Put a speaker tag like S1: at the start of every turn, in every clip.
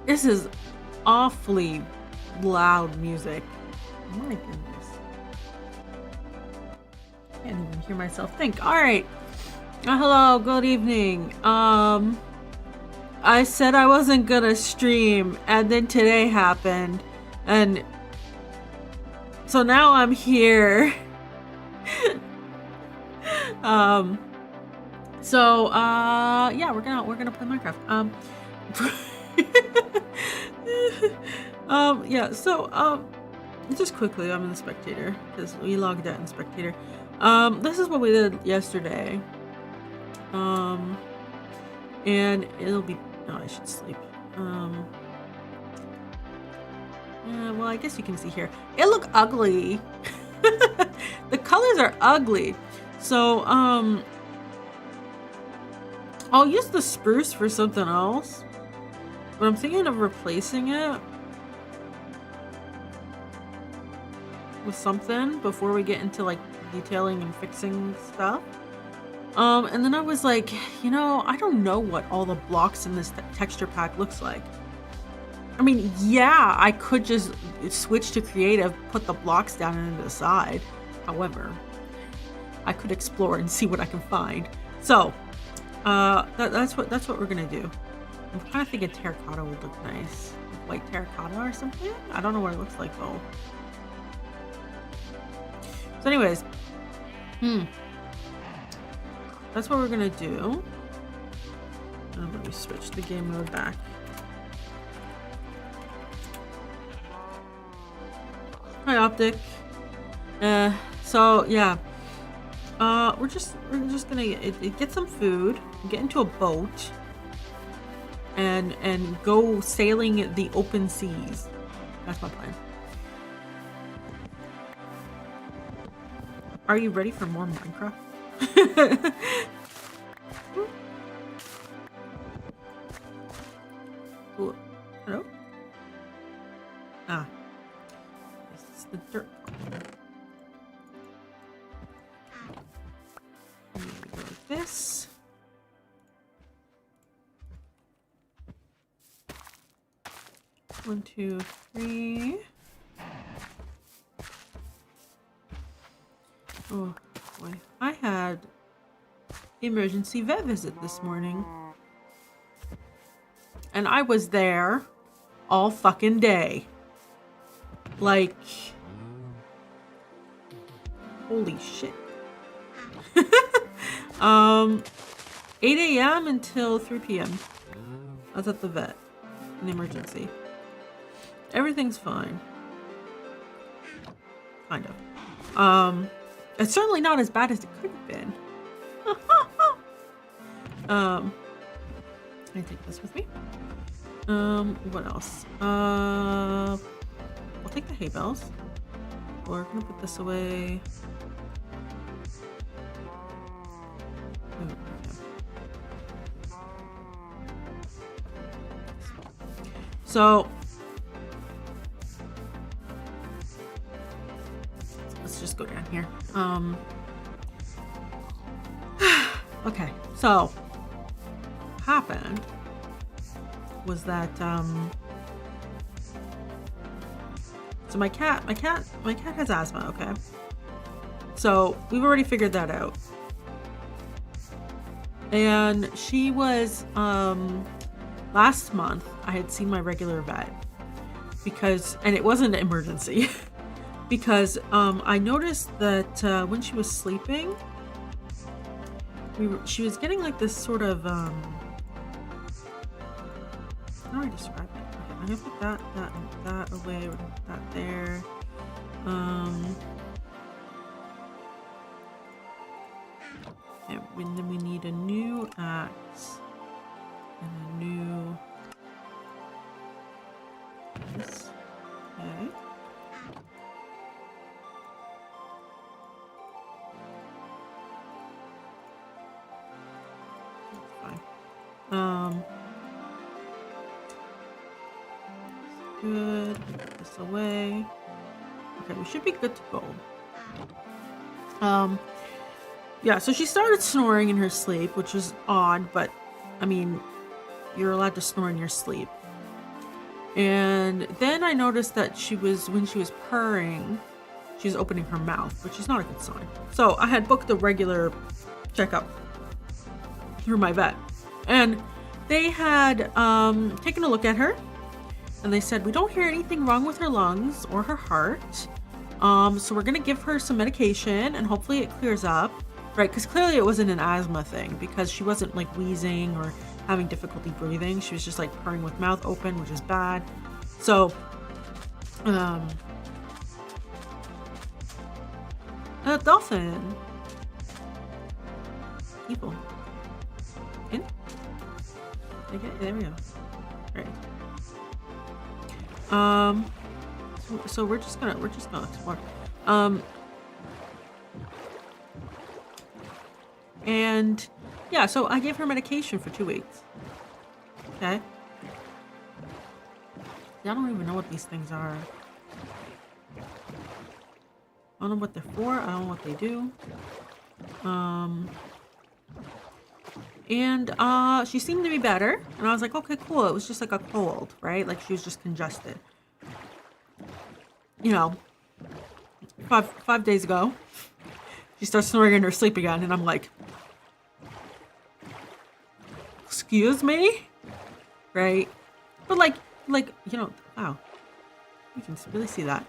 S1: This is awfully loud music. My goodness. Can't even hear myself think. All right. Hello, good evening. I said I wasn't gonna stream, and then today happened, and so now I'm here. Yeah, we're gonna play Minecraft. Yeah, so just quickly, I'm in the spectator because we logged out in spectator. This is what we did yesterday. And it'll be, oh, I should sleep. Yeah, well, I guess you can see here. It look ugly. The colors are ugly. So, I'll use the spruce for something else. But I'm thinking of replacing it with something before we get into like detailing and fixing stuff. And then I was like, you know, I don't know what all the blocks in this texture pack looks like. I mean, yeah, I could just switch to creative, put the blocks down and to the side. However, I could explore and see what I can find. So, that's what we're gonna do. I'm kind of thinking terracotta would look nice. White terracotta or something? I don't know what it looks like though. So anyways, that's what we're gonna do. Let me switch the game mode back. Hi, Optic. So yeah, we're just gonna get some food, get into a boat, and go sailing the open seas. That's my plan. Are you ready for more Minecraft? Ooh. Hello? Ah. This is the dirt. Go like this. One, two, three. Oh boy, I had emergency vet visit this morning. And I was there all fucking day. Like, holy shit. 8 a.m. until 3 p.m. I was at the vet in the emergency. Everything's fine. Kind of. It's certainly not as bad as it could have been. I take this with me. What else? I'll take the hay bales. We're gonna put this away. So let's just go down here. Okay, so what happened was that so my cat has asthma, okay? So we've already figured that out. And she was last month I had seen my regular vet because, and it wasn't an emergency, because I noticed that when she was sleeping, she was getting like this sort of how do I describe it? Okay, I'm gonna put that away, we're gonna put that there. And then we need a new axe and a new this. Okay. Good. Put this away. Okay, we should be good to go. Yeah, so she started snoring in her sleep, which was odd, but I mean, you're allowed to snore in your sleep. And then I noticed that when she was purring, she was opening her mouth, which is not a good sign. So I had booked a regular checkup through my vet. And they had taken a look at her, and they said, we don't hear anything wrong with her lungs or her heart. So we're going to give her some medication, and hopefully it clears up. Right, because clearly it wasn't an asthma thing, because she wasn't like wheezing or having difficulty breathing. She was just like purring with mouth open, which is bad. So, a dolphin. People. In? Okay, there we go. All right. So we're just gonna explore. And yeah, so I gave her medication for 2 weeks. Okay. I don't even know what these things are. I don't know what they're for. I don't know what they do. And she seemed to be better. And I was like, okay, cool. It was just like a cold, right? Like she was just congested. You know, five days ago, she starts snoring in her sleep again. And I'm like, excuse me? Right? But like, you know, wow. You can really see that.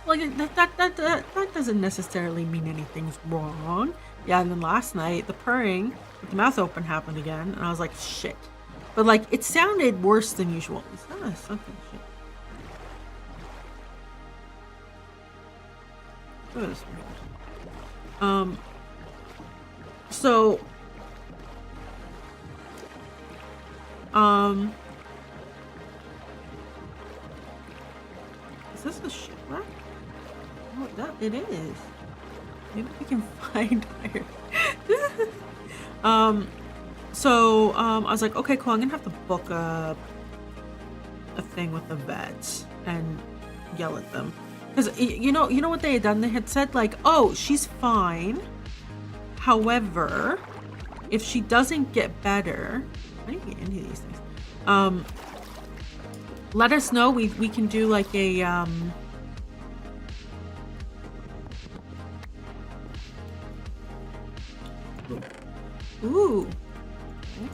S1: Like that doesn't necessarily mean anything's wrong. Yeah, and then last night, the purring with the mouth open happened again, and I was like, shit. But like, it sounded worse than usual. Is that something? Shit. That was weird. So, is this a shipwreck? Oh, that it is. Maybe we can find where. I was like, okay, cool. I'm gonna have to book a thing with the vets and yell at them, because you know what they had done. They had said like, oh, she's fine. However, if she doesn't get better, how do you get into these things? Let us know. We can do like a Ooh. Okay.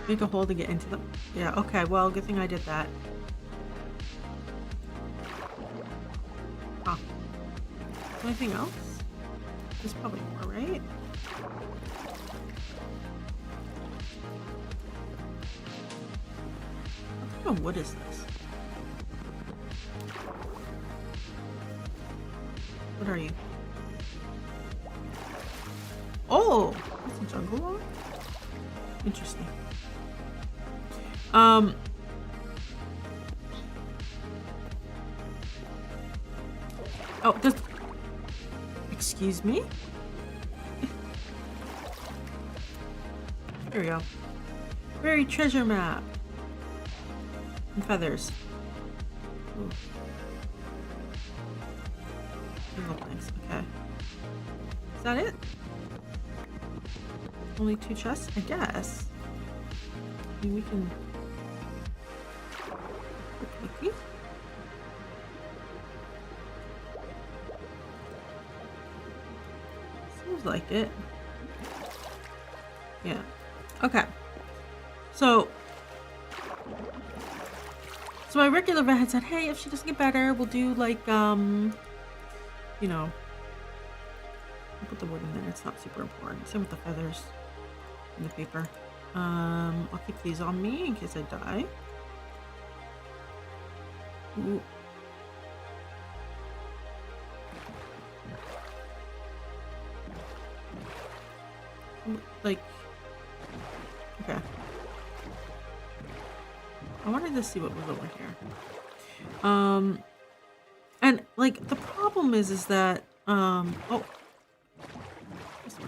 S1: Make a hole to get into them. Yeah, okay, well, good thing I did that. Huh. Anything else? There's probably more, right? What kind of wood is this? What are you? Oh, that's a jungle log? Interesting. Oh, just excuse me? Here we go. Buried treasure map. And feathers. Ooh. Thanks. Okay. Is that it? Only 2 chests? I guess. I mean, we can... Quickly. Seems like it. Yeah. Okay. So my regular vet had said, hey, if she doesn't get better, we'll do like, you know, I'll put the wood in there. It's not super important. Same with the feathers and the paper. I'll keep these on me in case I die. Ooh. Like, okay. I wanted to see what was over here. And like the problem is that oh, this way.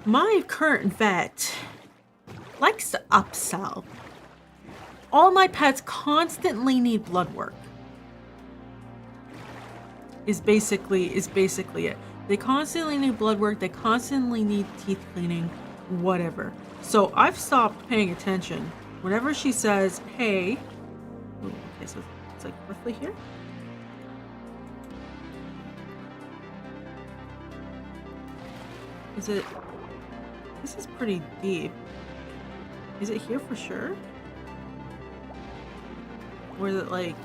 S1: My current vet likes to upsell. All my pets constantly need blood work. is basically it. They constantly need blood work. They constantly need teeth cleaning, whatever. So I've stopped paying attention. Whenever she says, hey, ooh, okay, so it's like roughly here. Is it, this is pretty deep. Is it here for sure? Or is it like,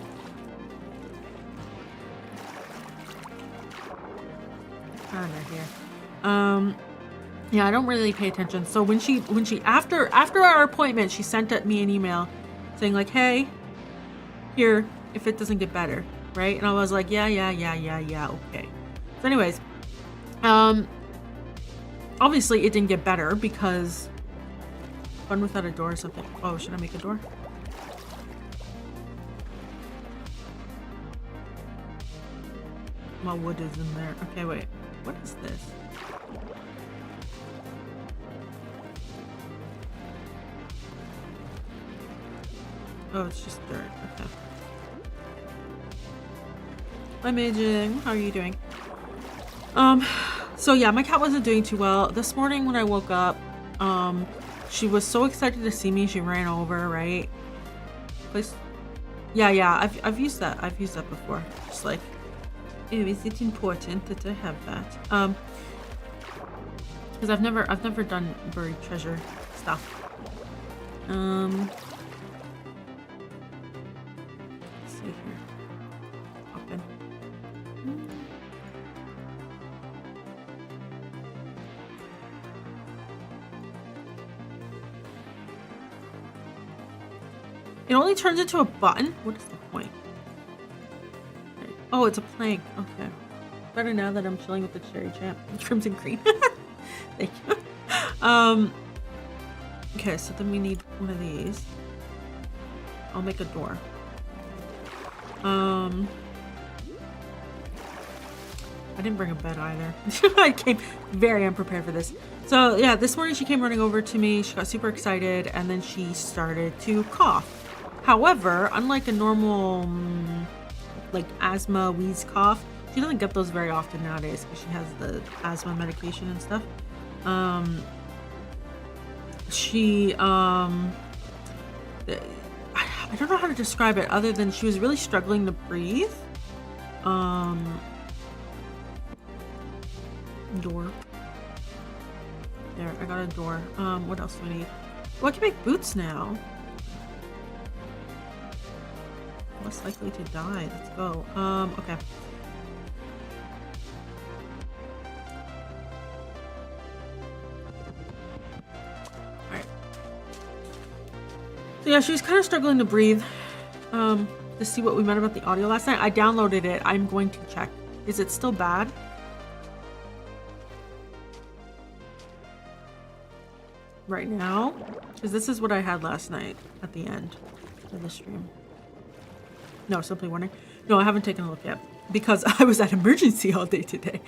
S1: kind of here. Yeah, I don't really pay attention. So when she after our appointment, she sent me an email saying like, hey, here, if it doesn't get better, right? And I was like, yeah, okay. So anyways, obviously it didn't get better because fun without a door or something. Oh, should I make a door? My wood is in there. Okay, wait. What is this? Oh, it's just dirt. Okay. Hi, Majing. How are you doing? So yeah, my cat wasn't doing too well. This morning when I woke up, she was so excited to see me, she ran over, right? Please. Yeah, I've used that. I've used that before. Just like, ew, is it important that I have that? Because I've never done buried treasure stuff. Let's see here. Open. It only turns into a button? What is the point? Okay. Oh, it's a plank. Okay. Better now that I'm chilling with the cherry champ. Crimson green. Thank you. Okay, so then we need one of these. I'll make a door. I didn't bring a bed either. I came very unprepared for this. So yeah, this morning she came running over to me. She got super excited and then she started to cough. However, unlike a normal like asthma, wheeze, cough, she doesn't get those very often nowadays because she has the asthma medication and stuff. I don't know how to describe it other than she was really struggling to breathe. Door. There, I got a door. What else do I need? Well, I can make boots now. Less likely to die. Let's go. Okay. Alright. So yeah, she was kind of struggling to breathe. To see what we meant about the audio last night. I downloaded it. I'm going to check. Is it still bad? Right now? Because this is what I had last night at the end of the stream. No, simply warning. No, I haven't taken a look yet because I was at emergency all day today.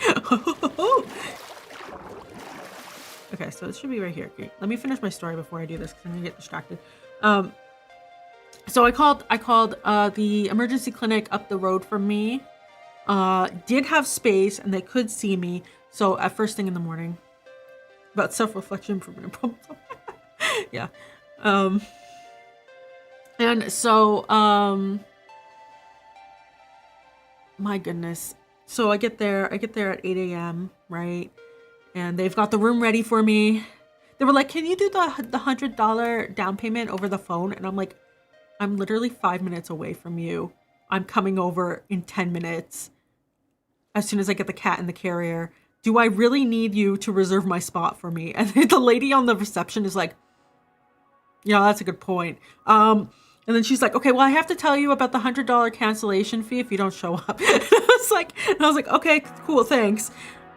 S1: Okay, so it should be right here. Okay, let me finish my story before I do this because I'm gonna get distracted. So I called the emergency clinic up the road from me. Did have space and they could see me. So at first thing in the morning. About self-reflection, improvement, and problem solving. Yeah. And so my goodness. So I get there at 8 a.m., right? And they've got the room ready for me. They were like, can you do the $100 down payment over the phone? And I'm like, I'm literally 5 minutes away from you. I'm coming over in 10 minutes. As soon as I get the cat in the carrier. Do I really need you to reserve my spot for me? And the lady on the reception is like, yeah, that's a good point. And then she's like, okay, well, I have to tell you about the $100 cancellation fee if you don't show up. And I was like, okay, cool, thanks.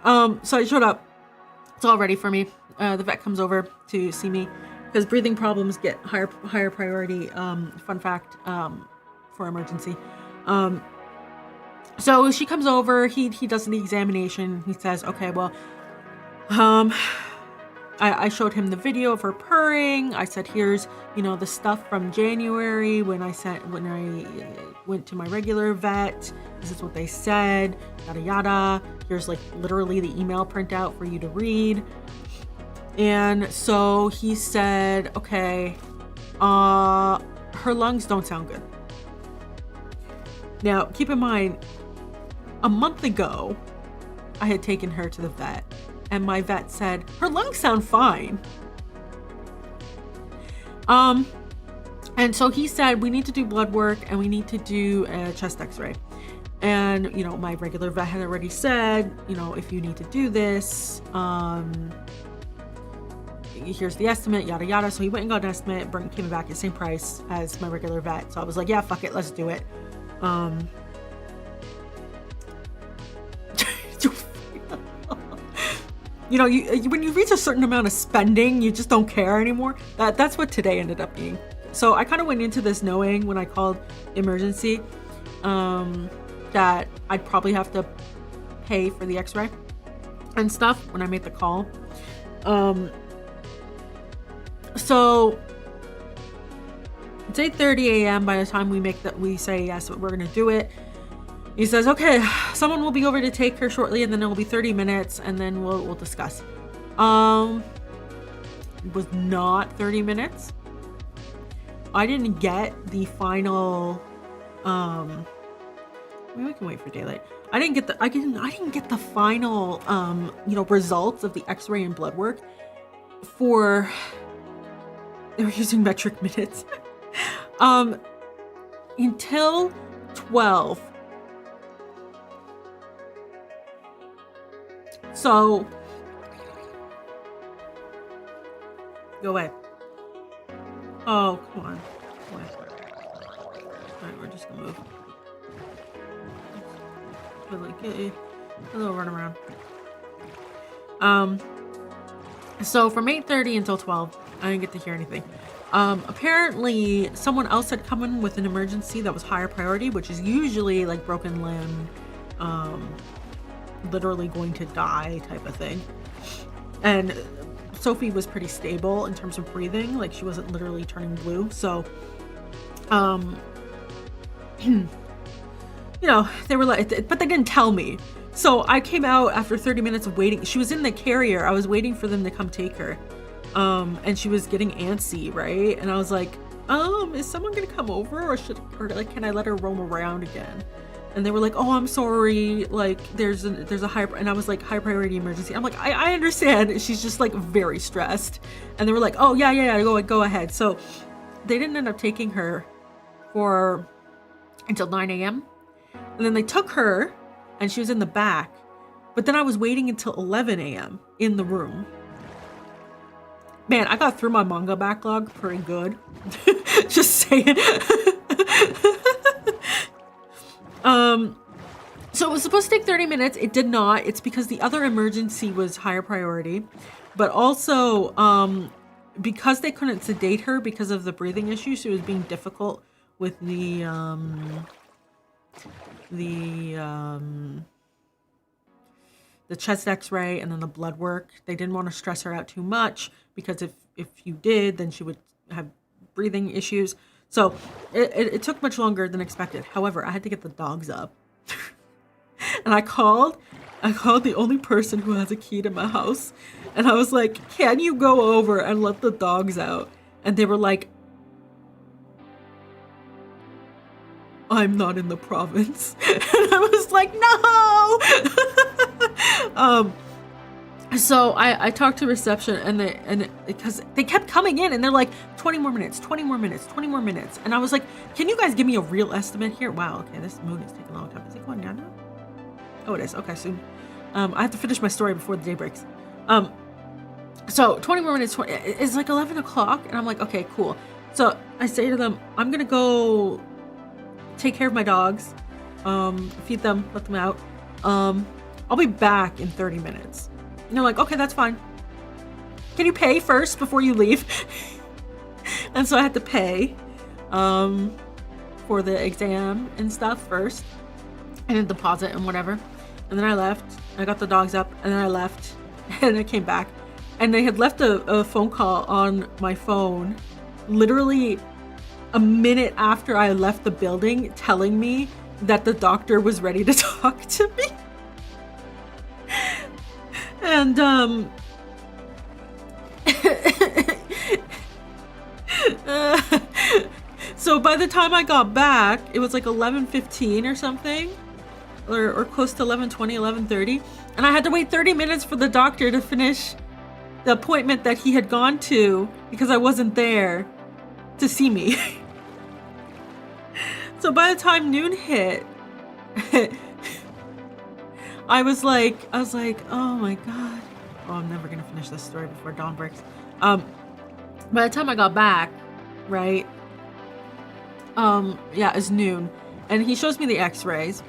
S1: So I showed up. It's all ready for me. The vet comes over to see me because breathing problems get higher priority. Fun fact, for emergency. So she comes over, he does the examination. He says, okay, well, I showed him the video of her purring. I said, here's, you know, the stuff from January when I went to my regular vet. This is what they said, yada yada. Here's like literally the email printout for you to read. And so he said, okay, her lungs don't sound good. Now, keep in mind, a month ago, I had taken her to the vet, and my vet said, her lungs sound fine. And so he said, we need to do blood work and we need to do a chest x-ray. And, you know, my regular vet had already said, you know, if you need to do this, here's the estimate, yada yada. So he went and got an estimate, came back at the same price as my regular vet. So I was like, yeah, fuck it, let's do it. You know, when you reach a certain amount of spending, you just don't care anymore. That's what today ended up being. So I kind of went into this knowing when I called emergency that I'd probably have to pay for the x-ray and stuff when I made the call. So it's 8:30 a.m. by the time we say yes, we're gonna do it. He says, okay, someone will be over to take her shortly, and then it will be 30 minutes, and then we'll discuss. It was not 30 minutes. I didn't get the final, maybe we can wait for daylight. I didn't get the final, you know, results of the x-ray and blood work for, they were using metric minutes, until 12. So, go away. Oh, come on. All right, we're just gonna move. Get a little run around. So from 8:30 until 12, I didn't get to hear anything. Apparently, someone else had come in with an emergency that was higher priority, which is usually like broken limb, literally going to die type of thing. And Sophie was pretty stable in terms of breathing, like she wasn't literally turning blue. So you know, they were like, but they didn't tell me. So I came out after 30 minutes of waiting. She was in the carrier. I was waiting for them to come take her, and she was getting antsy, right? And I was like, is someone gonna come over, or like can I let her roam around again? And they were like, oh, I'm sorry, like there's a high, and I was like, high priority emergency. I'm like, I understand. She's just like very stressed. And they were like, oh yeah, go ahead. So they didn't end up taking her until 9 a.m. And then they took her and she was in the back. But then I was waiting until 11 a.m. in the room. Man, I got through my manga backlog pretty good. Just saying. So it was supposed to take 30 minutes. It did not. It's because the other emergency was higher priority, but also because they couldn't sedate her because of the breathing issues, it was being difficult with the chest x-ray and then the blood work. They didn't want to stress her out too much, because if you did, then she would have breathing issues. So it took much longer than expected. However, I had to get the dogs up. And I called the only person who has a key to my house. And I was like, can you go over and let the dogs out? And they were like, I'm not in the province. And I was like, no. So I talked to reception, and because they kept coming in and they're like, 20 more minutes. And I was like, can you guys give me a real estimate here? Wow, okay, this moon is taking a long time. Is it going down now? Oh, it is. Okay, soon. I have to finish my story before the day breaks. So 20 more minutes, it's like 11 o'clock, and I'm like, okay, cool. So I say to them, I'm gonna go take care of my dogs, feed them, let them out. I'll be back in 30 minutes. And they're like, okay, that's fine. Can you pay first before you leave? And so I had to pay for the exam and stuff first, and a deposit and whatever. And then I left. I got the dogs up, and then I left, and I came back. And they had left a phone call on my phone literally a minute after I left the building, telling me that the doctor was ready to talk to me. And so by the time I got back, it was like 11:15 or something, or close to 11:20, 11:30, and I had to wait 30 minutes for the doctor to finish the appointment that he had gone to because I wasn't there to see me. So by the time noon hit, I was like, oh my God. Oh, I'm never gonna finish this story before dawn breaks. By the time I got back, right? Yeah, it's noon. And he shows me the x-rays.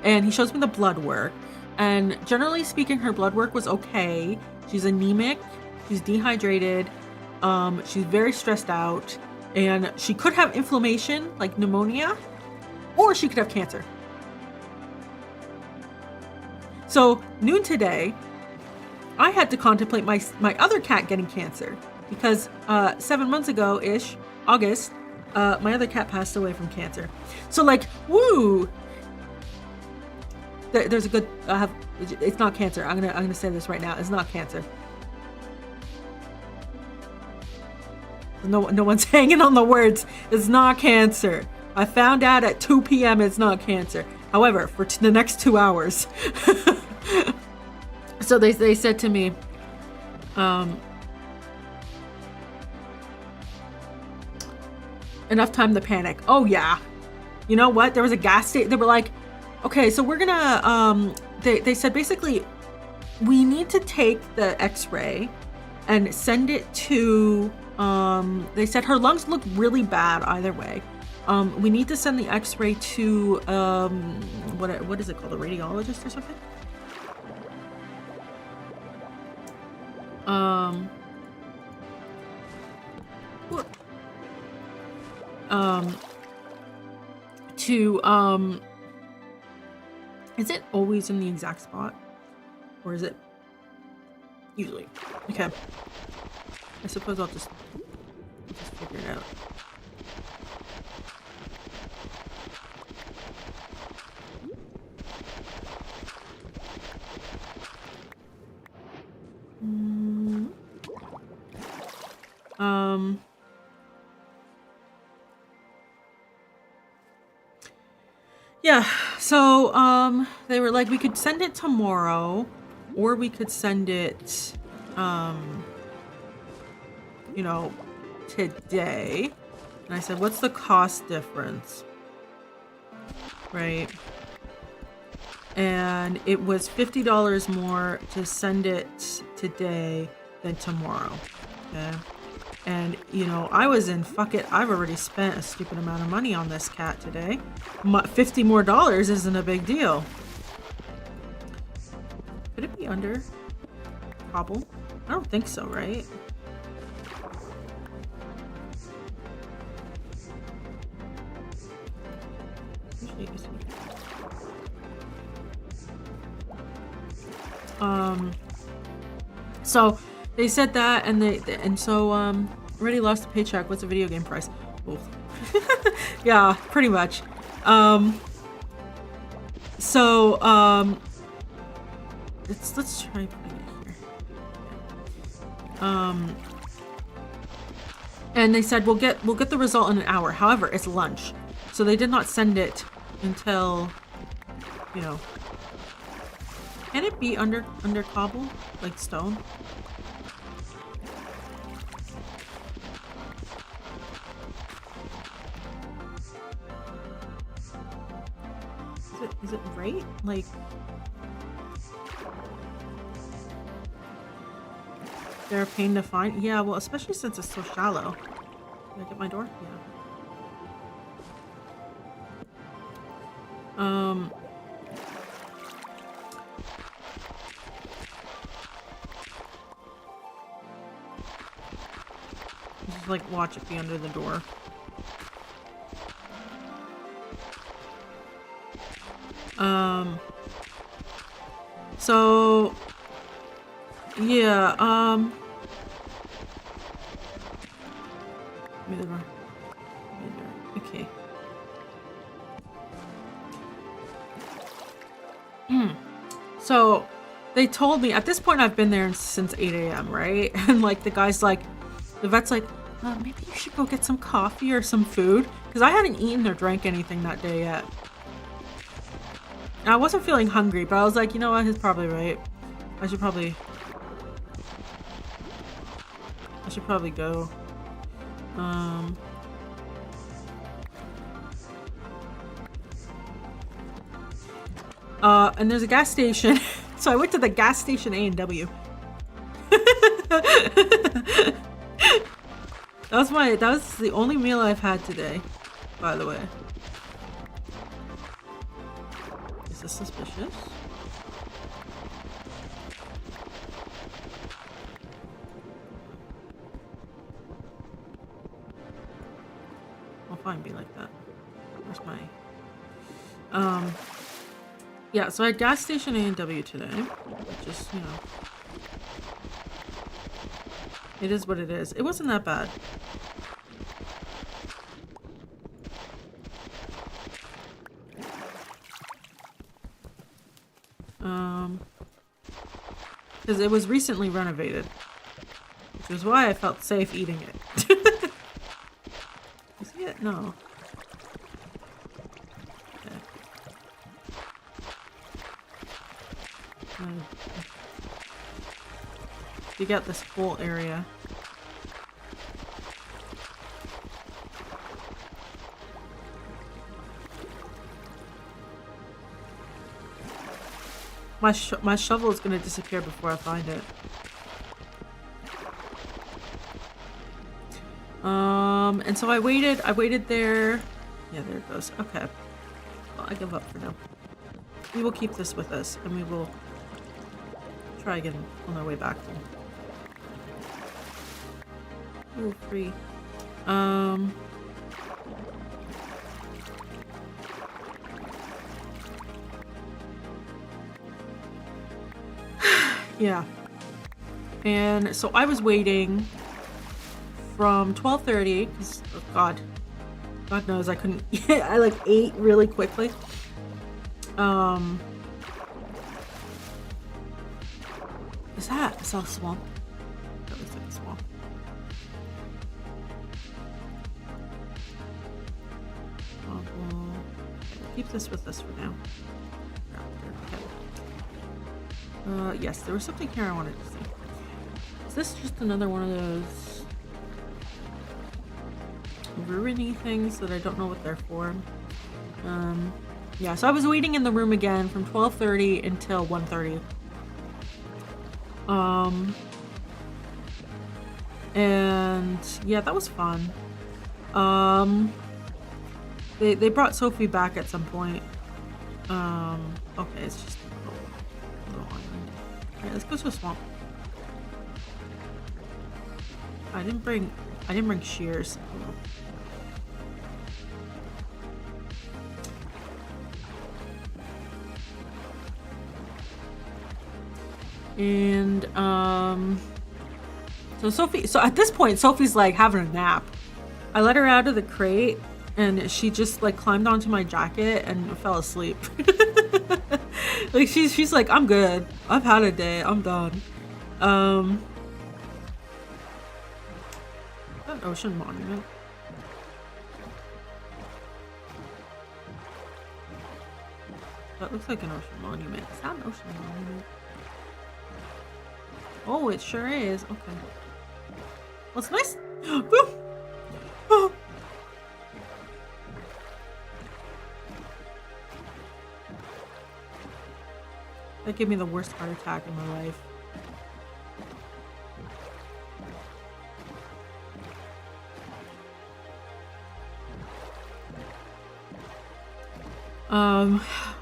S1: And he shows me the blood work. And generally speaking, her blood work was okay. She's anemic. She's dehydrated. She's very stressed out. And she could have inflammation, like pneumonia. Or she could have cancer. So, noon today, I had to contemplate my other cat getting cancer. Because 7 months ago-ish, August, my other cat passed away from cancer. So like, woo! There's a good, it's not cancer. I'm gonna say this right now. It's not cancer. No one's hanging on the words. It's not cancer. I found out at 2 p.m. it's not cancer. However, for the next 2 hours. So they said to me, enough time to panic. Oh yeah. You know what? There was a gas station. They were like, okay, so we're gonna, they said basically, we need to take the x-ray and send it to, they said her lungs look really bad either way. We need to send the x-ray to, what is it called? A radiologist or something? Is it always in the exact spot? Or is it usually? Okay. I suppose I'll just figure it out. Yeah, so they were like, we could send it tomorrow, or we could send it you know, today. And I said, what's the cost difference? Right? And it was $50 more to send it today than tomorrow. Okay. And, you know, I was in, fuck it, I've already spent a stupid amount of money on this cat today. $50 more isn't a big deal. Could it be under cobble? I don't think so, right? So they said that, and so already lost a paycheck. What's the video game price? Oh. Yeah, pretty much. So let's try putting it here. And they said we'll get the result in an hour. However, it's lunch, so they did not send it until, you know. Can it be under cobble, like stone? Is it right? Like, they're a pain to find. Yeah, well, especially since it's so shallow. Can I get my door? Yeah. Just like watch it be under the door. So Yeah, okay. So they told me at this point I've been there since 8 a.m., right? And like the guy's like, the vet's like, maybe you should go get some coffee or some food because I hadn't eaten or drank anything that day yet. And I wasn't feeling hungry, but I was like, you know what? He's probably right. I should probably go. And there's a gas station. So I went to the gas station A&W. That was the only meal I've had today, by the way. Is this suspicious? I'll fine be like that. Where's my yeah, so I had gas station A&W today. Just, you know. It is what it is. It wasn't that bad. Because it was recently renovated. Which is why I felt safe eating it. You see it? No. You get this whole area. My shovel is gonna disappear before I find it. And so I waited there. Yeah, there it goes. Okay. Well, I give up for now. We will keep this with us, and we will try again on our way back home. Ooh, free. Yeah. And so I was waiting from 12:30 because, oh God knows I couldn't. I like ate really quickly. Is that a swamp? That looks like a swamp. We'll keep this with us for now. Okay. Yes, there was something here I wanted to see. Is this just another one of those ruiny things that I don't know what they're for? Yeah, so I was waiting in the room again from 12:30 until 1:30. And yeah, that was fun. They brought Sophie back at some point. Okay, it's just a little island. Alright, let's go to a swamp. I didn't bring shears. And so at this point Sophie's like having a nap. I let her out of the crate and she just like climbed onto my jacket and fell asleep. Like she's like, I'm good. I've had a day. I'm done. An ocean monument. That looks like an ocean monument. Is that an ocean monument? Oh, it sure is. Okay. Well, it's nice. Oh. That gave me the worst heart attack in my life.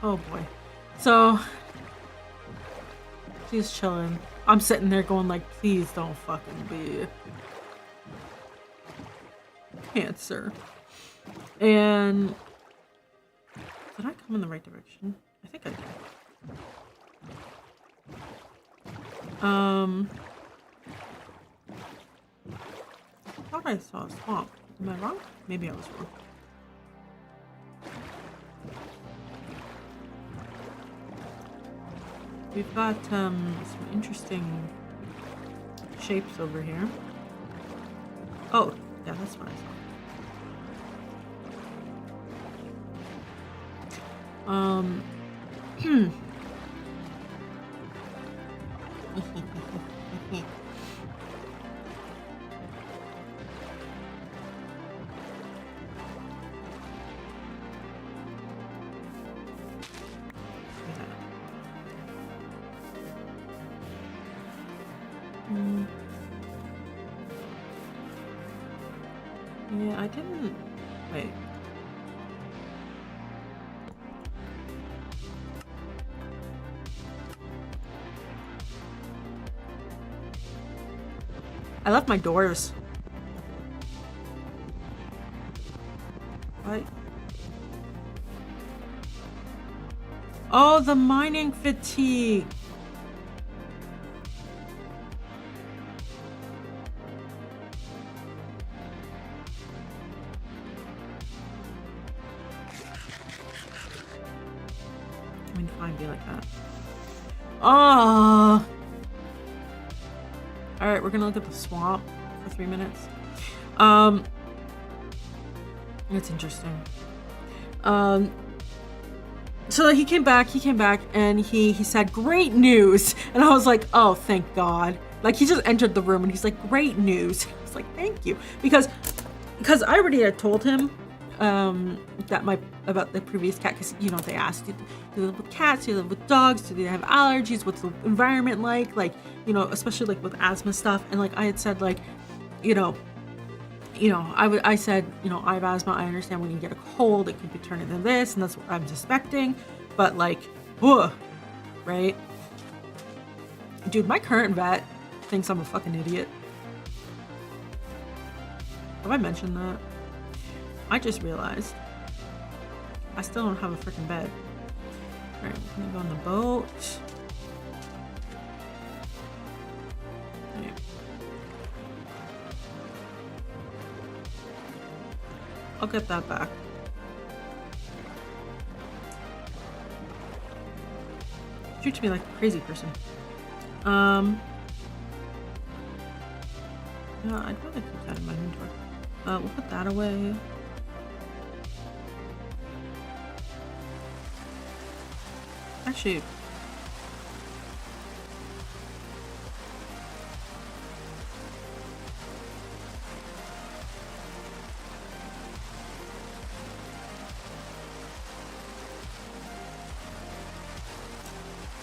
S1: Oh boy. So she's chilling. I'm sitting there going like, please don't fucking be cancer. And did I come in the right direction? I think I did. Um, I thought I saw a swamp. Am I wrong? Maybe I was wrong. We've got some interesting shapes over here. Oh, yeah, that's what I saw. Yeah, I didn't. Wait. I left my doors. What? Oh, the mining fatigue. I mean, fine, be like that. Oh. All right, we're gonna look at the swamp for 3 minutes. It's interesting. So he came back and he said, "Great news." And I was like, "Oh, thank God." Like, he just entered the room and he's like, "Great news." I was like, "Thank you." Because I already had told him about the previous cat, because you know, they asked, do you live with cats, do you live with dogs, do they have allergies, what's the environment like, you know, especially like with asthma stuff. And like I had said, like, I said, I have asthma, I understand when you get a cold it could be turning into this, and that's what I'm suspecting, but like, ugh, right? Dude, my current vet thinks I'm a fucking idiot. Have I mentioned that? I just realized I still don't have a freaking bed. Alright, we're gonna go on the boat. Okay. I'll get that back. Treats me like a crazy person. No, I'd rather keep that in my inventory. We'll put that away. Actually,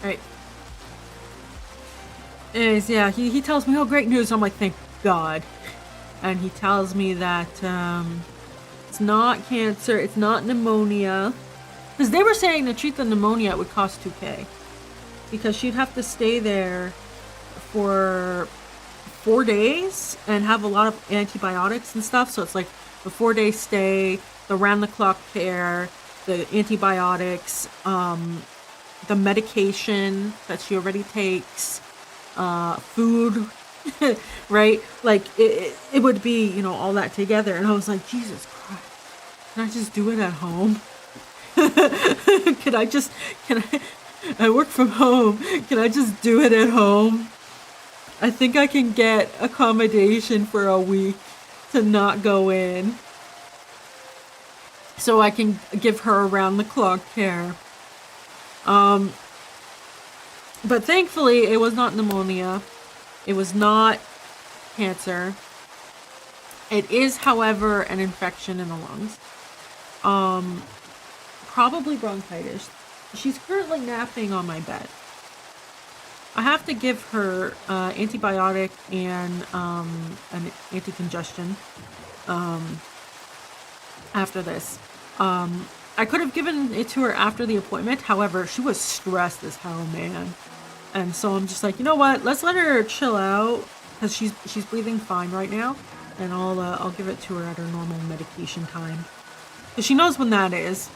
S1: alright. Anyways, yeah, he tells me, "Oh, great news." I'm like, "Thank God." And he tells me that it's not cancer, it's not pneumonia. Because they were saying to treat the pneumonia it would cost $2,000. Because she'd have to stay there for 4 days and have a lot of antibiotics and stuff. So it's like the 4-day stay, the round-the-clock care, the antibiotics, the medication that she already takes, food, right? Like it would be, all that together. And I was like, Jesus Christ, can I just do it at home? I work from home. Can I just do it at home? I think I can get accommodation for a week to not go in, so I can give her around the clock care. But thankfully it was not pneumonia. It was not cancer. It is, however, an infection in the lungs. Probably bronchitis. She's currently napping on my bed. I have to give her antibiotic and an anti-congestion after this. I could have given it to her after the appointment. However, she was stressed as hell, man. And so I'm just like, you know what? Let's let her chill out, because she's breathing fine right now, and I'll give it to her at her normal medication time, because she knows when that is.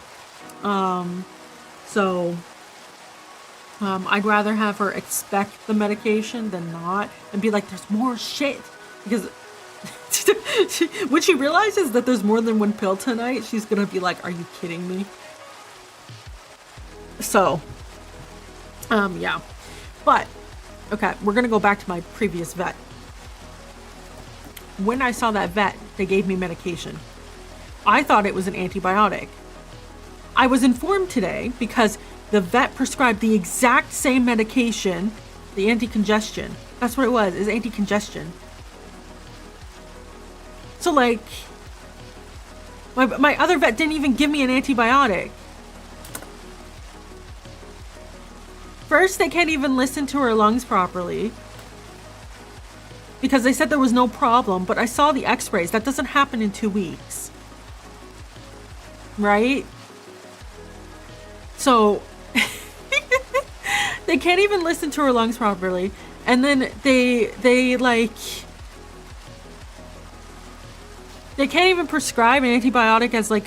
S1: So I'd rather have her expect the medication than not and be like, there's more shit. Because when she realizes that there's more than one pill tonight, she's gonna be like, are you kidding me? So, yeah. But, okay, we're gonna go back to my previous vet. When I saw that vet, they gave me medication. I thought it was an antibiotic. I was informed today because the vet prescribed the exact same medication, the anti-congestion. That's what it was, is anti-congestion. So like, my other vet didn't even give me an antibiotic. First, they can't even listen to her lungs properly because they said there was no problem, but I saw the x-rays. That doesn't happen in 2 weeks. Right? So, they can't even listen to her lungs properly. And then they can't even prescribe an antibiotic as like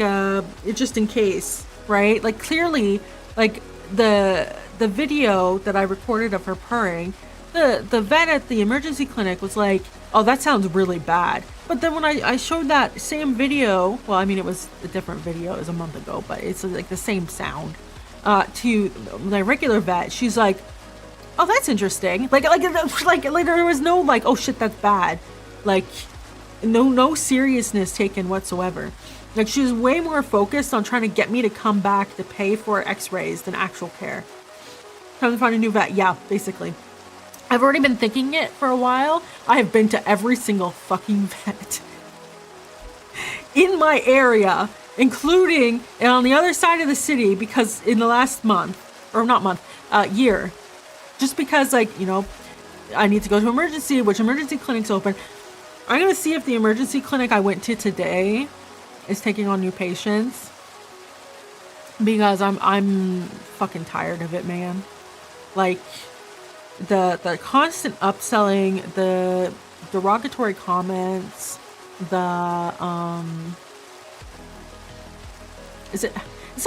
S1: just in case, right? Like clearly, like the video that I recorded of her purring, the vet at the emergency clinic was like, oh, that sounds really bad. But then when I showed that same video, well, I mean, it was a different video, it was a month ago, but it's like the same sound, to my regular vet, she's like, oh, that's interesting. Like there was no like, oh shit, that's bad. Like no seriousness taken whatsoever. Like she was way more focused on trying to get me to come back to pay for x-rays than actual care. Time to find a new vet. Yeah, basically. I've already been thinking it for a while. I have been to every single fucking vet in my area, including on the other side of the city, because in the last month, or not month, year, just because like, you know, I need to go to emergency, which emergency clinic's open. I'm going to see if the emergency clinic I went to today is taking on new patients, because I'm fucking tired of it, man. Like the constant upselling, the derogatory comments, it's not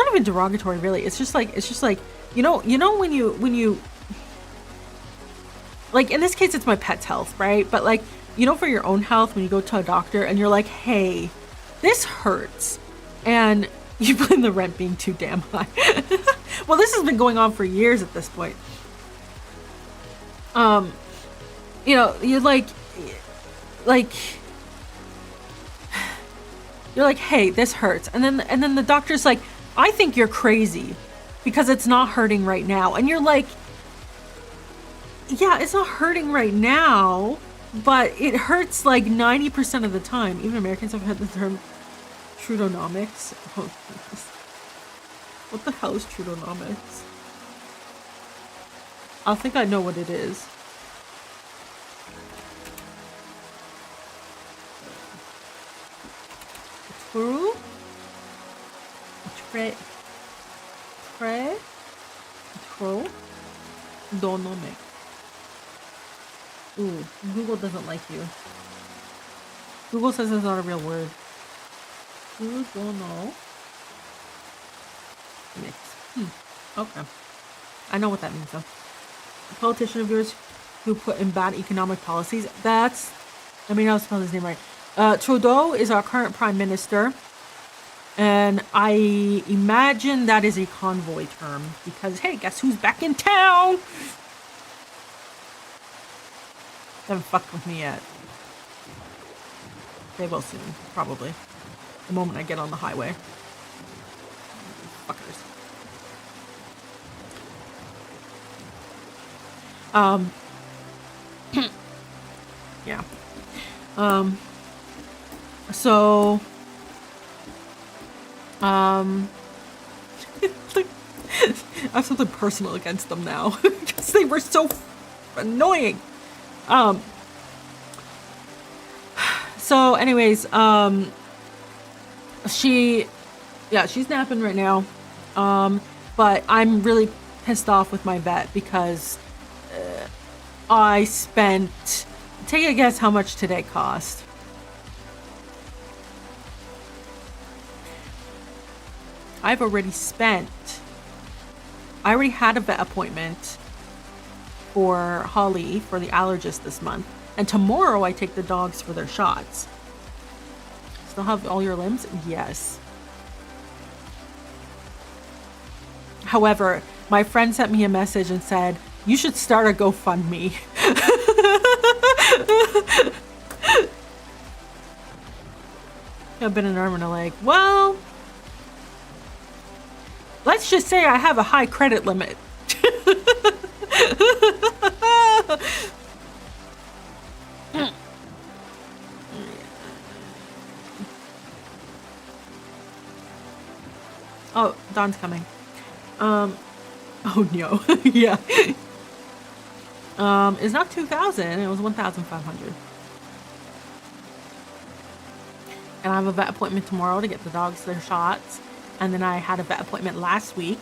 S1: even derogatory really. It's just like, you know when you like, in this case it's my pet's health, right? But like, you know, for your own health, when you go to a doctor and you're like, hey, this hurts, and you blame the rent being too damn high. Well, this has been going on for years at this point. You know, you're like, hey, this hurts. And then the doctor's like, I think you're crazy because it's not hurting right now. And you're like, yeah, it's not hurting right now, but it hurts like 90% of the time. Even Americans have had the term Trudeaunomics. Oh, goodness. What the hell is Trudeaunomics? I think I know what it is. True? Trudeaunomic. Ooh, Google doesn't like you. Google says it's not a real word. Trudeaunomics. Okay. I know what that means though. A politician of yours who put in bad economic policies. That's, I mean, I'll spell his name right. Trudeau is our current prime minister. And I imagine that is a convoy term because, hey, guess who's back in town? They haven't fucked with me yet. They will soon, probably. The moment I get on the highway. Fuckers. Yeah. So, I have something personal against them now because they were so annoying. So anyways, she's napping right now. But I'm really pissed off with my vet because I spent, take a guess how much today cost. I've already spent I already had a vet appointment for Holly for the allergist this month. And tomorrow I take the dogs for their shots. Still have all your limbs? Yes. However, my friend sent me a message and said, you should start a GoFundMe. I've been an arm and a leg. Well, let's just say I have a high credit limit. Oh, Dawn's coming. Oh no. Yeah. It's not 2,000, it was 1,500. And I have a vet appointment tomorrow to get the dogs their shots. And then I had a vet appointment last week.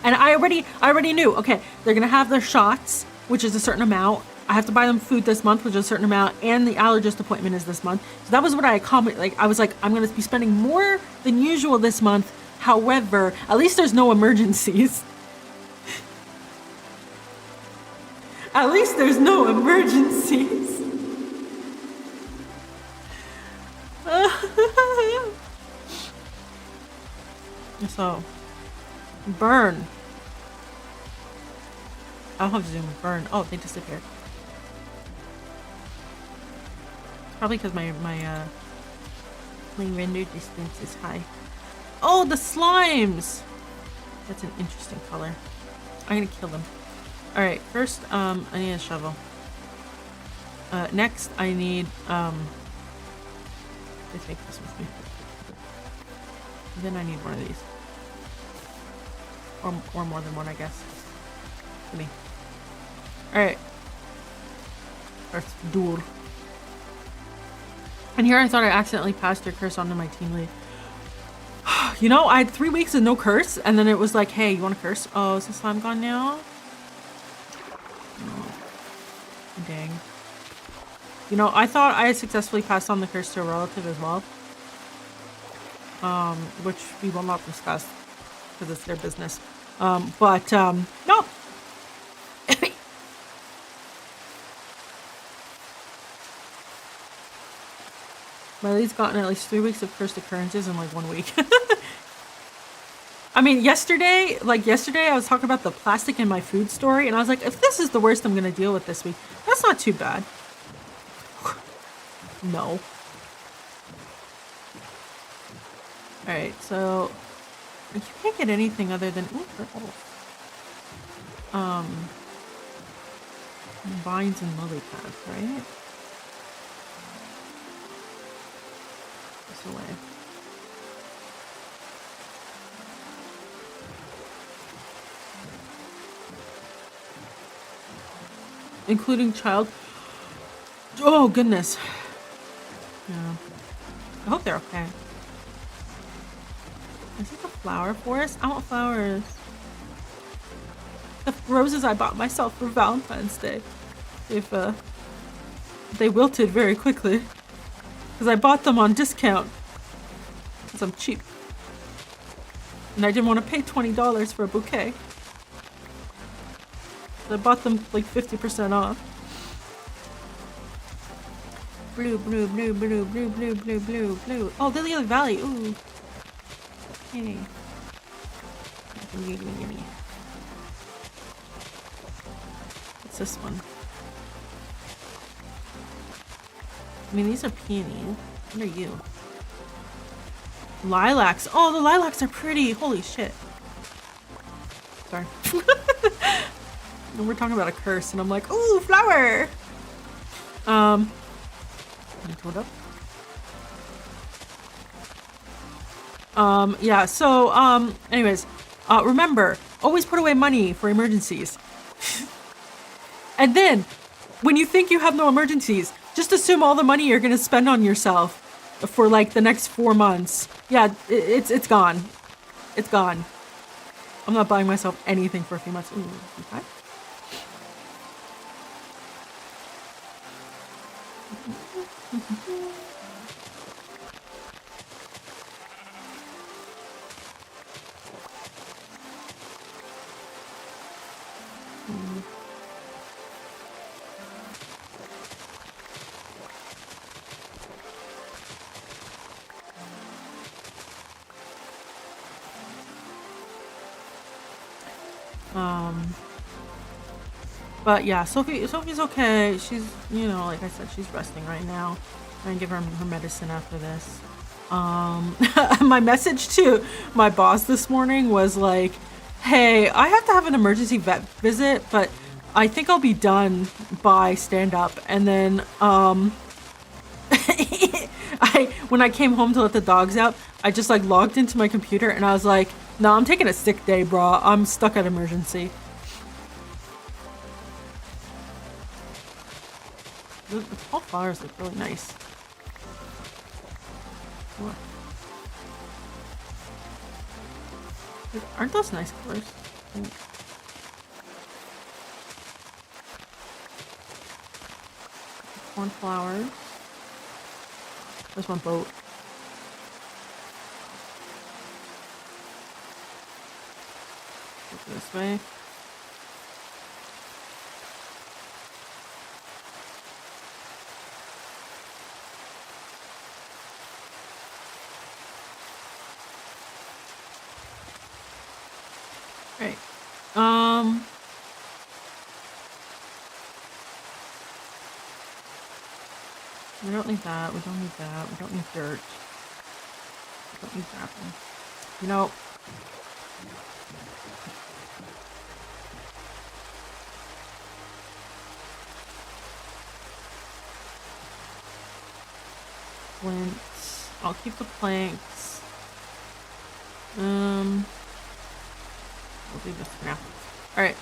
S1: And I already knew, okay, they're gonna have their shots, which is a certain amount. I have to buy them food this month, which is a certain amount, and the allergist appointment is this month. So that was what I accommodated. Like, I was like, I'm gonna be spending more than usual this month. However, at least there's no emergencies. At least there's no emergencies. So, burn. I'll have zoom. Burn. Oh, they disappeared. Probably because my render distance is high. Oh, the slimes! That's an interesting color. I'm gonna kill them. Alright, first, I need a shovel. Next, I need, let's take this with me. Then I need one of these. Or more than one, I guess. Give me. Alright. First, duel. And here I thought I accidentally passed your curse on to my team lead. You know, I had 3 weeks of no curse, and then it was like, hey, you want to curse? Oh, is the slime gone now? Oh, dang. You know, I thought I had successfully passed on the curse to a relative as well. Which we will not discuss, because it's their business. No! Miley's gotten at least 3 weeks of cursed occurrences in like 1 week. I mean, yesterday I was talking about the plastic in my food story, and I was like, if this is the worst I'm gonna deal with this week, that's not too bad. No. Alright, so you can't get anything other than vines and lily pads, right? This away. Including child. Oh goodness. Yeah. I hope they're okay. Is it the flower forest? I want flowers. The roses I bought myself for Valentine's Day. If they wilted very quickly. Because I bought them on discount. Because I'm cheap. And I didn't want to pay $20 for a bouquet. So I bought them like 50% off. Blue, blue, blue, blue, blue, blue, blue, blue, blue. Oh, Lily Valley. Ooh. Yay. Gimme. What's this one? I mean, these are peonies. What are you? Lilacs. Oh, the lilacs are pretty. Holy shit. Sorry. And we're talking about a curse, and I'm like, ooh, flower. Let me pull it up. Yeah, so, anyways, remember, always put away money for emergencies. And then, when you think you have no emergencies, just assume all the money you're gonna spend on yourself for like the next 4 months. Yeah, it's gone. It's gone. I'm not buying myself anything for a few months. Ooh, okay. Um, but yeah, Sophie's okay. She's, you know, like I said, she's resting right now. I'm gonna give her her medicine after this. My message to my boss this morning was like, hey, I have to have an emergency vet visit, but I think I'll be done by stand up. And then when I came home to let the dogs out, I just like logged into my computer and I was like, no, I'm taking a sick day, bro. I'm stuck at emergency. The tall flowers look really nice. What? Aren't those nice colors? Cornflowers. There's one boat. Go this way. Right. We don't need that. We don't need that. We don't need dirt. We don't need gravel. You know. Flint. I'll keep the planks. We'll do this for now. Alright.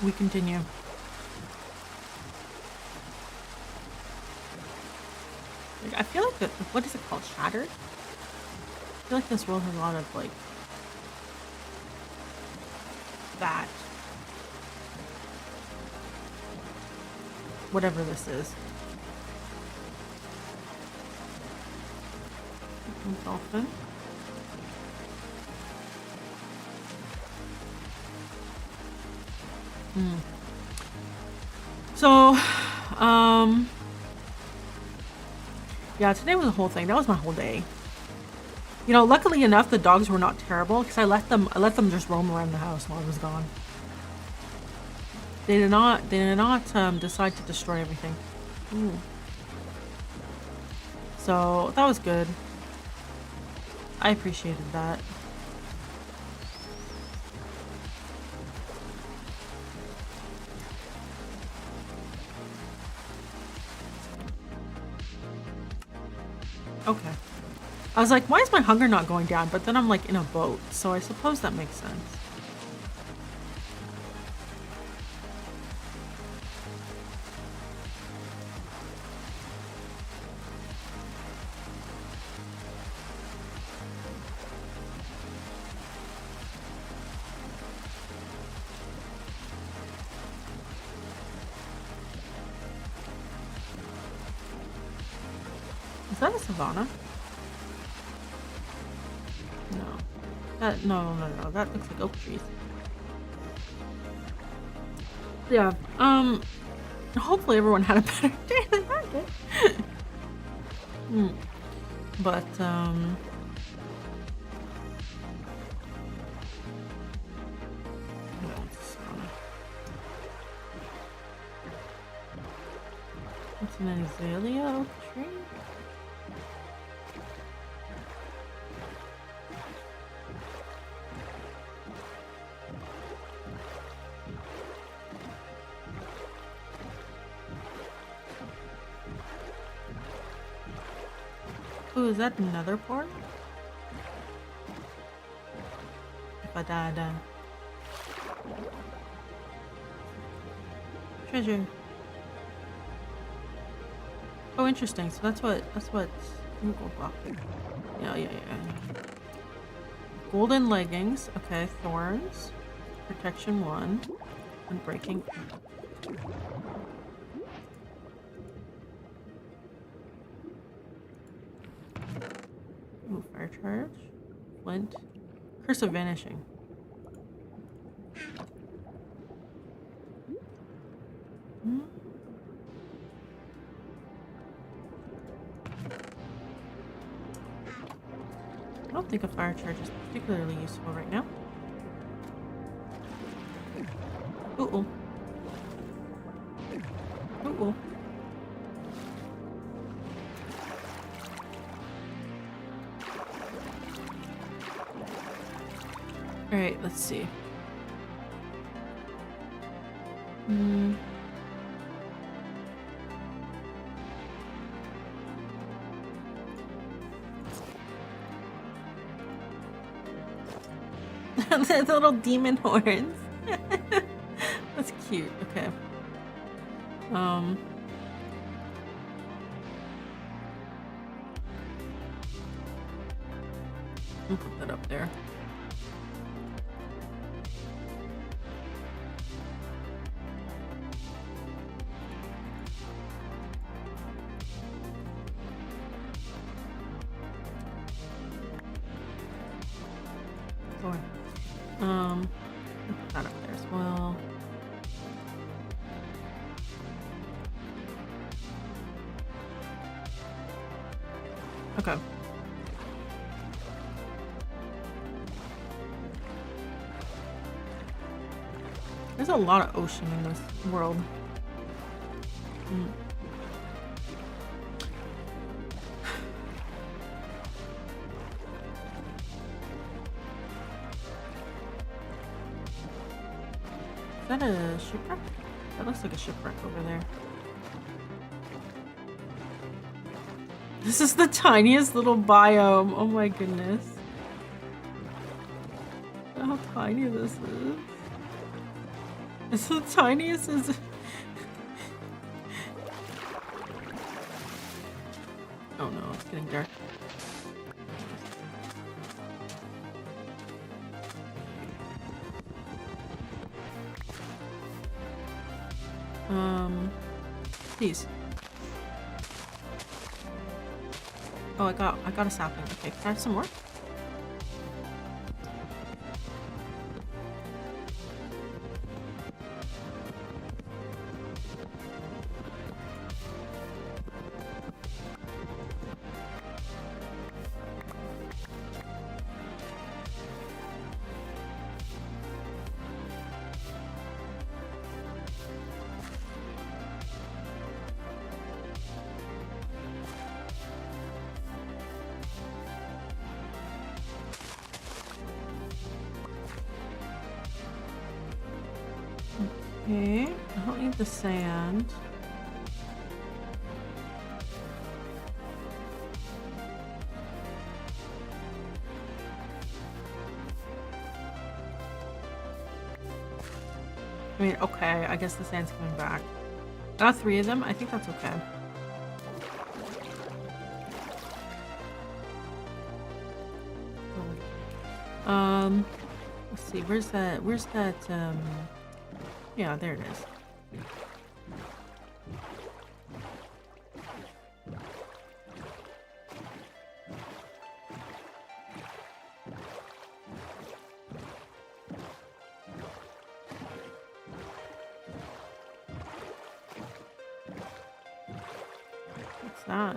S1: We continue. I feel like what is it called? Shattered? I feel like this world has a lot of like that. Whatever this is. Dolphin. So, yeah, today was a whole thing. That was my whole day. You know, luckily enough, the dogs were not terrible because I let them just roam around the house while I was gone. They did not decide to destroy everything. Ooh. So that was good. I appreciated that. Okay. I was like, why is my hunger not going down? But then I'm like in a boat, so I suppose that makes sense. Is that a savanna? No. No. That looks like oak trees. Yeah. Hopefully everyone had a better day than I did. But, it's an azalea oak tree? Ooh, is that another port? If I die, I die. Treasure. Oh, interesting. So that's what Google block. Yeah. Golden leggings. Okay, thorns. Protection 1. And breaking. Ooh, fire charge. Flint. Curse of vanishing. I don't think a fire charge is particularly useful right now. All right, let's see. Hmm. The little demon horns. That's cute. Okay. I'll put that up there. Put that up there as well. Okay. There's a lot of ocean in this world. Is that a shipwreck? That looks like a shipwreck over there. This is the tiniest little biome. Oh my goodness. Look how tiny this is. It's the tiniest as oh no, it's getting dark. Please. Oh, I got a sapling. Okay, can I have some more? Okay, I don't need the sand. I mean, okay, I guess the sand's coming back. Got 3 of them. I think that's okay. Let's see, where's that, yeah, there it is. What's that?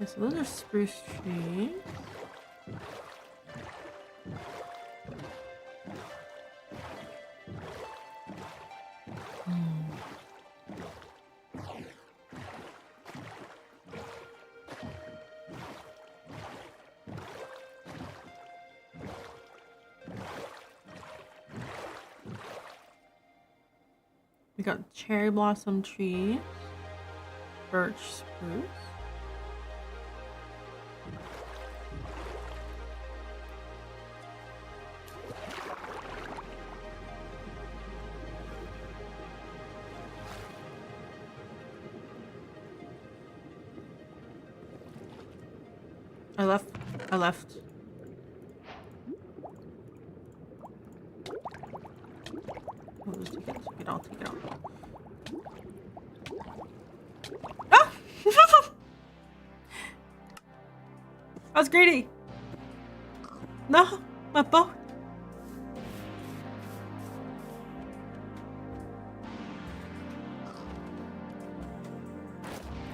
S1: Okay, so those are spruce trees. We got cherry blossom tree, birch spruce. I left. I'll just take it, I'll take it out. Ah! I was greedy. No, my boat.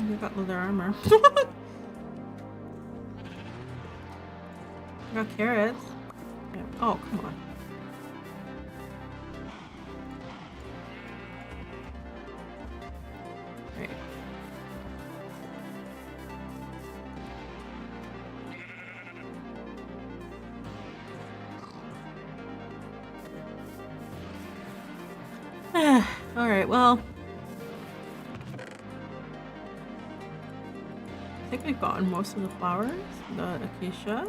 S1: You got leather armor. I got carrots. Yeah. Oh, come on. Right. All right, well, I think we've gotten most of the flowers. The acacia,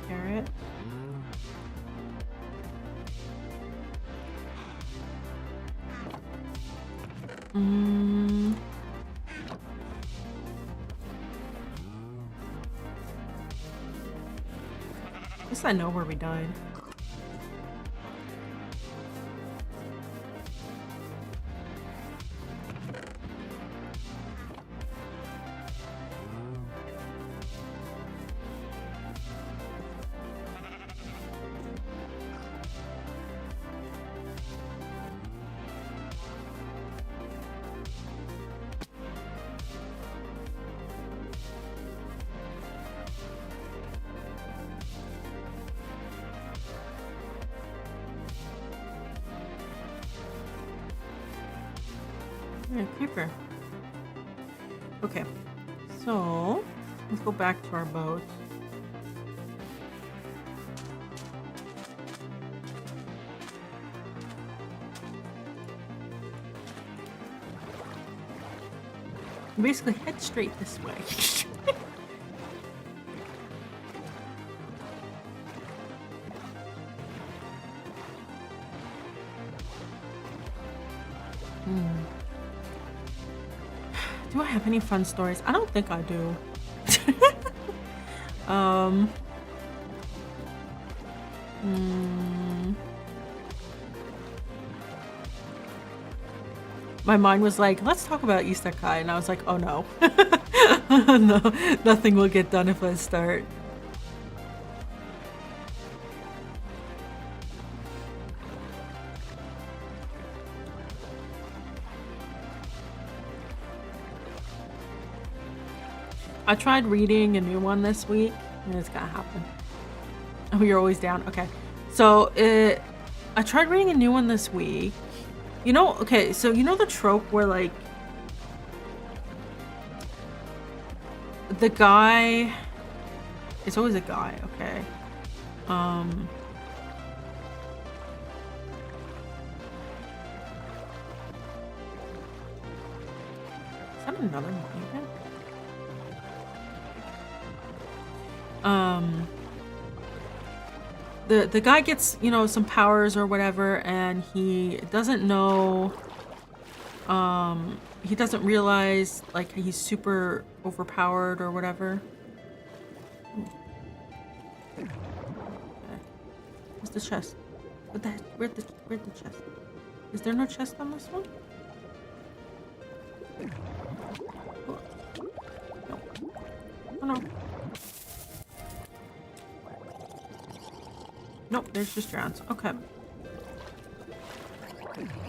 S1: carrot. At least I know where we died. Yeah, creeper. Okay, so let's go back to our boat. Basically, head straight this way. Do I have any fun stories? I don't think I do. My mind was like, let's talk about isekai, and I was like, oh no. No, nothing will get done if I start. I tried reading a new one this week, and it's gonna happen. Oh, you're always down. Okay. So, I tried reading a new one this week. You know, okay, so you know the trope where, like, the guy... It's always a guy, okay. Is that another monument? The guy gets, you know, some powers or whatever, and he doesn't know, he doesn't realize, like, he's super overpowered or whatever. Okay. Where's the chest? What the heck? Where'd the chest? Is there no chest on this one? No. Oh no. Nope, there's just drowns. Okay.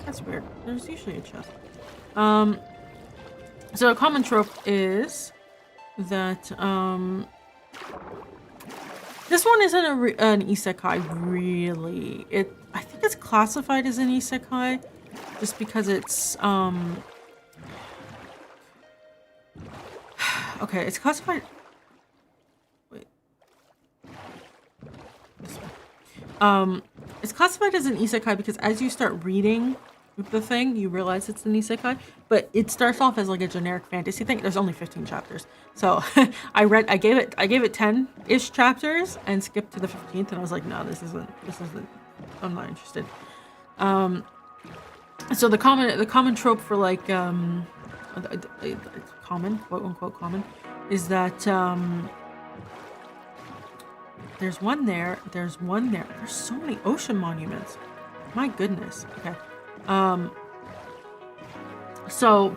S1: That's weird. There's usually a chest. So a common trope is that, this one isn't an isekai, really. I think it's classified as an isekai just because it's, okay, it's classified... Wait. This way. It's classified as an isekai because as you start reading the thing, you realize it's an isekai, but it starts off as like a generic fantasy thing. There's only 15 chapters. So I gave it 10-ish chapters and skipped to the 15th, and I was like, no, this isn't, I'm not interested. So the common trope for, like, common, quote unquote common, is that, there's one there. There's so many ocean monuments. My goodness. Okay. So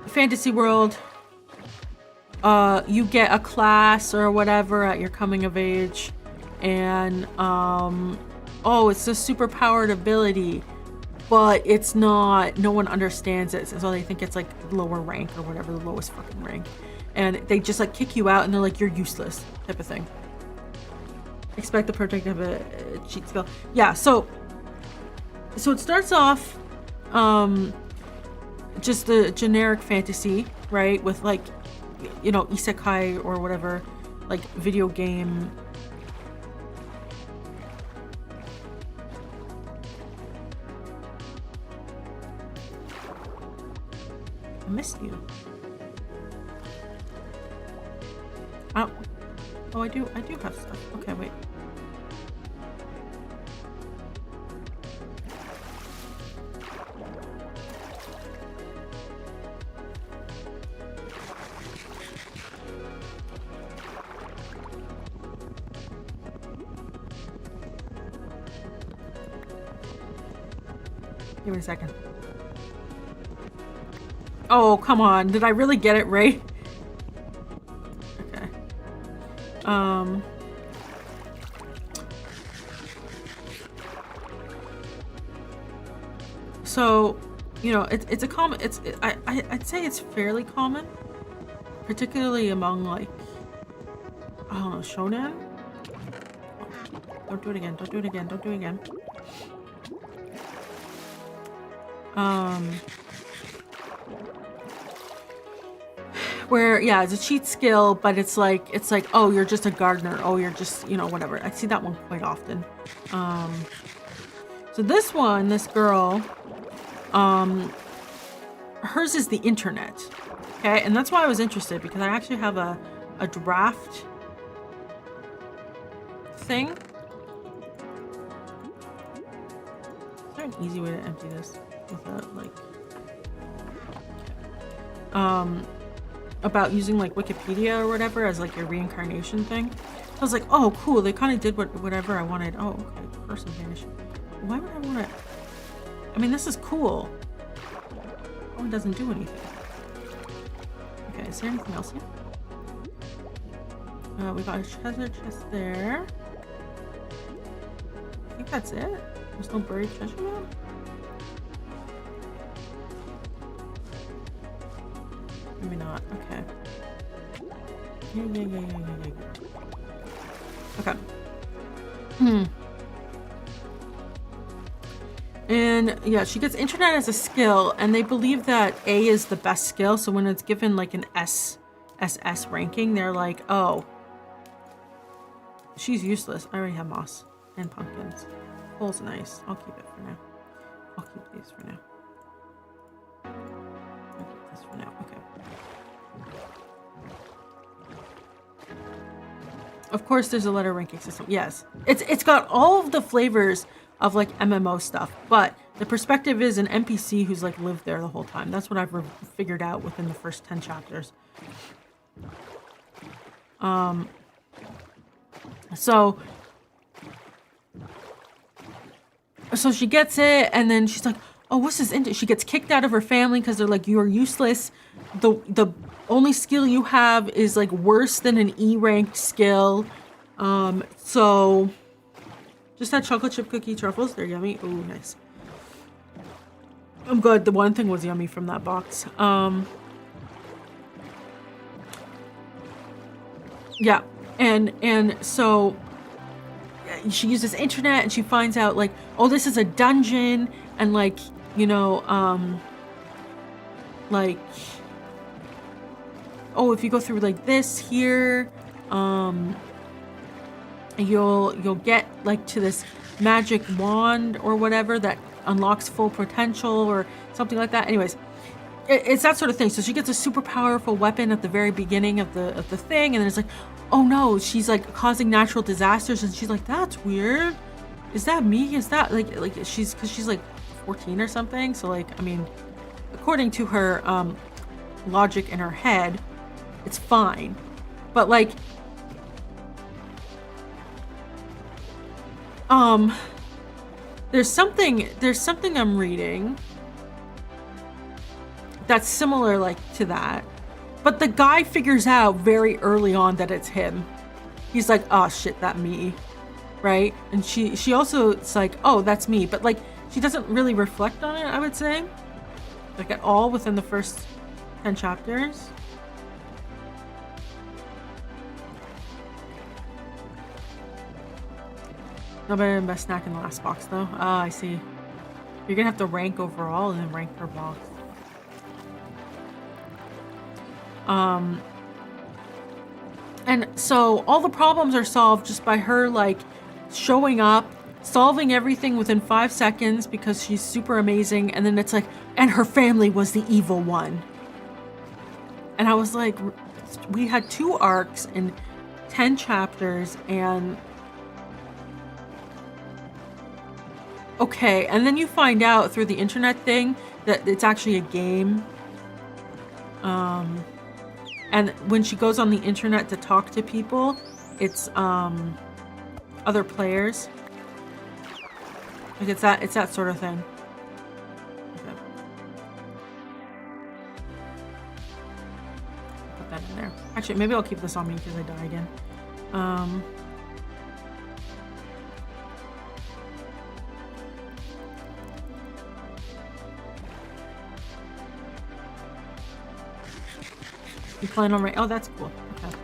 S1: fantasy world, you get a class or whatever at your coming of age, and oh, it's a super powered ability, but it's not, no one understands it, so they think it's like lower rank or whatever, the lowest fucking rank. And they just like kick you out and they're like, you're useless, type of thing. Expect the project to have a cheat spell. Yeah, so it starts off just the generic fantasy, right? With, like, you know, isekai or whatever, like video game I missed you. Oh, I do have stuff. Okay, wait. Give me a second. Oh, come on. Did I really get it right? Okay. So, you know, it's a common, I'd say it's fairly common, particularly among, like, I don't know, shonen? Don't do it again. Don't do it again. Don't do it again. Where, yeah, it's a cheat skill, but it's like, oh, you're just a gardener. Oh, you're just, you know, whatever. I see that one quite often. So this one, this girl, hers is the internet. Okay, and that's why I was interested, because I actually have a draft thing. Is there an easy way to empty this without, like, about using, like, Wikipedia or whatever as, like, your reincarnation thing? So I was like, oh, cool, they kind of did whatever I wanted. Oh, okay, person vanish. Why would I want it? I mean, this is cool. Oh, it doesn't do anything. Okay, is there anything else here? We got a treasure chest there. I think that's it. There's no buried treasure map? Maybe not. Okay. Yeah. Okay. And yeah, she gets internet as a skill, and they believe that A is the best skill. So when it's given like an SS ranking, they're like, oh, she's useless. I already have moss and pumpkins. Coal's nice. I'll keep it for now. I'll keep these for now. I'll keep this for now. Okay. Of course, there's a letter ranking system. Yes, it's got all of the flavors of like MMO stuff, but the perspective is an NPC who's like lived there the whole time. That's what I've figured out within the first 10 chapters. So she gets it, and then she's like, oh, what's this? She gets kicked out of her family because they're like, you're useless. The only skill you have is like worse than an E-ranked skill. So just that chocolate chip cookie truffles. They're yummy. Oh, nice. I'm glad the one thing was yummy from that box. Yeah. And so she uses internet, and she finds out like, oh, this is a dungeon, and like, you know, like, oh, if you go through like this here, you'll get like to this magic wand or whatever that unlocks full potential or something like that. Anyways, it's that sort of thing. So she gets a super powerful weapon at the very beginning of the thing, and then it's like, oh no, she's like causing natural disasters, and she's like, that's weird. Is that me? Is that like because she's like 14 or something? So like, I mean, according to her logic in her head, it's fine. But like, there's something I'm reading that's similar like to that, but the guy figures out very early on that it's him. He's like, oh shit, that me, right? And she also, it's like, oh, that's me, but like she doesn't really reflect on it, I would say, like at all within the first 10 chapters. No better than best snack in the last box though. Ah, I see. You're gonna have to rank overall and then rank per box. And so all the problems are solved just by her like showing up, solving everything within 5 seconds because she's super amazing, and then it's like, and her family was the evil one. And I was like, we had 2 arcs and 10 chapters and okay, and then you find out through the internet thing that it's actually a game. And when she goes on the internet to talk to people, it's other players. Like it's that sort of thing. Okay. Put that in there. Actually, maybe I'll keep this on me because I die again. You plan on oh, that's cool. Okay.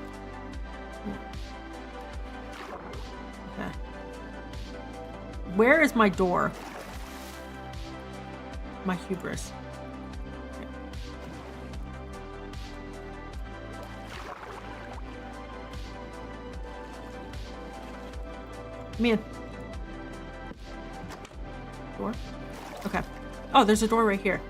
S1: Okay. Where is my door? My hubris. Okay. Come in. Door? Okay. Oh, there's a door right here.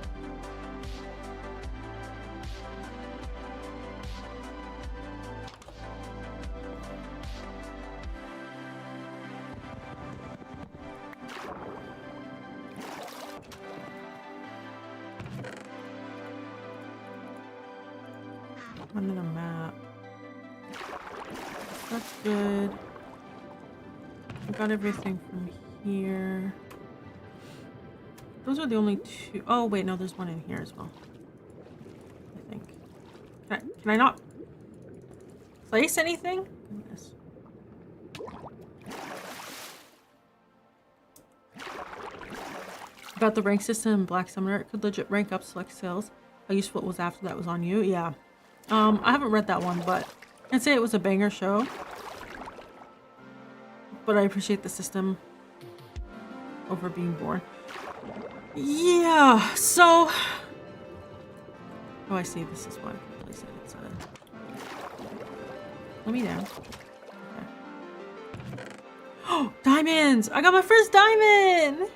S1: Another map. That's good. I got everything from here. Those are the only 2. Oh, wait, no, there's one in here as well. I think. Can I not place anything? Yes. About the rank system in Black Summoner, it could legit rank up select skills. How useful it was after that was on you. Yeah. I haven't read that one, but I'd say it was a banger show. But I appreciate the system over being bored. Yeah, so... Oh, I see. This is why I can place it. It's let me down. Okay. Oh, diamonds! I got my first diamond!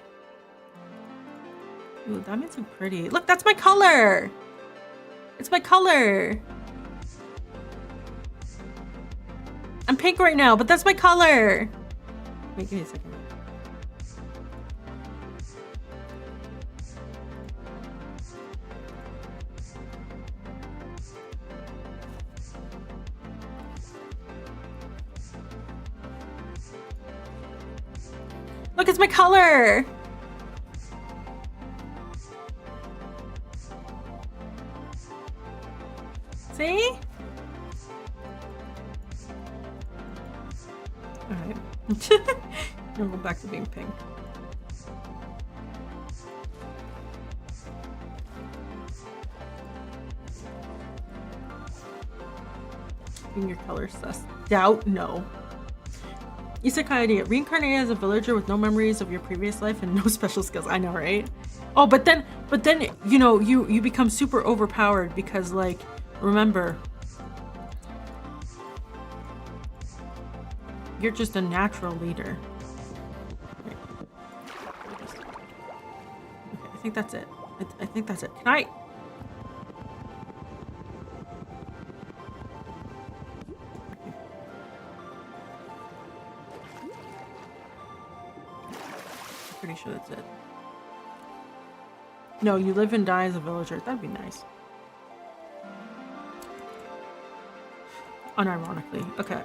S1: Ooh, diamonds look pretty. Look, that's my color! It's my color! I'm pink right now, but that's my color! Wait, give me a second. Look, it's my color! See? Alright. I'll go back to being pink. Being your color sus. Doubt? No. Isekai idea. Reincarnate as a villager with no memories of your previous life and no special skills. I know, right? Oh, but then, you know, you become super overpowered because, like, remember, you're just a natural leader. Okay, I think that's it. I think that's it. Can I? Pretty sure that's it. No, you live and die as a villager. That'd be nice. Unironically. Okay,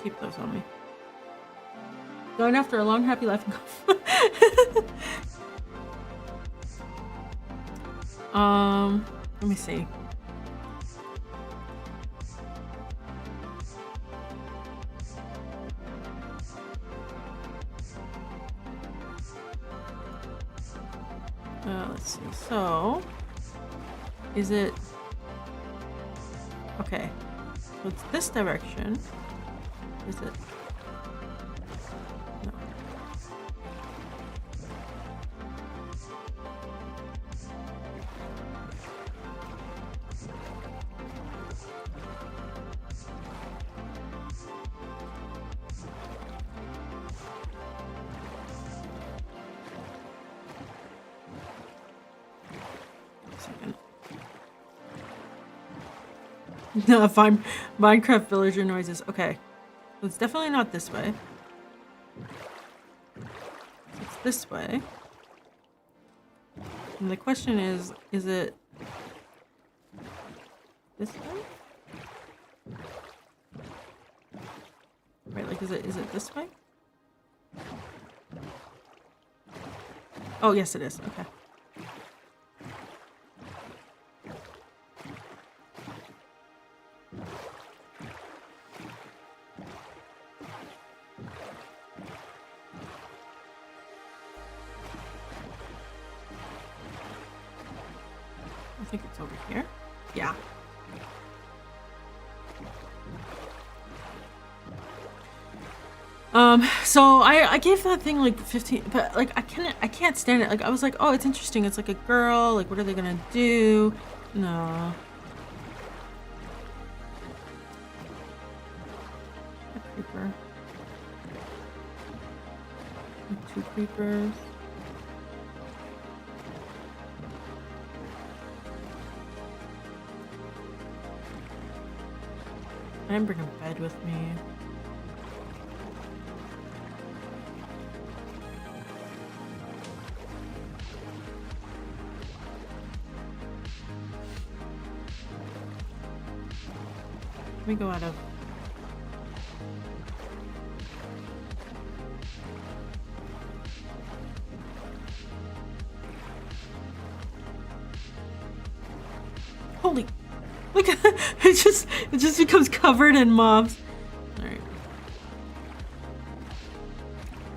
S1: keep those on me. Going after a long, happy life. Let me see. Let's see. So, is it okay? So it's this direction. Is it? No. No, fine. Minecraft villager noises. Okay. So it's definitely not this way. It's this way. And the question is it this way? Right, like is it this way? Oh, yes it is. Okay. I think it's over here. Yeah. So I gave that thing like 15, but like I can't stand it. Like I was like, oh, it's interesting. It's like a girl. Like, what are they gonna do? No. A creeper. Two creepers. I didn't bring a bed with me. Let me go out of... Holy... Look, it just becomes covered in mobs. Alright.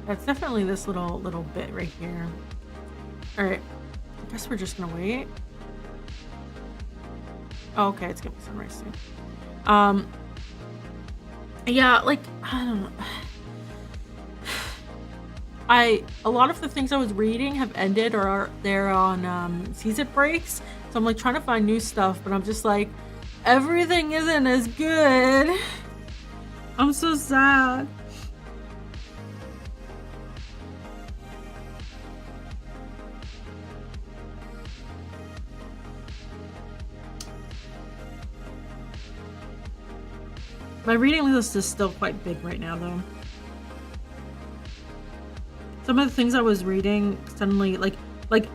S1: That's definitely this little bit right here. Alright. I guess we're just gonna wait. Oh, okay, it's gonna be sunrise soon. Yeah, like, I don't know. A lot of the things I was reading have ended or they're on season breaks. So I'm like trying to find new stuff, but I'm just like, everything isn't as good. I'm so sad. My reading list is still quite big right now, though. Some of the things I was reading suddenly, like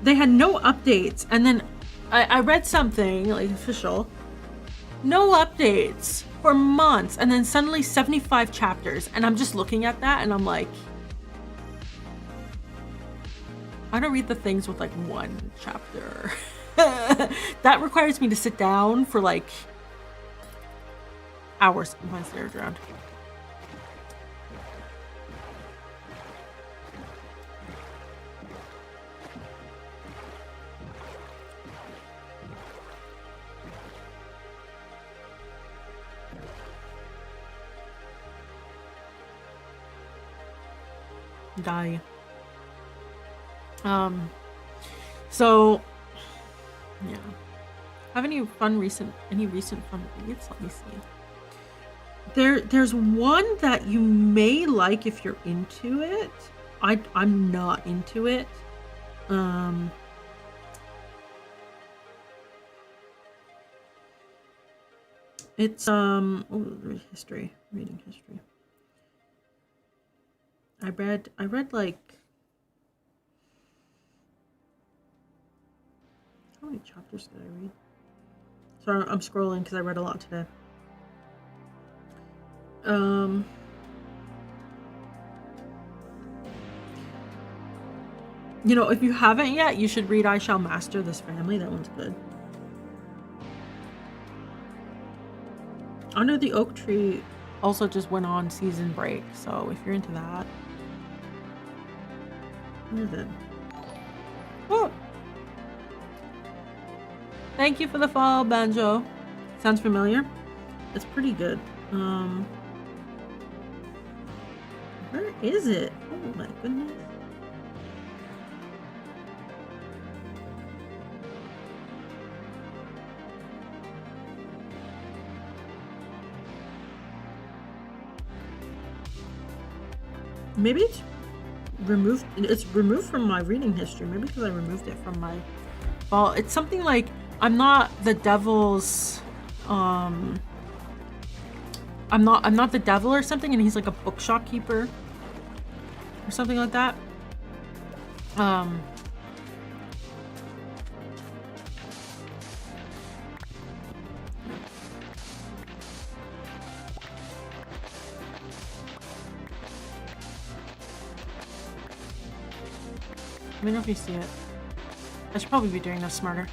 S1: they had no updates, and then I read something like official, no updates for months, and then suddenly 75 chapters, and I'm just looking at that, and I'm like, I don't read the things with like one chapter. That requires me to sit down for like hours. My stairs around. Die. So yeah. Have any recent fun reads? Let me see. There's one that you may like if you're into it. I'm not into it. It's history, reading history. I read like, how many chapters did I read? Sorry, I'm scrolling because I read a lot today. You know, if you haven't yet, you should read I Shall Master This Family. That one's good. Under the Oak Tree also just went on season break, so if you're into that. Where is it? Oh! Thank you for the follow, Banjo. Sounds familiar? It's pretty good. Where is it? Oh my goodness. Maybe it's removed. It's removed from my reading history. Maybe because I removed it from my... Well, it's something like, I'm not the devil's I'm not the devil or something, and he's like a bookshop keeper or something like that. Let me know if you see it. I should probably be doing this smarter.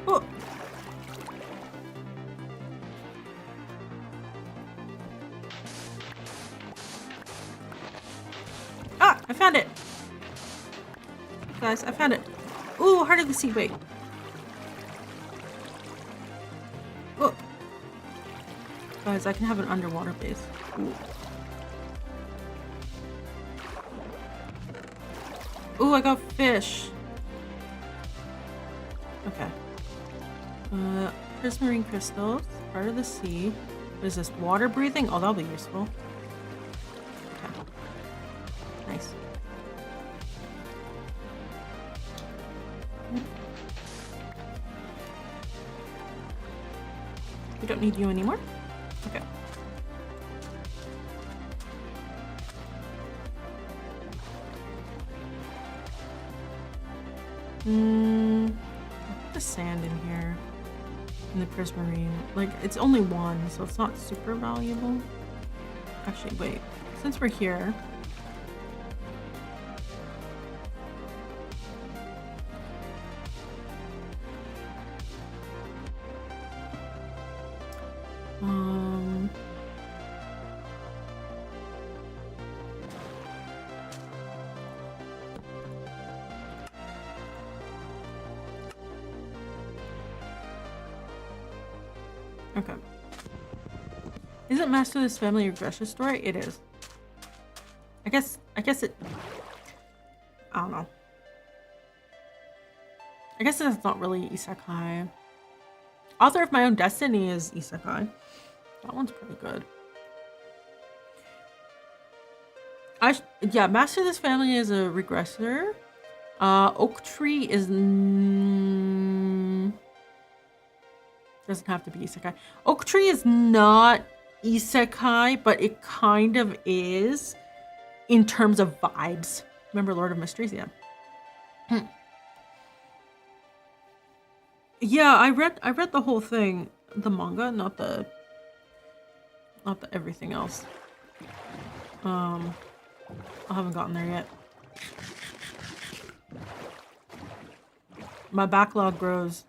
S1: Oh. Ah, I found it. Guys, I found it. Ooh, Heart of the Sea, wait. Oh. Guys, I can have an underwater base. Ooh. Ooh, I got fish. Okay. Prismarine crystals, Heart of the Sea. What is this? Water breathing? Oh, that'll be useful. Okay. Nice. We don't need you anymore? Okay. Put the sand in here. In the prismarine. Like, it's only one, so it's not super valuable. Actually, wait. Since we're here... Okay. Isn't Master of this Family a grocery store? It is. I guess it... I don't know. I guess it's not really isekai. Author of My Own Destiny is isekai. That one's pretty good. Yeah, Master of this Family is a regressor. Oak Tree is... doesn't have to be isekai. Oak Tree is not isekai, but it kind of is in terms of vibes. Remember Lord of Mysteries? Yeah. Yeah, I read the whole thing, the manga, not the everything else. I haven't gotten there yet. My backlog grows.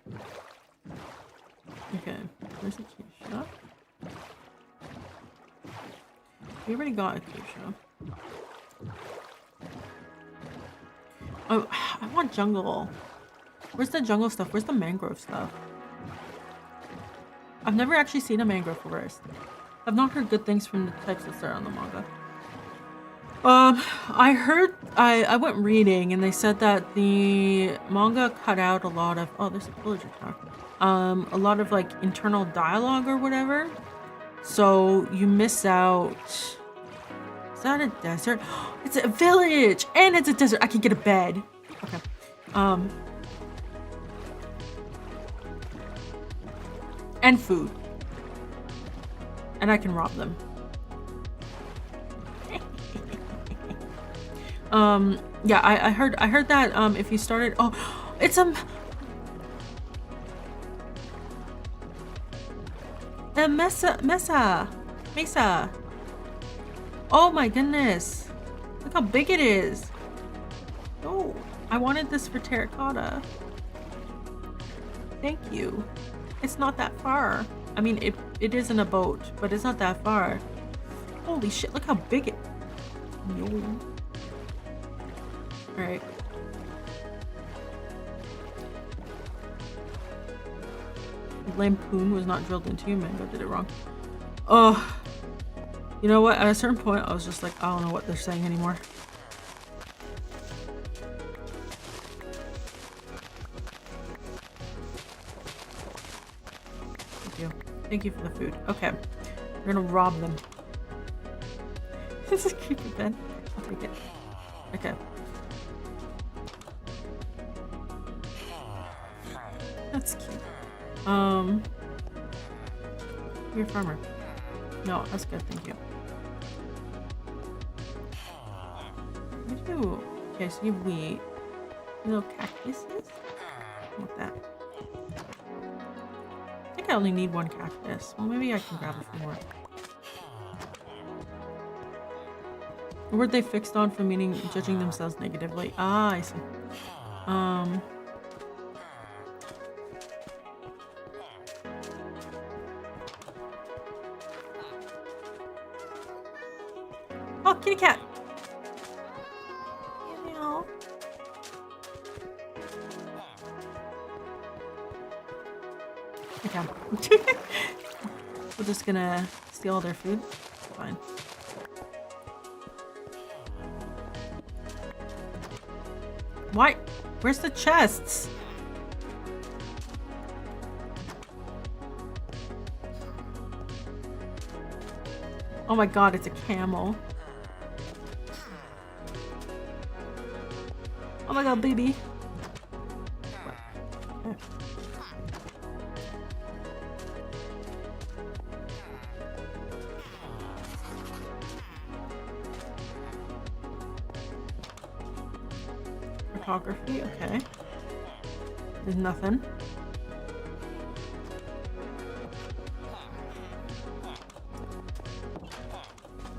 S1: Okay, where's the cave shop? We already got a cave shop. Oh, I want jungle. Where's the jungle stuff? Where's the mangrove stuff? I've never actually seen a mangrove forest. I've not heard good things from the types that start on the manga. I went reading and they said that the manga cut out a lot of, oh, there's a villager talk. A lot of like internal dialogue or whatever. So you miss out. Is that a desert? It's a village and it's a desert. I can get a bed. Okay. And food. And I can rob them. Yeah, I heard that if you started, oh, it's a mesa. Oh my goodness. Look how big it is. Oh, I wanted this for terracotta. Thank you. It's not that far. I mean, it is in a boat, but it's not that far. Holy shit, look how big it... No. Alright. Lampoon was not drilled into you, Mango did it wrong. Oh. You know what? At a certain point, I was just like, I don't know what they're saying anymore. Thank you for the food. Okay. We're gonna rob them. This is a creepy bed. I'll take it. Okay. That's cute. You're a farmer. No, that's good, thank you. What do you do? Okay, so you have wheat. Little cactuses? I want that. I think I only need one cactus. Well, maybe I can grab a few more. The word they fixed on for meaning judging themselves negatively. Ah, I see. Oh, kitty cat. Meow. Okay. We're just gonna steal all their food. Fine. Why? Where's the chests? Oh my god, it's a camel. Oh my god, baby. Photography, okay. There's nothing.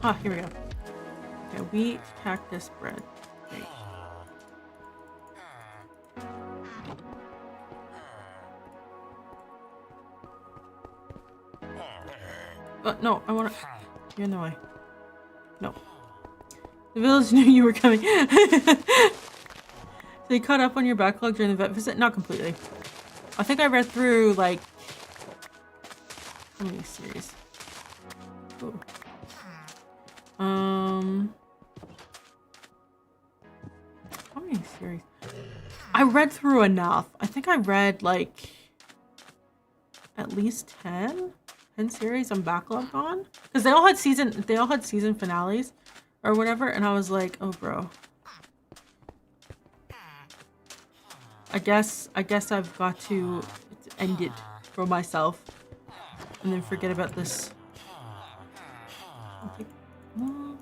S1: Ah, here we go. Okay, wheat, cactus, bread. Great. No, I wanna... You're in the way. No. The village knew you were coming. So you caught up on your backlog during the vet visit? Not completely. I think I read through, like... How many series? Ooh. How many series? I read through enough. I think I read, like... At least 10 series I'm backlogged on. Because they all had season finales or whatever, and I was like, oh bro. I guess I've got to end it for myself and then forget about this. I think, well,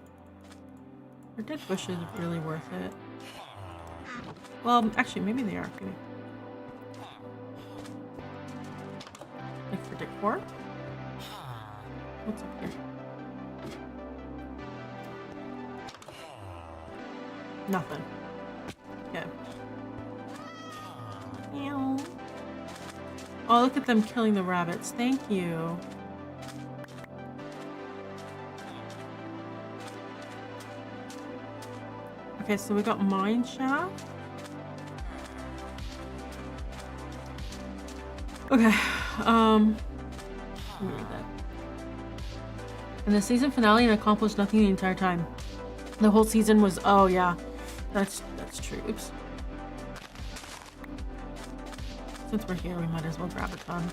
S1: are dead bushes really worth it? Well, actually, maybe they are. Maybe. Like for decor? What's up here? Nothing. Okay. Meow. Oh, look at them killing the rabbits. Thank you. Okay, so we got mine shaft. Okay, let me read that. And the season finale and accomplished nothing the entire time. The whole season was, oh yeah, that's true. Oops. Since we're here, we might as well grab a ton.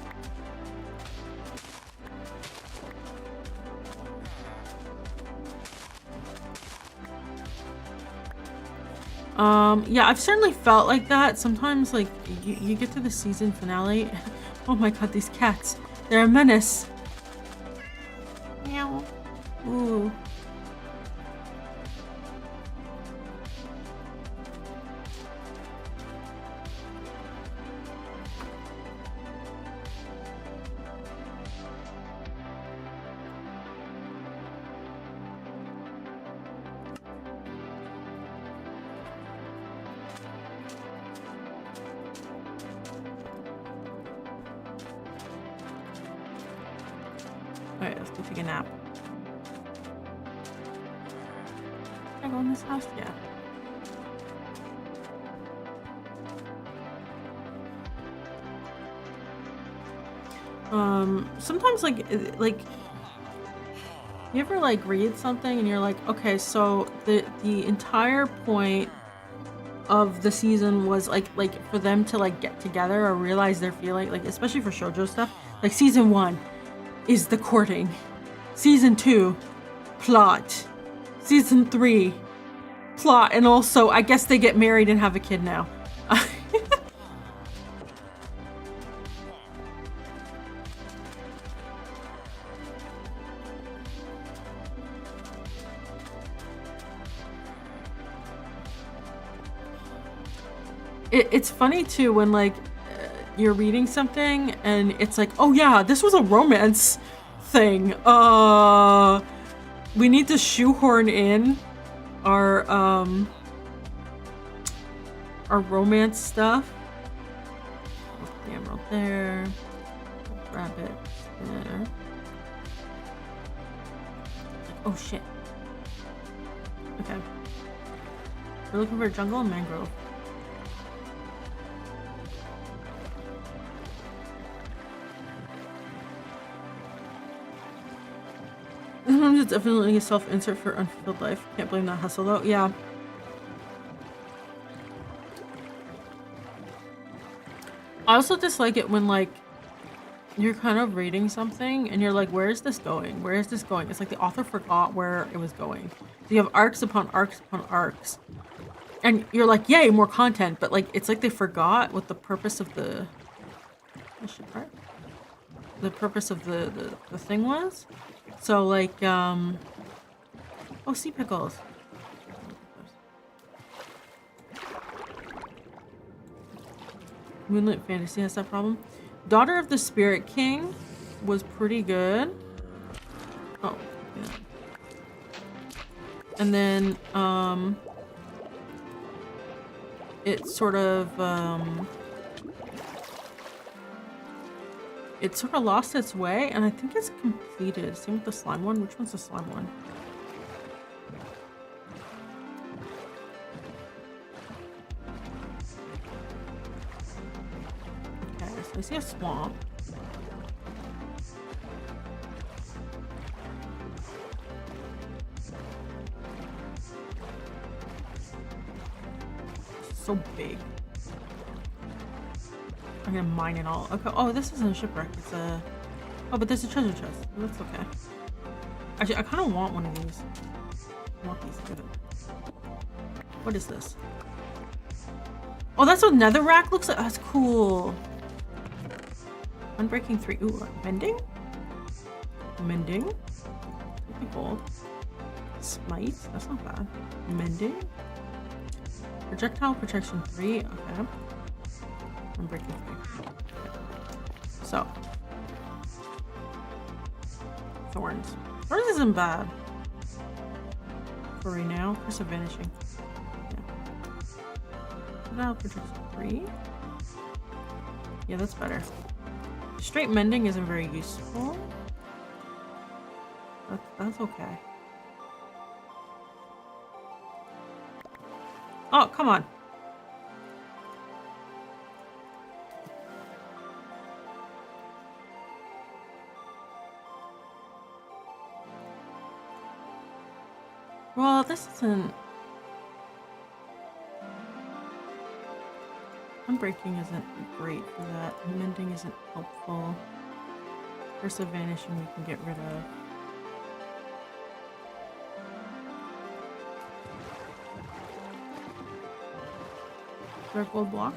S1: Yeah, I've certainly felt like that. Sometimes, like, you get to the season finale. Oh my god, these cats. They're a menace. Meow. Ooh. Alright, let's go take a nap. Can I go in this house? Yeah. Sometimes like you ever like read something and you're like, okay, so the entire point of the season was like for them to like get together or realize their feeling, like especially for shoujo stuff, like season 1. is the courting. Season 2, plot. Season 3, plot. And also, I guess they get married and have a kid now. It's funny too when like you're reading something and it's like, oh yeah, this was a romance thing. We need to shoehorn in our romance stuff. The emerald there, rabbit there. Oh shit. Okay. We're looking for a jungle and mangrove. It's definitely a self-insert for unfulfilled life. Can't blame that hustle though. Yeah. I also dislike it when like you're kind of reading something and you're like, where is this going? Where is this going? It's like the author forgot where it was going. So you have arcs upon arcs upon arcs. And you're like, yay, more content. But like, it's like they forgot what the purpose of the purpose of the thing was. So like, oh, sea pickles. Moonlit Fantasy has that problem. Daughter of the Spirit King was pretty good. Oh, yeah. And then, it sort of lost its way, and I think it's completed. Same with the slime one. Which one's the slime one? Okay, so I see a swamp. It's so big. I'm gonna mine it all. Okay. Oh, this isn't a shipwreck. It's a... Oh, but there's a treasure chest. That's okay. Actually, I kind of want one of these. I want these. What is this? Oh, that's what netherrack looks like. That's cool. Unbreaking 3. Ooh, mending? Mending? Could be gold. Smite? That's not bad. Mending? Projectile protection 3. Okay. Unbreaking 3. So. Thorns. Thorns isn't bad. For right now. Curse of Vanishing. Now protection 3. Yeah, that's better. Straight mending isn't very useful. That's okay. Oh, come on. Well, this isn't... Unbreaking isn't great for that. Mending isn't helpful. Curse of Vanishing we can get rid of. Dark gold block.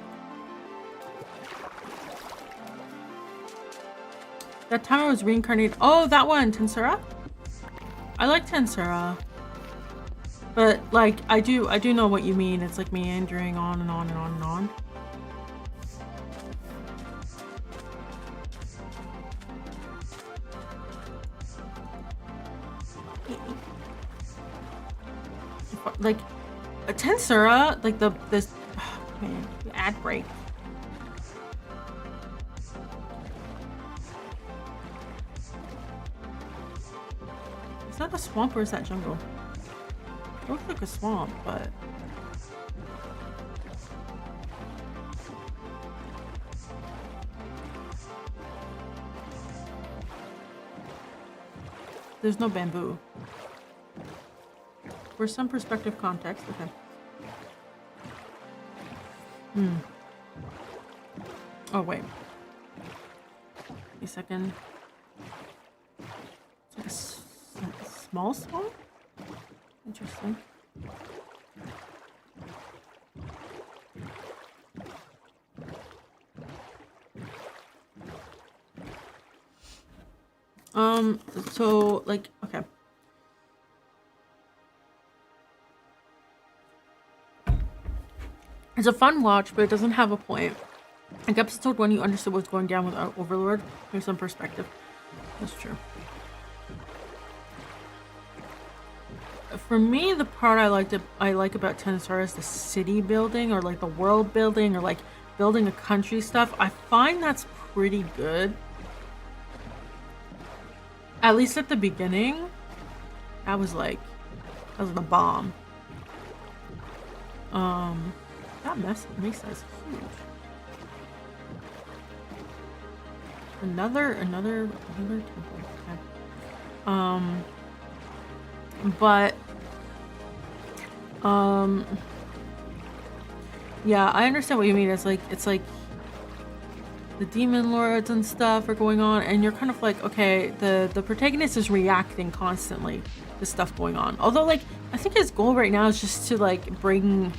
S1: That time I was reincarnated. Oh, that one, Tensura. I like Tensura. But like I do know what you mean. It's like meandering on and on and on and on. Like a Tensura, like this oh, man, the ad break. Is that a swamp or is that jungle? It looks like a swamp, but there's no bamboo. For some perspective context, okay. Oh, wait. A second. small swamp? Interesting. So, like, okay. It's a fun watch, but it doesn't have a point. Like episode 1, you understood what's going down with our Overlord. Here's some perspective. That's true. For me, the part I like about 10 Stars is the city building, or like the world building, or like building a country stuff. I find that's pretty good. At least at the beginning, that was the bomb. That mesa is huge. Another temple. Okay. But yeah, I understand what you mean. It's like the demon lords and stuff are going on, and you're kind of like, okay, the protagonist is reacting constantly to stuff going on. Although, like, I think his goal right now is just to like bring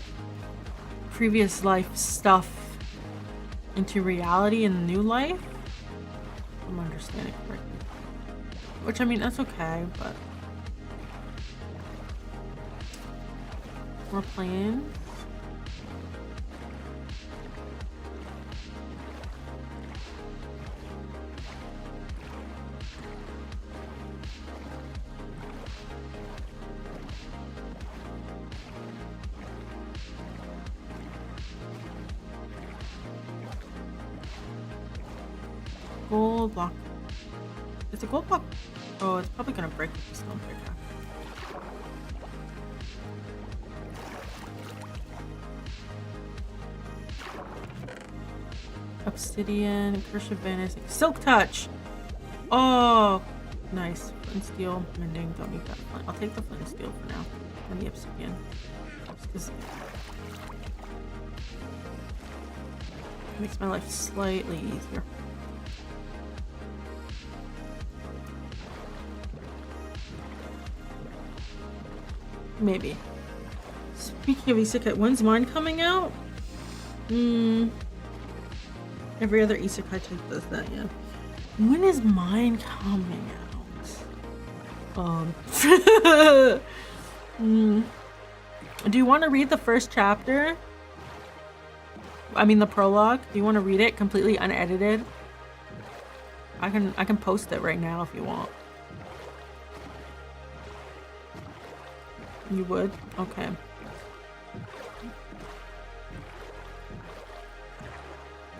S1: previous life stuff into reality in new life. I'm understanding correctly. Which, I mean, that's okay, but we're playing. Gold block. Is the gold block? Oh, it's probably gonna break with the stone pickaxe. Obsidian, Curse of Venice, Silk Touch. Oh, nice. Flint steel, mending. Don't need that flint. I'll take the flint and steel for now, and the obsidian. Just makes my life slightly easier. Maybe. Speaking of isekai, when's mine coming out? Every other isekai type does that, yeah. When is mine coming out? Do you want to read the first chapter? I mean the prologue. Do you want to read it completely unedited? I can post it right now if you want. You would? Okay.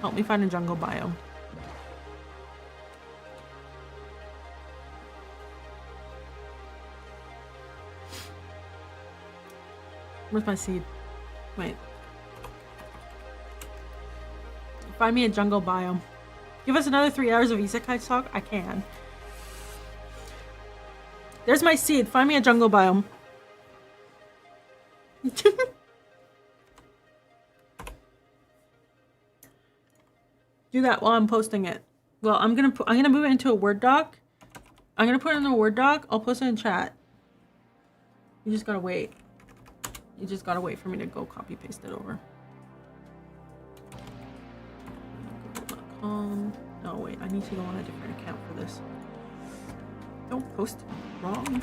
S1: Help me find a jungle biome. Where's my seed? Wait. Find me a jungle biome. Give us another 3 hours of isekai talk? I can. There's my seed. Find me a jungle biome. Do that while I'm posting it. Well, I'm gonna move it into a Word doc. I'm gonna put it in a Word doc. I'll post it in chat. You just gotta wait. You just gotta wait for me to go copy paste it over. No, wait. I need to go on a different account for this. Don't post it wrong.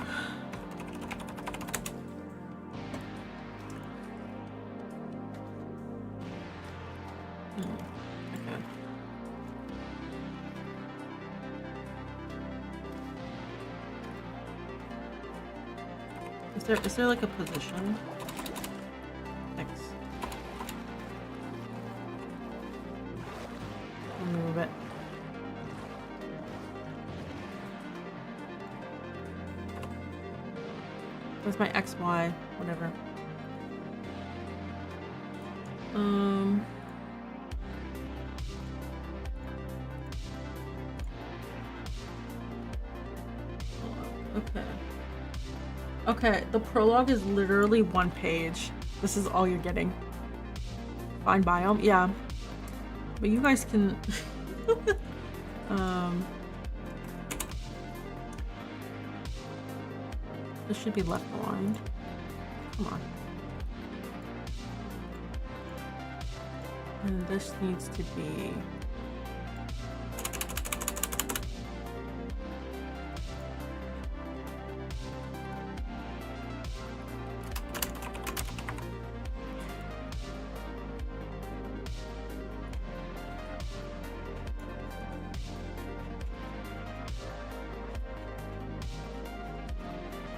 S1: Is there like a position? Thanks. Move it. Where's my XY? Whatever. Okay. Okay, the prologue is literally 1 page. This is all you're getting. Find biome? Yeah. But you guys can... This should be left aligned. Come on. And this needs to be...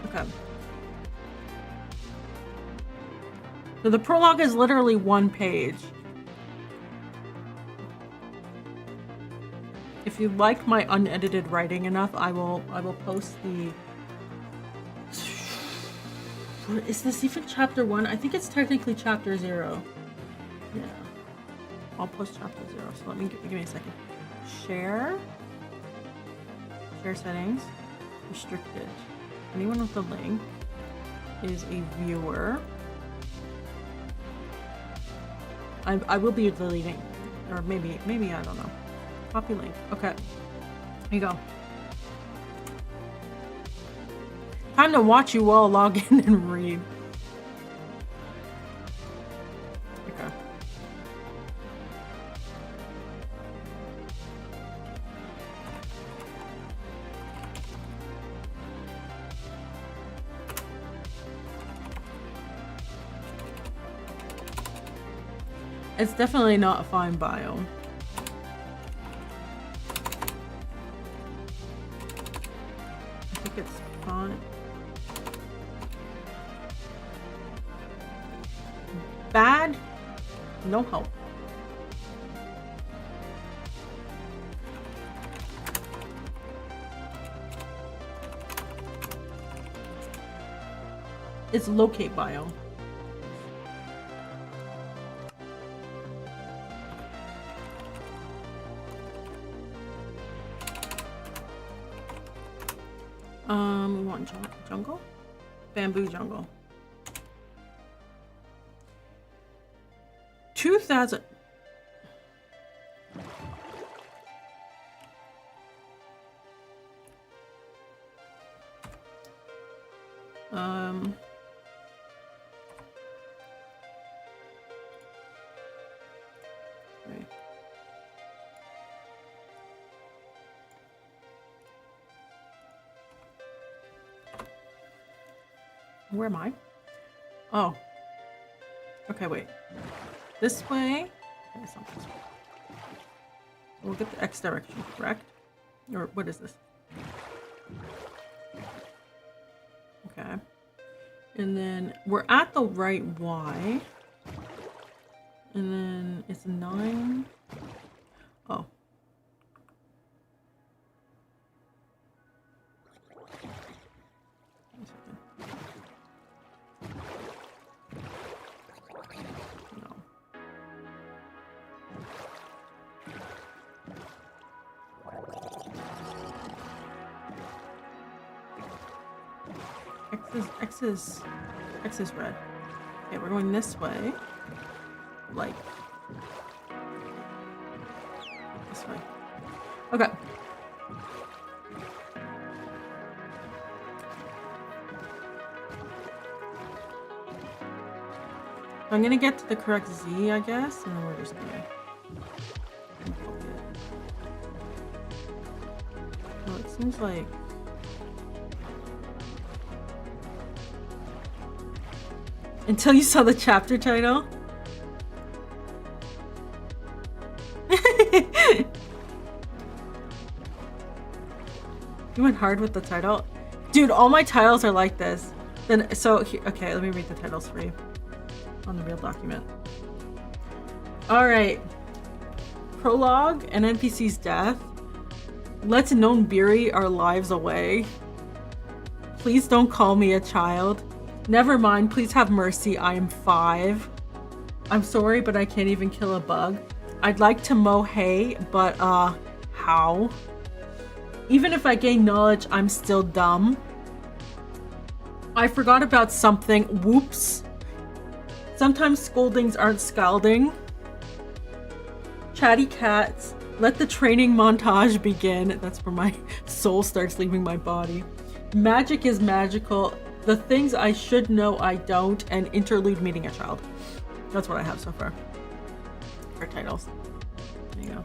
S1: Okay. So the prologue is literally one page. If you like my unedited writing enough, I will post the... Is this even chapter 1? I think it's technically chapter 0. Yeah. I'll post chapter 0. So let me give me a second. Share settings, restricted. Anyone with the link is a viewer. I will be deleting, or maybe I don't know. Copy link. Okay. Here you go. Time to watch you all log in and read. Okay. It's definitely not a fine biome. I think it's fine. Bad? No help. It's locate biome. We want jungle? Bamboo jungle. 2000. Right. Where am I? Oh. Okay, wait. This way? Okay, it's not this way. We'll get the X direction, correct? Or what is this? Okay. And then we're at the right Y. And then it's 9. Oh. X is red. Okay, we're going this way. Like this way. Okay. I'm gonna get to the correct Z, I guess, and then we're just gonna... Well, it seems like... Until you saw the chapter title? You went hard with the title? Dude, all my titles are like this. Then, so, okay, let me read the titles for you. On the real document. Alright. Prologue, an NPC's death. Let's Nonbiri our lives away. Please don't call me a child. Never mind, please have mercy, I am 5. I'm sorry, but I can't even kill a bug. I'd like to mow hay, but how? Even if I gain knowledge, I'm still dumb. I forgot about something, whoops. Sometimes scoldings aren't scalding. Chatty cats, let the training montage begin. That's where my soul starts leaving my body. Magic is magical. The things I should know I don't, and interlude meeting a child. That's what I have so far for titles. There you go.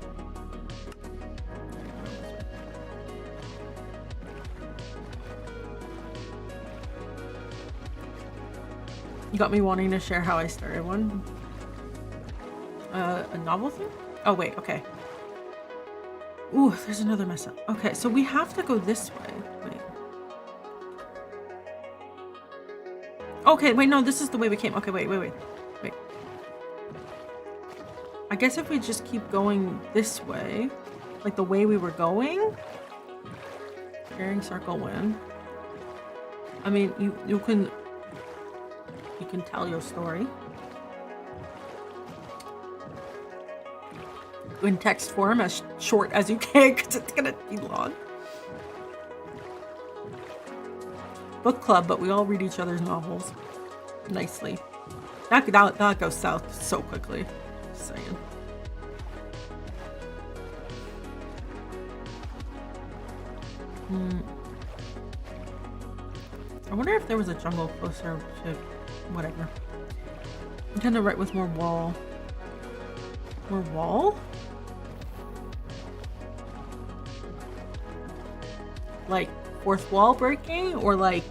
S1: You got me wanting to share how I started one. A novel thing? Oh wait, okay. Ooh, there's another mess up. Okay, so we have to go this way. Wait. Okay, wait, no, this is the way we came. Okay, wait. I guess if we just keep going this way, like the way we were going, carrying circle win. I mean, you can tell your story in text form as short as you can, because it's gonna be long. Book club, but we all read each other's novels nicely. That goes south so quickly. Just saying. I wonder if there was a jungle closer to whatever. I'm trying to write with more wall. More wall? Like fourth wall breaking, or like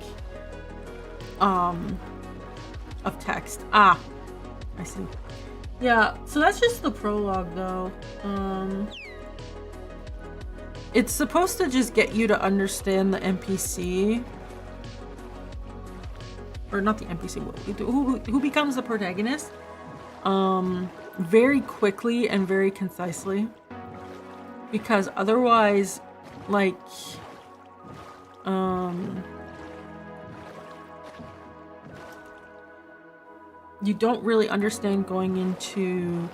S1: of text. Ah, I see. Yeah, so that's just the prologue though. It's supposed to just get you to understand the NPC, or not the NPC, who becomes the protagonist, very quickly and very concisely, because otherwise, like, you don't really understand going into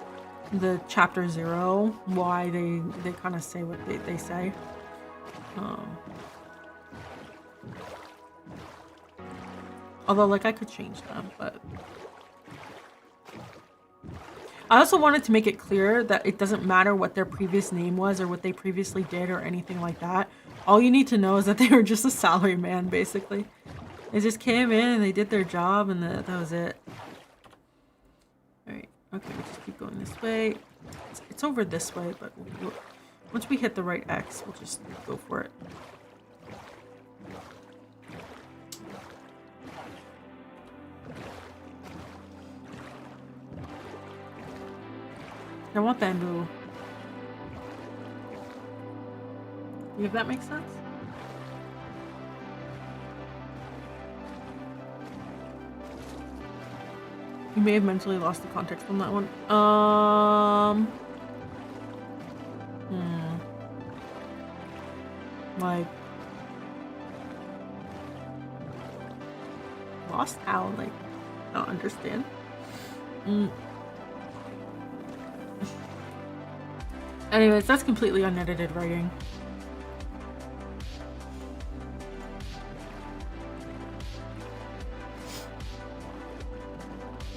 S1: the chapter 0 why they kind of say what they say. Although, like, I could change them, but I also wanted to make it clear that it doesn't matter what their previous name was or what they previously did or anything like that. All you need to know is that they were just a salaryman, basically. They just came in and they did their job, and that was it. Alright, okay, we'll just keep going this way. It's over this way, but once we hit the right X, we'll just go for it. I want bamboo. If that makes sense? You may have mentally lost the context on that one. Like, lost how? Like, I don't understand. Anyways, that's completely unedited writing.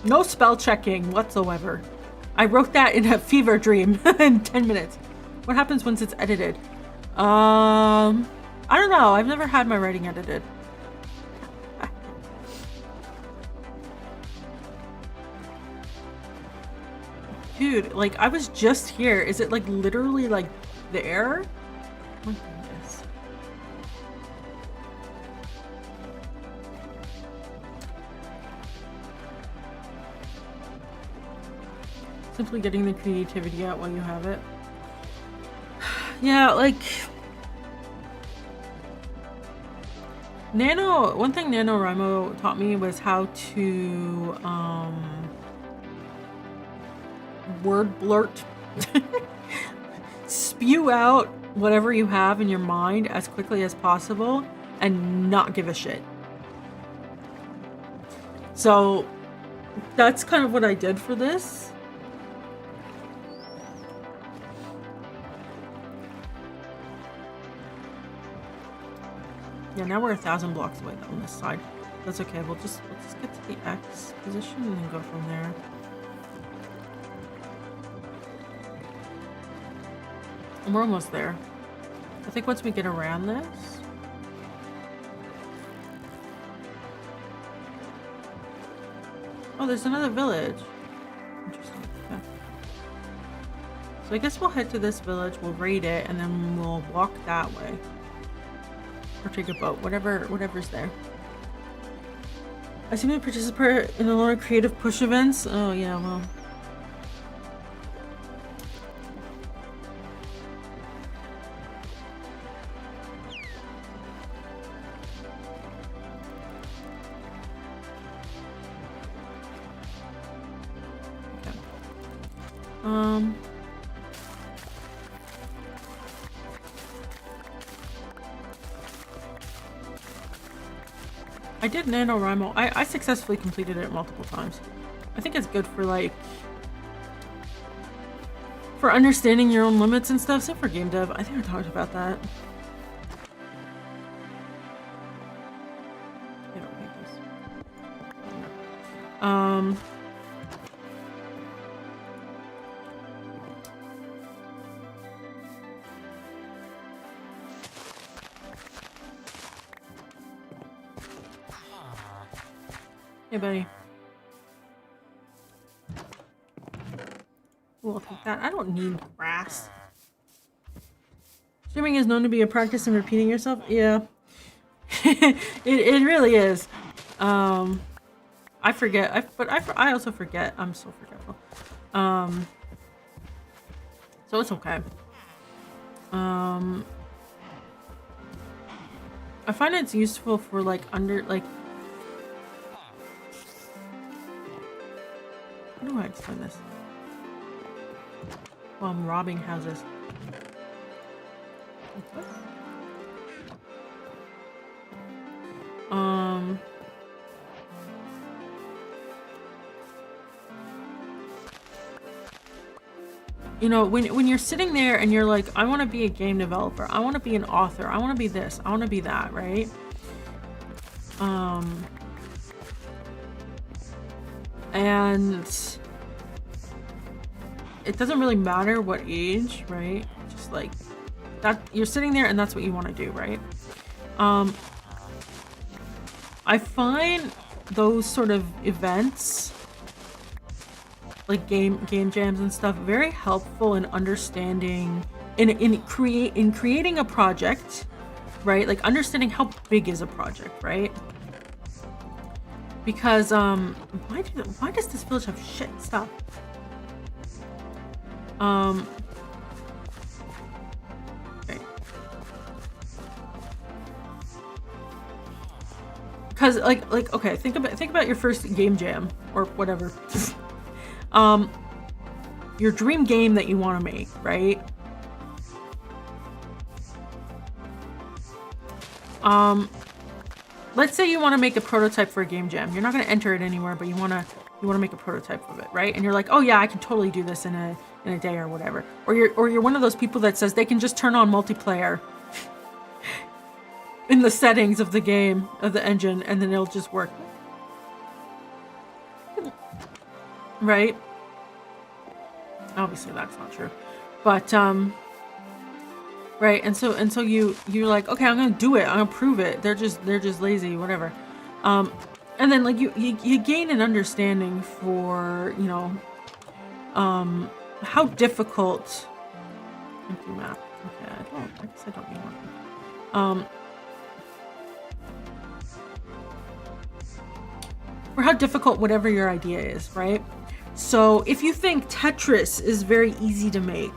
S1: No spell checking whatsoever. I wrote that in a fever dream in 10 minutes. What happens once it's edited? I don't know. I've never had my writing edited. Dude, like, I was just here. Is it, like, literally, like, there? Oh my goodness. Simply getting the creativity out while you have it. Yeah, like, one thing NaNoWriMo taught me was how to, word blurt. Spew out whatever you have in your mind as quickly as possible and not give a shit. So that's kind of what I did for this. Yeah, now we're 1,000 blocks away on this side. That's okay. We'll just get to the X position and then go from there. And we're almost there. I think once we get around this, Oh, there's another village. Interesting. Okay. So I guess we'll head to this village, we'll raid it, and then we'll walk that way. Or take a boat, whatever's there. I seem to participate in a lot of creative push events. Oh yeah, well. I did NaNoWriMo. I successfully completed it multiple times. I think it's good for like for understanding your own limits and stuff. Same for game dev. I think I talked about that. I don't need this. Hey, buddy. We'll take that. I don't need grass. Streaming is known to be a practice in repeating yourself. Yeah. it really is. I forget. I also forget. I'm so forgetful. So it's okay. I find it's useful for like how do I explain this? While I'm robbing houses. You know, when you're sitting there and you're like, I want to be a game developer, I want to be an author, I want to be this, I want to be that, right? And it doesn't really matter what age, right? Just like that, you're sitting there and that's what you want to do, right? I find those sort of events, like game jams and stuff, very helpful in understanding, in creating a project, right? Like understanding how big is a project, right? Because why does this village have shit stuff? Okay. Because like okay, think about your first game jam or whatever. Your dream game that you want to make, right? Let's say you want to make a prototype for a game jam. You're not going to enter it anywhere, but you want to make a prototype of it, right? And you're like, oh yeah, I can totally do this in a day or whatever. Or you're one of those people that says they can just turn on multiplayer in the settings of the game, of the engine, and then it'll just work. Right? Obviously that's not true. But right, and so you're like, okay, I'm gonna do it, I'm gonna prove it. They're just lazy, whatever. And then like you gain an understanding for, you know, how difficult. Empty map. Okay, I guess I don't need one. For how difficult whatever your idea is, right? So if you think Tetris is very easy to make,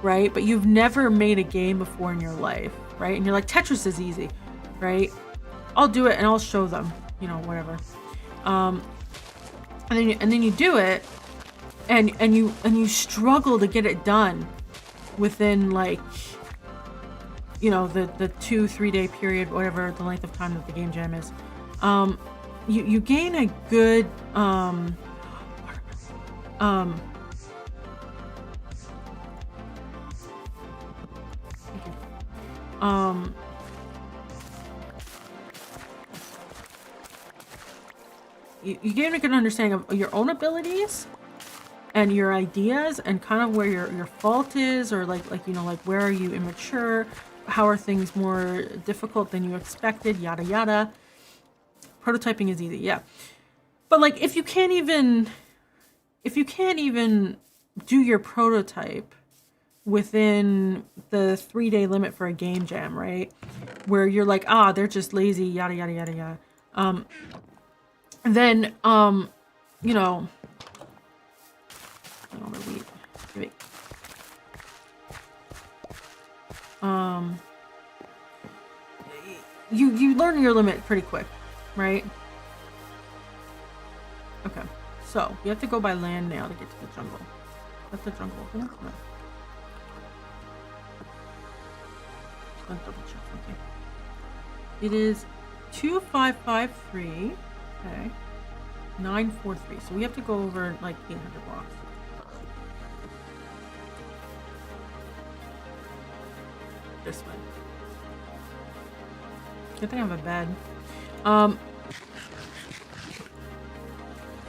S1: right? But you've never made a game before in your life, right? And you're like, Tetris is easy, right? I'll do it and I'll show them, you know, whatever. And then you do it, and you struggle to get it done within, like, you know, the 2-3 day period, whatever the length of time that the game jam is. You gain a good you gain a good understanding of your own abilities and your ideas and kind of where your fault is, or like you know, like where are you immature, how are things more difficult than you expected, yada yada. Prototyping is easy, yeah. But like, if you can't even do your prototype within the 3-day limit for a game jam, right? Where you're like, ah, they're just lazy, yada, yada, yada, yada. Then, you know, wait. You learn your limit pretty quick, right? Okay, so you have to go by land now to get to the jungle. That's the jungle, isn't it? No. Let's double check something. It is 2553. Okay. 943. So we have to go over like 800 blocks. This way. Good thing I have a bed.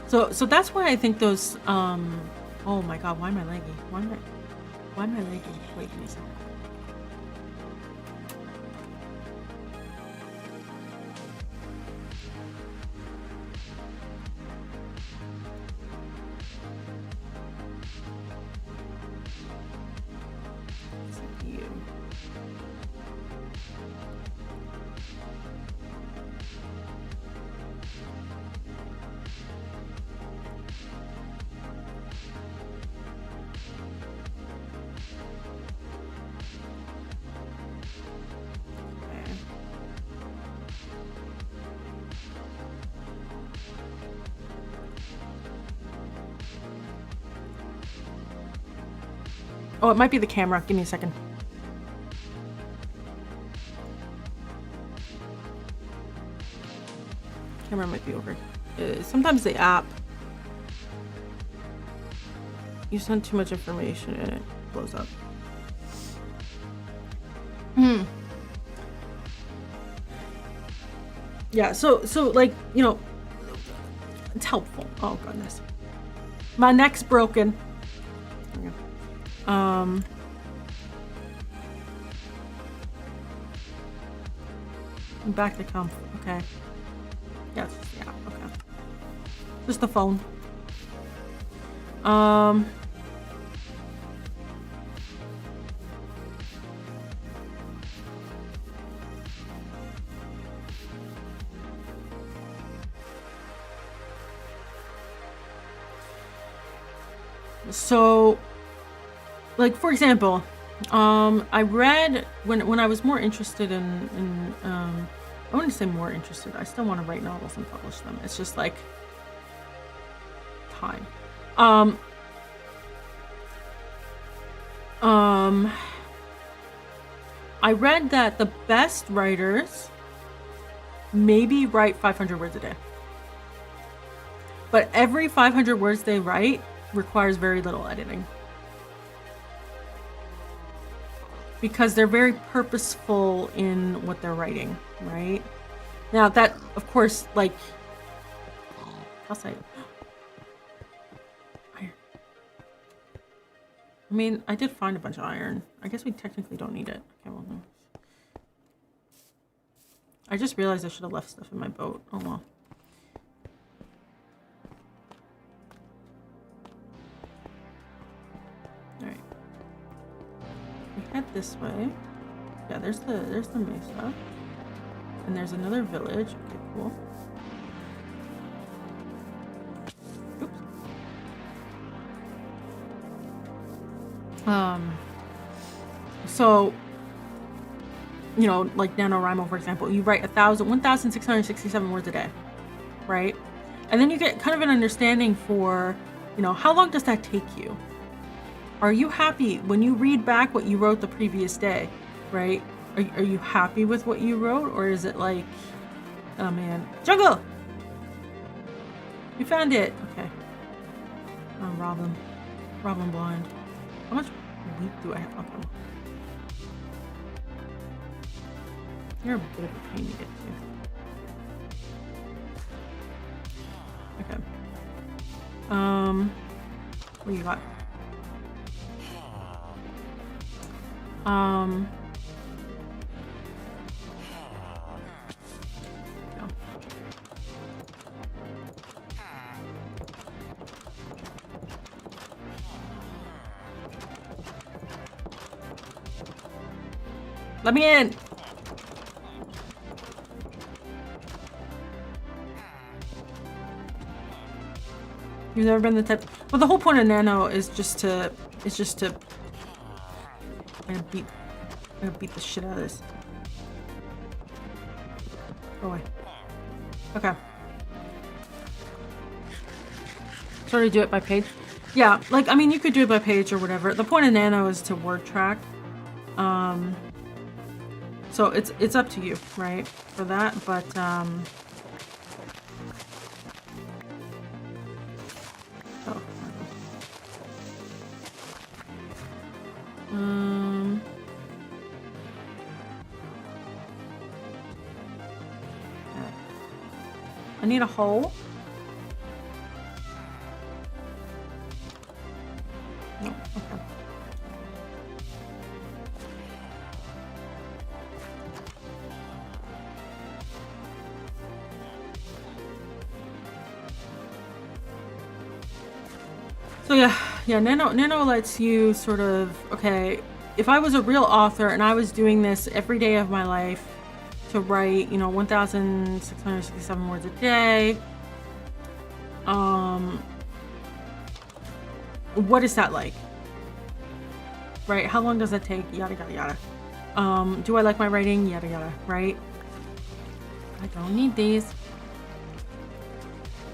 S1: So that's why I think those oh my god, why am I laggy? Why am I laggy? Wait, give me a second. Oh, it might be the camera. Give me a second. Camera might be over. Sometimes the app, you send too much information and it blows up. Yeah, so like, you know, it's helpful. Oh goodness. My neck's broken. Back to comp. Okay. Yes. Yeah. Okay. Just the phone. So, like, for example, I read when I was more interested in I wouldn't say more interested. I still want to write novels and publish them. It's just like time. I read that the best writers maybe write 500 words a day. But every 500 words they write requires very little editing. Because they're very purposeful in what they're writing, right? Now that, of course, like, calcite. Iron. I mean, I did find a bunch of iron. I guess we technically don't need it. Okay, well, no. I just realized I should have left stuff in my boat. Oh well. Alright. We head this way. Yeah, there's the mesa. And there's another village. Okay, cool. Oops. So, you know, like NaNoWriMo, for example, you write 1,667 words a day, right? And then you get kind of an understanding for, you know, how long does that take you? Are you happy when you read back what you wrote the previous day, right? Are you happy with what you wrote, or is it like, oh man, jungle! We found it. Okay. Oh, Robin blind. How much wheat do I have? Okay. You're a bit of a pain to get to. Okay. What do you got? Let me in! You've never been the type. Well, the whole point of Nano is just to. I'm gonna beat the shit out of this. Go away. Okay. Sort of do it by page. Yeah, like, I mean, you could do it by page or whatever. The point of Nano is to word track. So it's up to you, right, for that, but, oh. I need a hole. No, okay. So yeah, Nano lets you sort of, okay, if I was a real author and I was doing this every day of my life to write, you know, 1,667 words a day, what is that like? Right? How long does that take? Yada, yada, yada. Do I like my writing? Yada, yada, right? I don't need these.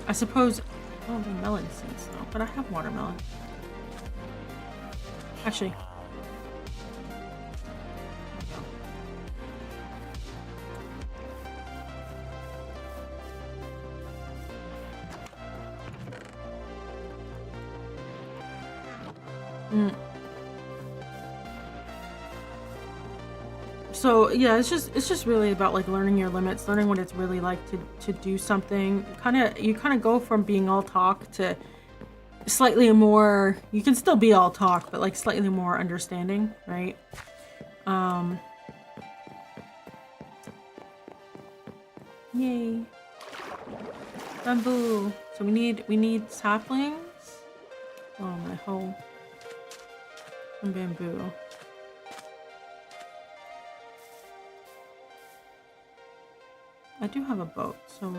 S1: I suppose, oh, the melon seeds though, but I have watermelon. Actually, so yeah, it's just really about like learning your limits, learning what it's really like to do something. You kind of go from being all talk to slightly more. You can still be all talk, but like slightly more understanding, right? Yay, bamboo. So we need saplings. Oh, my hole. And bamboo. I do have a boat, so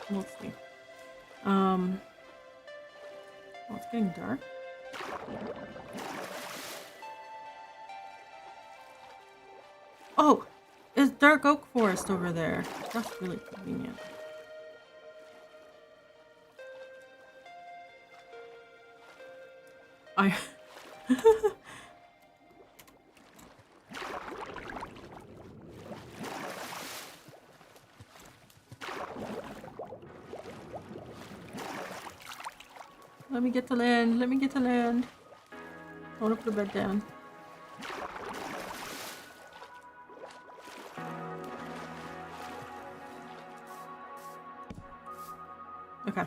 S1: we'll see. Oh, it's getting dark. Oh, it's dark oak forest over there. That's really convenient. Let me get to land. Let me get to land. I want to put the bed down. Okay.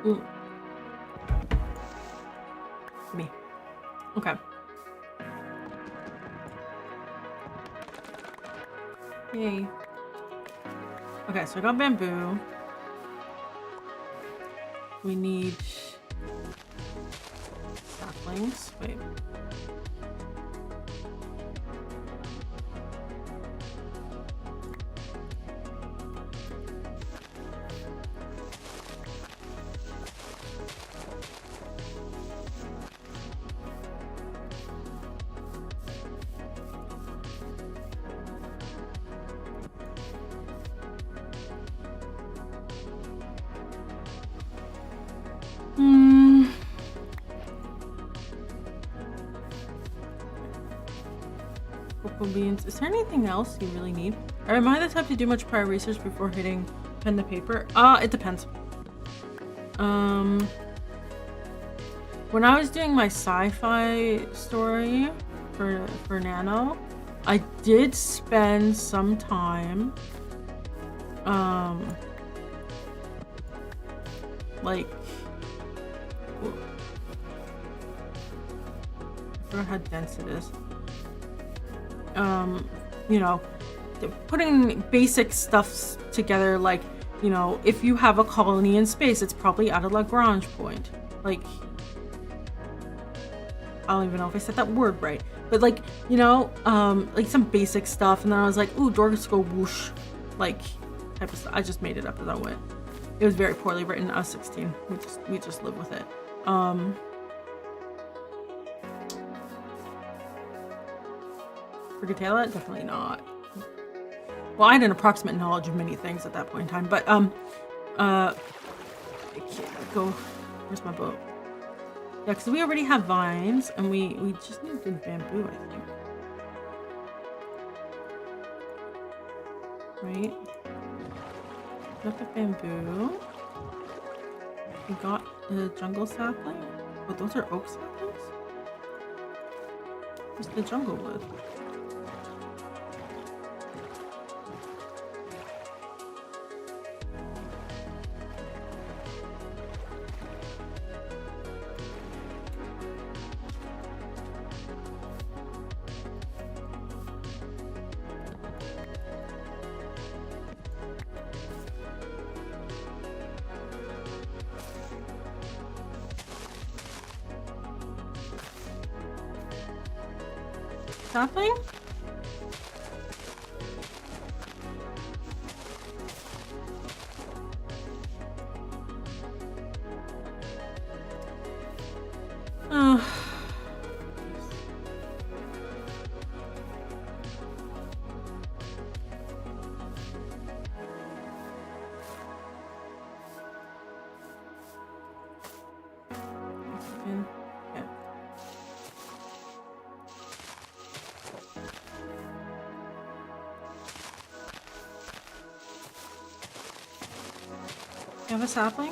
S1: Ooh. Me. Okay. Yay. Okay, so I got bamboo. We need saplings. Wait. Beans. Is there anything else you really need? Or am I the type to do much prior research before hitting pen to paper? It depends. When I was doing my sci-fi story for Nano, I did spend some time like I forgot how dense it is. You know, putting basic stuff together, like, you know, if you have a colony in space, it's probably at a Lagrange point. Like, I don't even know if I said that word right, but like, you know, like some basic stuff. And then I was like, ooh, doors go whoosh, like type of stuff. I just made it up as I went. It was very poorly written. I was 16. We just live with it. For detail it? Definitely not. Well, I had an approximate knowledge of many things at that point in time, but I can't go. Where's my boat? Yeah, because we already have vines, and we just need to do bamboo, I think. Right? Got the bamboo. We got the jungle sapling. Oh, those are oak saplings? Where's the jungle wood? Sapling? You have a sapling?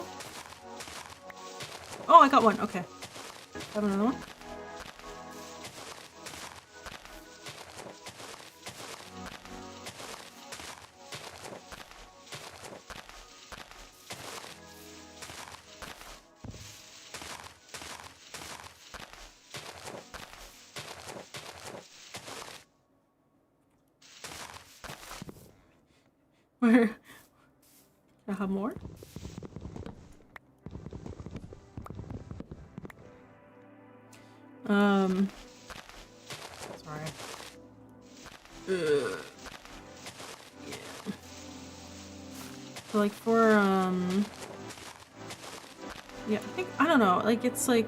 S1: Oh, I got one. Okay. Have another one? Where? Can I have more? Sorry. Yeah. So like for, yeah, I think, I don't know, like it's like,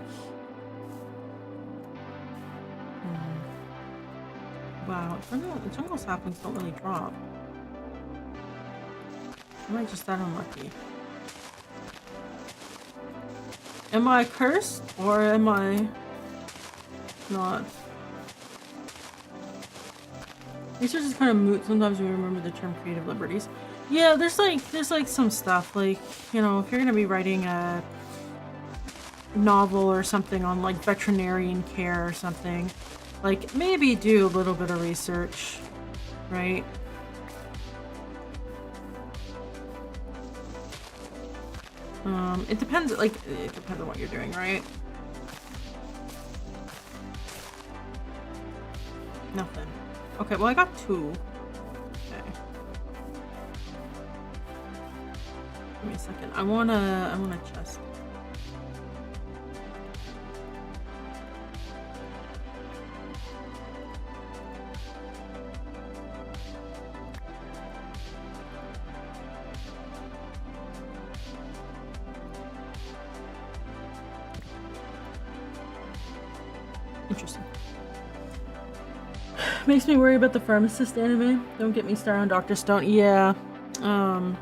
S1: wow, jungle saplings don't really drop. Am I just that unlucky? Am I cursed or am I not? Research is kind of moot. Sometimes we remember the term creative liberties. Yeah, there's like some stuff like, you know, if you're gonna be writing a novel or something on like veterinarian care or something, like maybe do a little bit of research, right? It depends, like, it depends on what you're doing, right? Nothing. Okay, well I got 2. Okay. Give me a second. I want a chest. Interesting. Makes me worry about the pharmacist anime. Don't get me started on Dr. Stone. Yeah. Oh,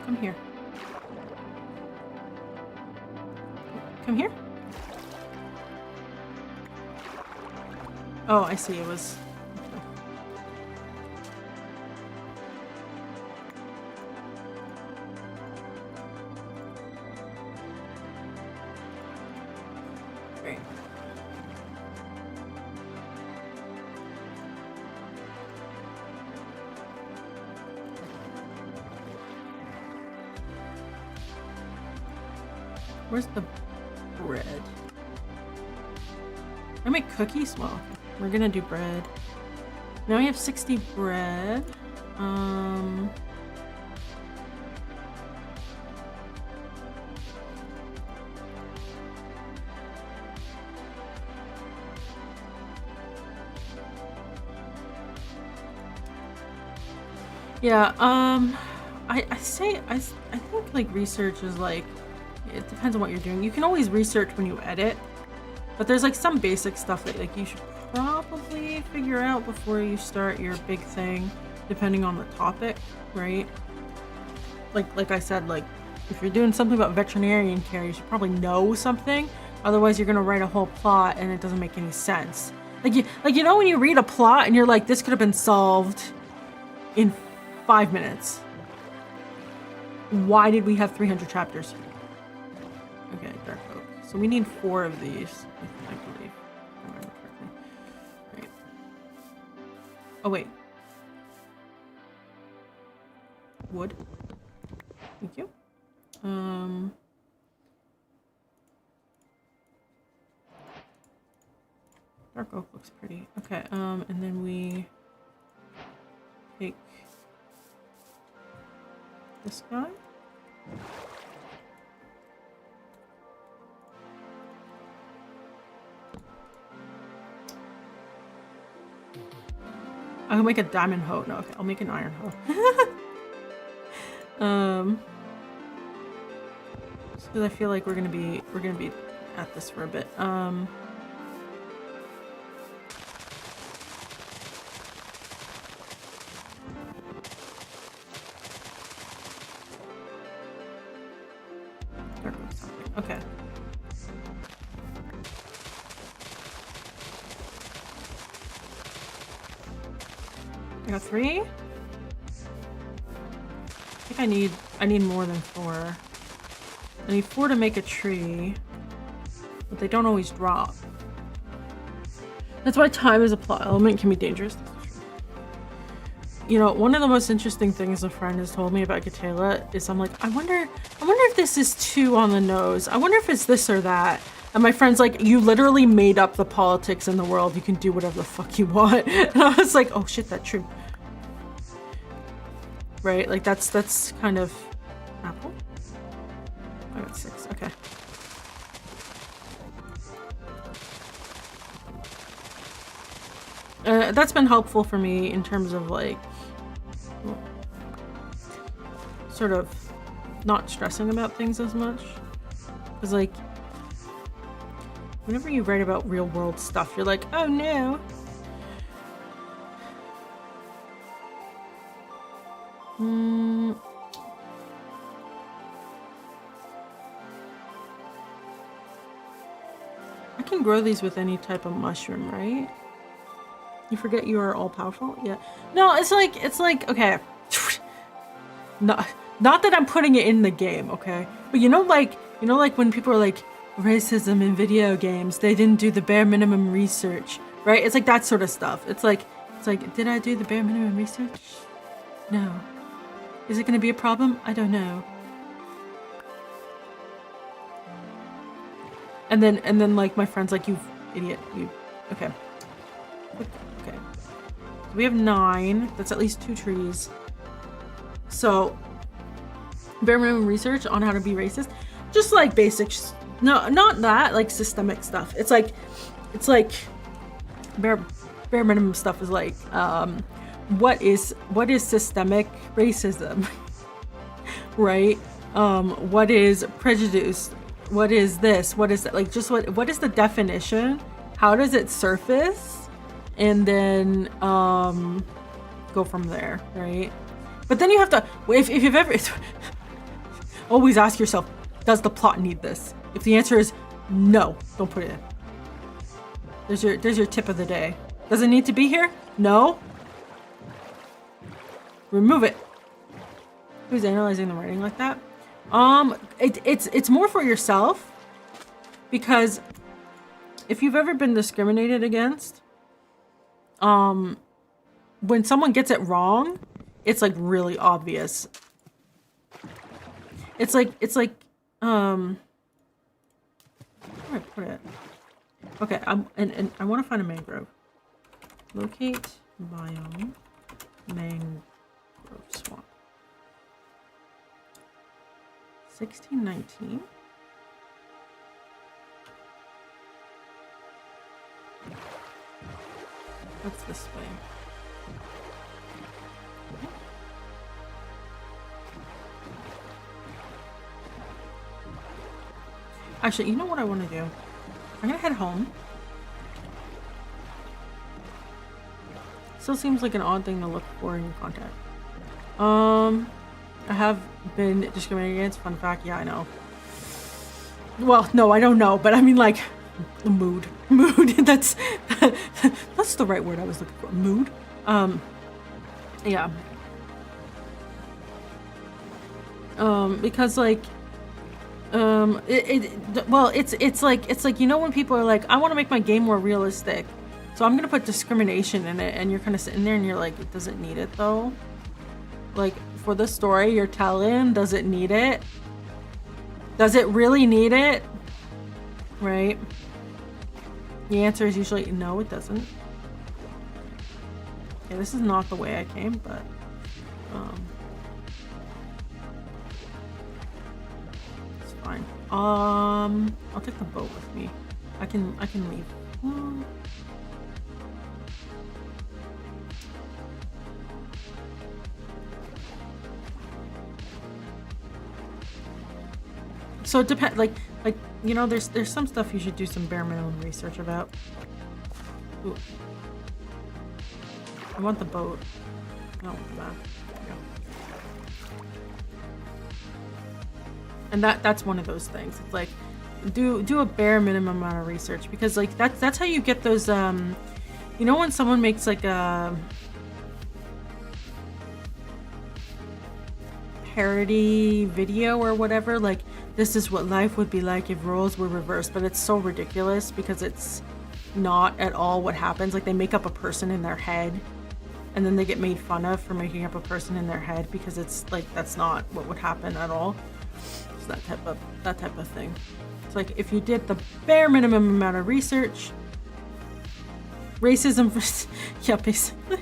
S1: come here. Come here. Oh, I see. It was. Great. Where's the bread? I make cookies? Well, we're gonna do bread. Now we have 60 bread. Yeah, I think like research is like, it depends on what you're doing. You can always research when you edit, but there's like some basic stuff that like you should probably figure out before you start your big thing, depending on the topic, right? Like I said, like if you're doing something about veterinarian care, you should probably know something. Otherwise, you're gonna write a whole plot and it doesn't make any sense. Like you know when you read a plot and you're like, this could have been solved in 5 minutes. Why did we have 300 chapters? Okay, dark oak. So we need 4 of these, I believe. If I remember correctly. Right. Oh wait. Wood. Thank you. Dark oak looks pretty. Okay, and then we take this guy. I'll make a diamond hoe. No, okay, I'll make an iron hoe. Because I feel like we're gonna be at this for a bit. Okay. I got 3. I think I need more than 4. I need 4 to make a tree, but they don't always drop. That's why time as a plot element can be dangerous. You know, one of the most interesting things a friend has told me about Katayla is I'm like, I wonder if this is too on the nose. I wonder if it's this or that. And my friend's like, you literally made up the politics in the world. You can do whatever the fuck you want. And I was like, oh shit, that's true. Right? Like that's kind of apple. I got 6. Okay. That's been helpful for me in terms of like sort of not stressing about things as much, because like whenever you write about real world stuff, you're like, oh no. I can grow these with any type of mushroom, right? You forget you are all powerful? Yeah. No, it's like, okay. Not that I'm putting it in the game, okay? But you know like when people are like, racism in video games, they didn't do the bare minimum research, right? It's like that sort of stuff. It's like, did I do the bare minimum research? No. Is it gonna be a problem? I don't know. And then like my friend's like, you idiot, you, okay. Okay. So we have 9. That's at least 2 trees. So, bare minimum research on how to be racist. Just like basics. No, not that, like systemic stuff. It's like bare minimum stuff is like, what is systemic racism? Right? What is prejudice? What is this? What is that? Like, just what is the definition? How does it surface? And then go from there, right? But then you have to, if you've ever, always ask yourself, does the plot need this? If the answer is no, don't put it in. There's your tip of the day. Does it need to be here? No. Remove it. Who's analyzing the writing like that? It's more for yourself, because if you've ever been discriminated against, when someone gets it wrong, it's like really obvious. It's like where do I put it? Okay, and I want to find a mangrove. Locate biome mangrove swamp. 1619. What's this way? Actually, you know what I want to do? I'm gonna head home. Still seems like an odd thing to look for in contact. I have been discriminated against. Fun fact, yeah, I know. Well, no, I don't know, but I mean, like, mood. That's the right word I was looking for. Mood. Yeah. Because like, it's like, you know, when people are like, I want to make my game more realistic, so I'm gonna put discrimination in it, and you're kind of sitting there and you're like, it doesn't need it though. Like, for the story you're telling, does it need it? Does it really need it? Right? The answer is usually no, it doesn't. Okay, this is not the way I came, but it's fine. I'll take the boat with me. I can leave. So it depends, like, you know, there's some stuff you should do some bare minimum research about. Ooh. I want the boat. I don't want that. Yeah. And that's one of those things. It's like, do a bare minimum amount of research, because like that's how you get those you know, when someone makes like a parody video or whatever, like, this is what life would be like if roles were reversed, but it's so ridiculous because it's not at all what happens. Like, they make up a person in their head and then they get made fun of for making up a person in their head, because it's like, that's not what would happen at all. It's that type of thing. It's like, if you did the bare minimum amount of research, racism yeah, basically.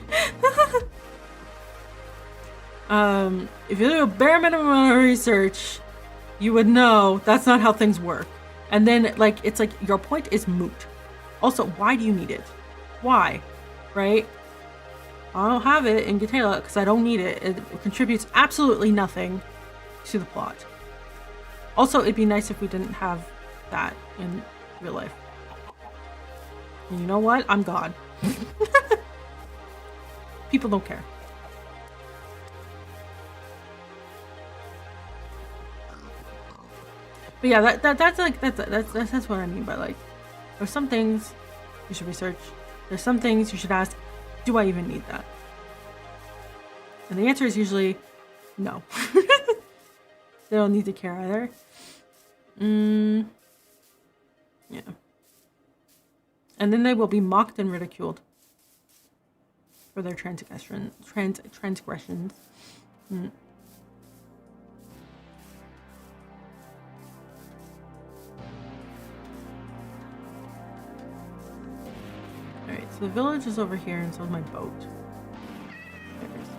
S1: If you do a bare minimum amount of research, you would know that's not how things work. And then, like, it's like, your point is moot. Also, why do you need it? Why? Right? I don't have it in Gatela because I don't need it. It contributes absolutely nothing to the plot. Also, it'd be nice if we didn't have that in real life. And you know what? I'm God. People don't care. But yeah, that's what I mean by, like, there's some things you should research. There's some things you should ask, do I even need that? And the answer is usually no. They don't need to care either. Yeah. And then they will be mocked and ridiculed for their transgressions. Alright, so the village is over here, and so is my boat. There it is.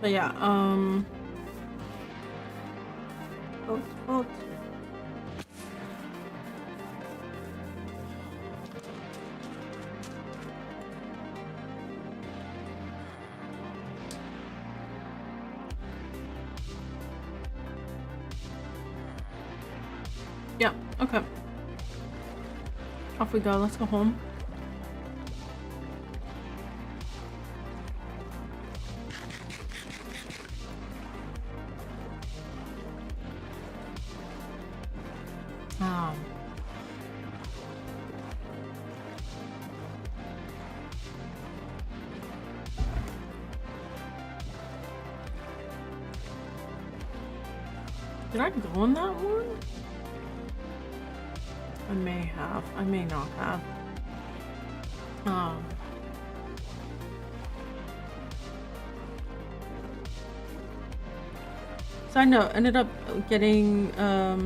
S1: But yeah, boat. Yeah, okay. Off we go, let's go home. Did I go on that one? I may have. I may not have. So I know, ended up getting, I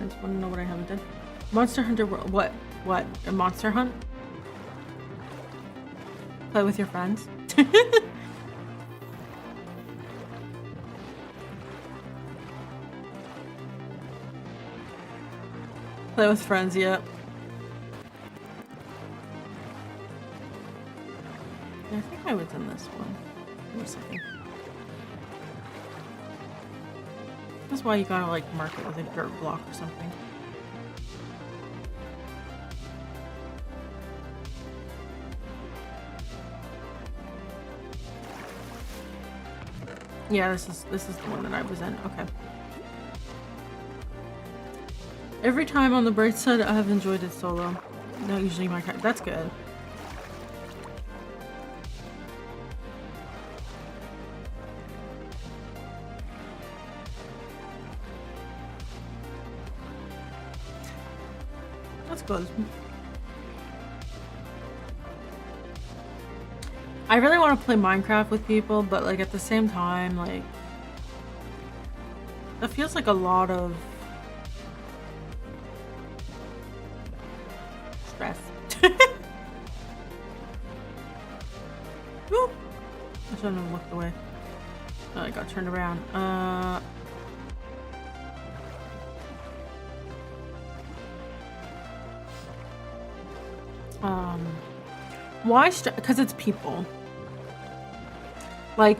S1: just want to know what I haven't done. Monster Hunter World. What? A Monster Hunt? Play with your friends? Play with friends, yep. I think I was in this one. Give me a second. That's why you gotta like mark it with a dirt block or something. Yeah, this is the one that I was in. Okay. Every time on the bright side, I have enjoyed it solo. Not usually my kind. That's good. That's good. I really want to play Minecraft with people, but like at the same time, like that feels like a lot of stress. Woo! I shouldn't have looked away. Oh, I got turned around. Why stress? Because it's people. Like,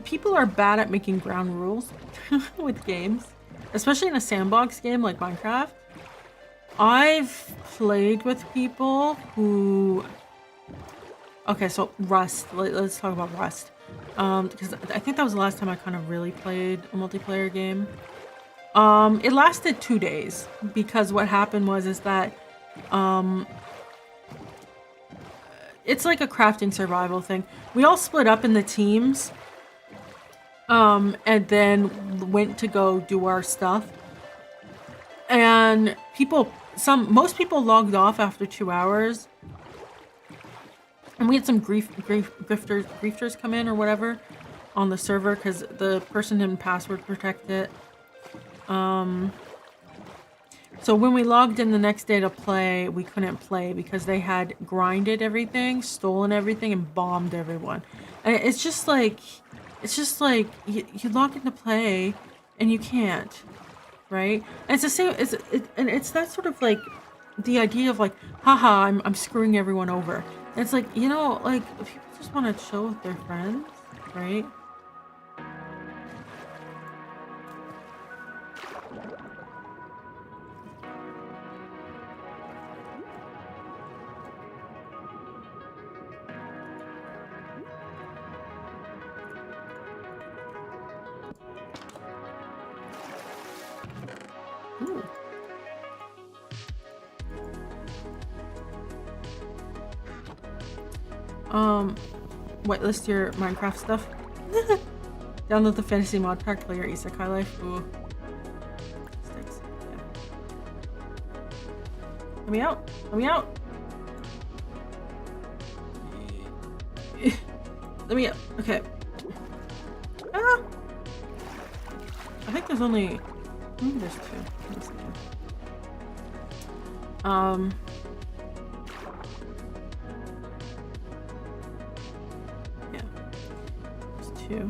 S1: people are bad at making ground rules with games, especially in a sandbox game like Minecraft. I've played with people who... Okay, so Rust. Let's talk about Rust. Because I think that was the last time I kind of really played a multiplayer game. It lasted 2 days because what happened is that it's like a crafting survival thing. We all split up in the teams and then went to go do our stuff. And most people logged off after 2 hours. And we had some grifters come in or whatever on the server because the person didn't password protect it. So when we logged in the next day to play, we couldn't play because they had grinded everything, stolen everything, and bombed everyone. And it's just like you log in to play and you can't, right? And it's the same. And it's that sort of like the idea of like, haha, I'm screwing everyone over. And it's like, you know, like people just want to chill with their friends, right? Ooh. Whitelist your Minecraft stuff. Download the fantasy mod pack, play your isekai life. Ooh. Sticks. Yeah. Let me out. Let me out. Let me out. Okay. Ah! I think there's only... Maybe there's 2. Let me see. Yeah. There's 2.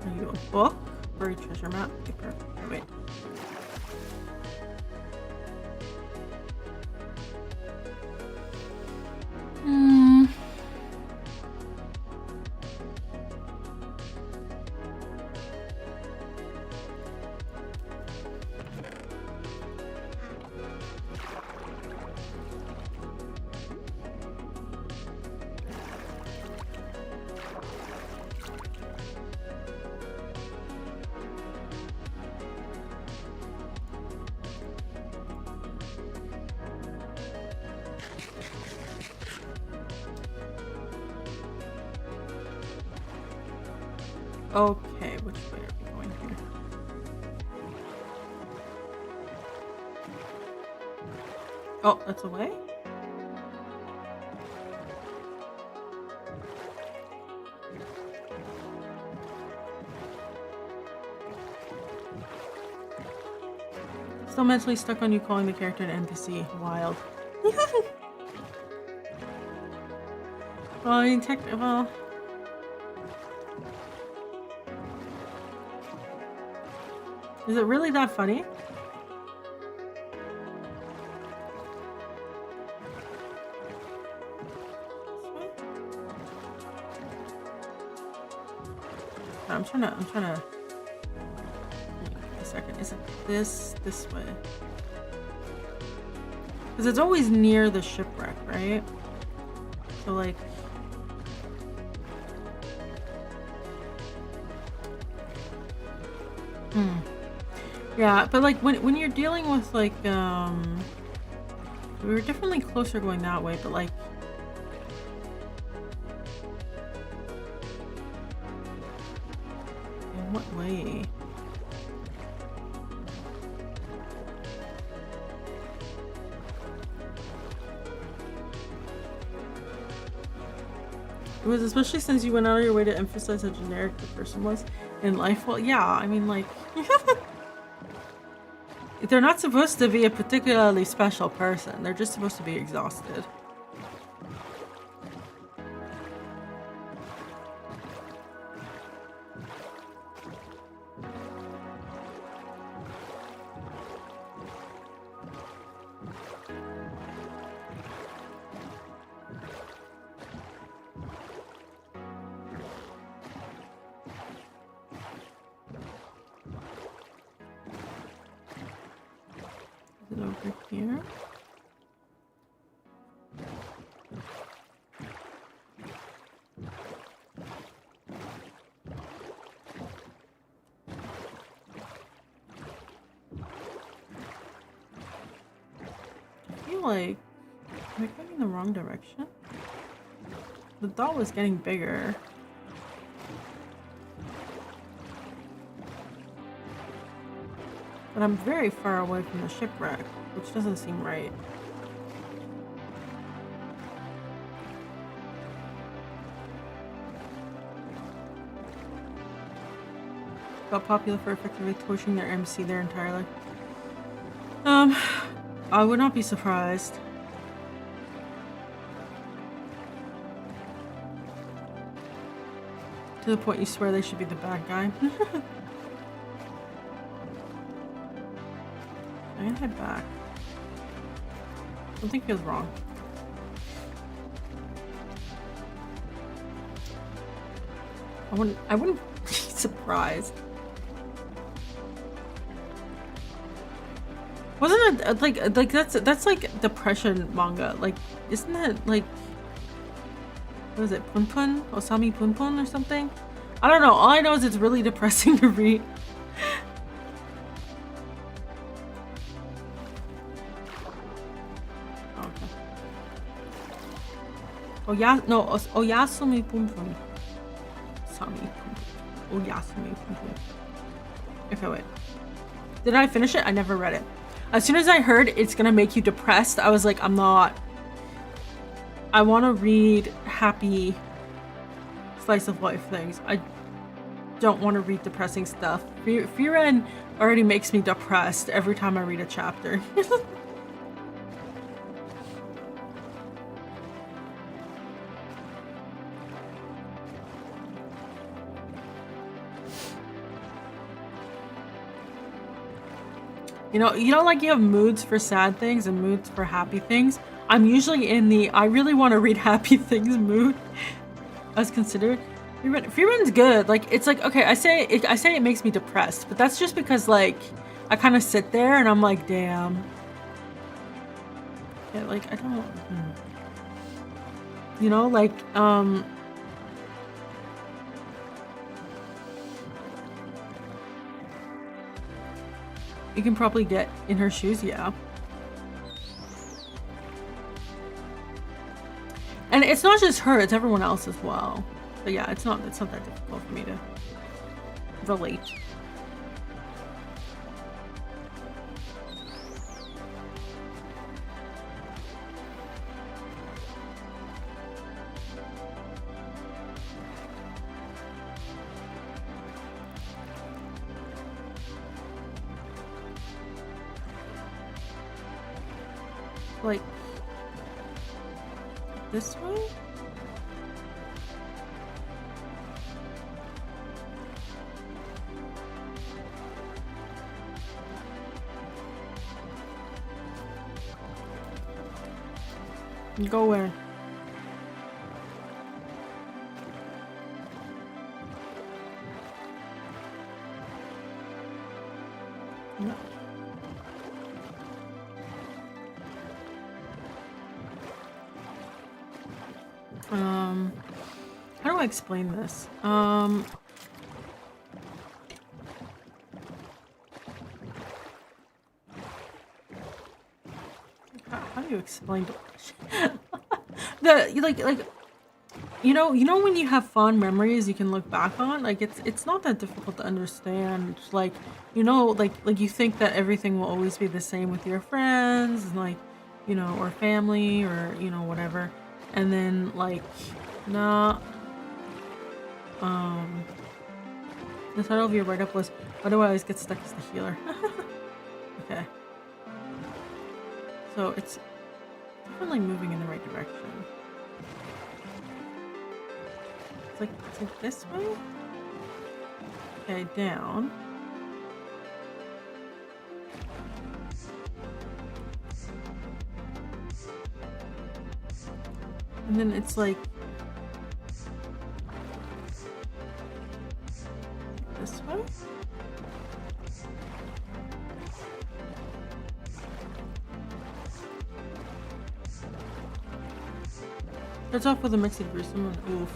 S1: Are you a book? Or a treasure map? Paper. Oh, wait. Okay, which way are we going here? Oh, that's a way? Still mentally stuck on you calling the character an NPC. Wild. Well, I mean, well... Is it really that funny? I'm trying to... Wait a second, is it this way? Because it's always near the shipwreck, right? So like... Yeah, but like when you're dealing with like we were definitely closer going that way, but like in what way? It was especially since you went out of your way to emphasize how generic the person was in life. Well, yeah, I mean like they're not supposed to be a particularly special person. They're just supposed to be exhausted. Over here. I feel like am I going in the wrong direction? The dot was getting bigger. But I'm very far away from the shipwreck, which doesn't seem right. Got popular for effectively torching their MC their entire life. I would not be surprised. To the point you swear they should be the bad guy. I'm gonna head back. Something feels wrong. I wouldn't be surprised. Wasn't it like that's like depression manga? Like, isn't that like what is it? Punpun? Osami Punpun or something? I don't know. All I know is it's really depressing to read. Oyasumi Punpun. Sami Punpun. Oyasumi Punpun. Okay, wait. Did I finish it? I never read it. As soon as I heard it's gonna make you depressed, I was like, I'm not. I want to read happy slice of life things. I don't want to read depressing stuff. Frieren already makes me depressed every time I read a chapter. You know, like you have moods for sad things and moods for happy things. I'm usually in the I really want to read happy things mood. As considered, Freeman's good. Like it's like okay, I say it makes me depressed, but that's just because like I kind of sit there and I'm like, damn. Yeah, like I don't. You know, like you can probably get in her shoes, yeah. And it's not just her, it's everyone else as well. But yeah, it's not that difficult for me to relate. Like this way? Go where? No. How do I explain this? How do you explain the like you know when you have fond memories you can look back on, like it's not that difficult to understand, like like you think that everything will always be the same with your friends and like or family or whatever, and then like nah. The title of your write-up was "Why do I always get stuck as the healer?" Okay, so it's definitely moving in the right direction. It's like this way? Okay, down. And then it's like this way? Starts off with a mix of gruesome and oof.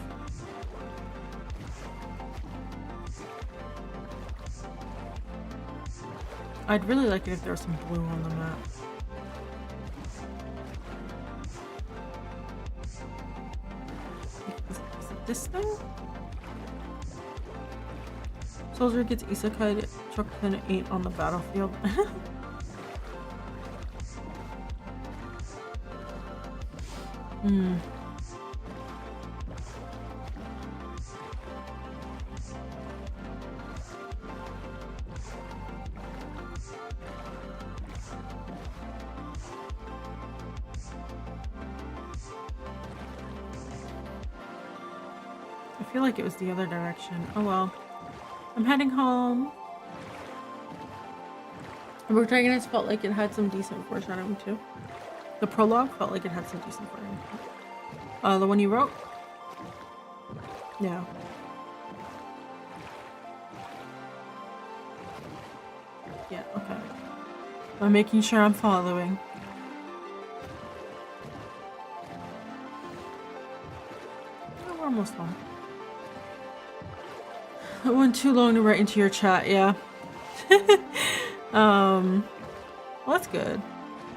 S1: I'd really like it if there was some blue on the map. Is it this thing? Soldier gets isekai, truck pin 8 on the battlefield. I feel like it was the other direction. Oh well. I'm heading home. The protagonist felt like it had some decent foreshadowing too. The prologue felt like it had some decent foreshadowing. The one you wrote? Yeah. Yeah, okay. I'm making sure I'm following. Oh, we're almost home. It went too long to write into your chat, yeah. Well, that's good.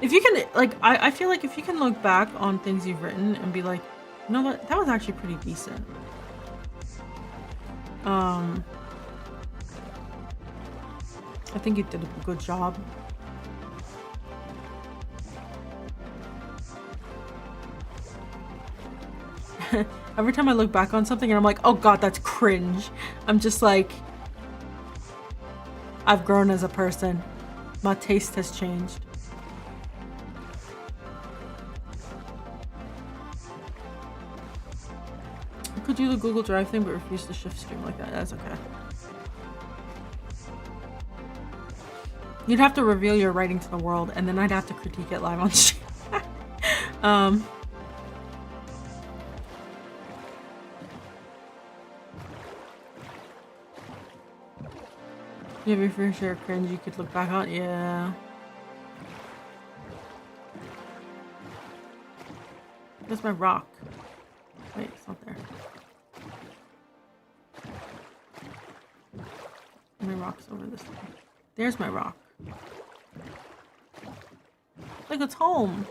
S1: If you can, like, I feel like if you can look back on things you've written and be like, you know what, that was actually pretty decent. I think you did a good job. Every time I look back on something and I'm like, oh god, that's cringe, I'm just like, I've grown as a person. My taste has changed. I could do the Google Drive thing but refuse to shift stream like that. That's okay. You'd have to reveal your writing to the world and then I'd have to critique it live on stream. You have your fair share of cringe you could look back on? Yeah. Where's my rock? Wait, it's not there. My rock's over this way. There's my rock. Like, it's home.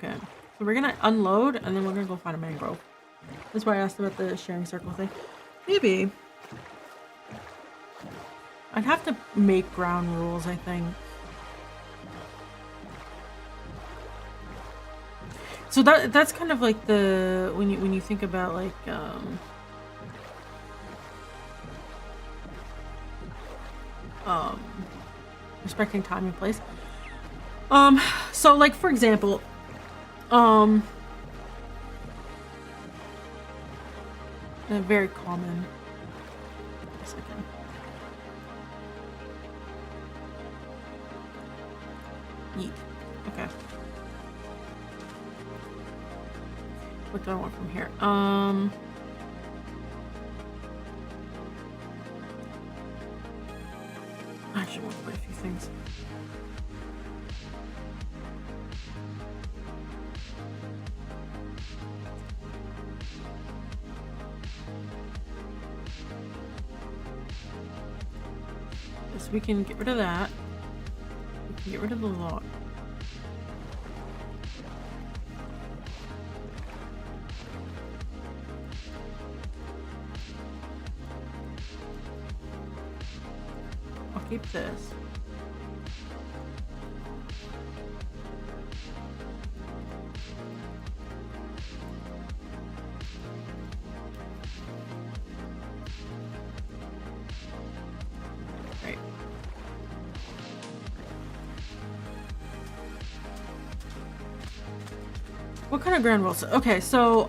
S1: Okay. So we're gonna unload and then we're gonna go find a mangrove. That's why I asked about the sharing circle thing. Maybe. I'd have to make ground rules, I think. So that's kind of like the when you think about like respecting time and place. So like for example, very common. A second. Yeet. Okay. What do I want from here? I should want quite a few things. Yes, we can get rid of that. We can get rid of the log. Keep this. Right. What kind of ground rules? Okay, so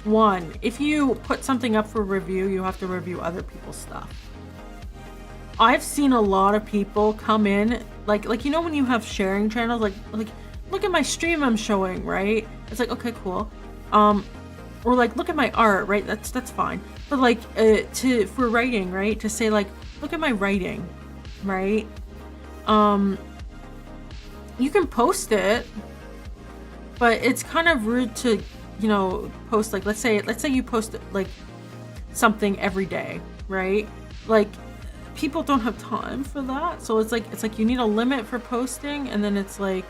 S1: one, if you put something up for review, you have to review other people's stuff. I've seen a lot of people come in, like you know when you have sharing channels, like look at my stream I'm showing, right? It's like, okay, cool. Or like look at my art, right? That's fine. But like for writing, right? To say like, look at my writing, right? You can post it, but it's kind of rude to, you know, post like let's say you post like something every day, right? Like people don't have time for that, so it's like you need a limit for posting, and then it's like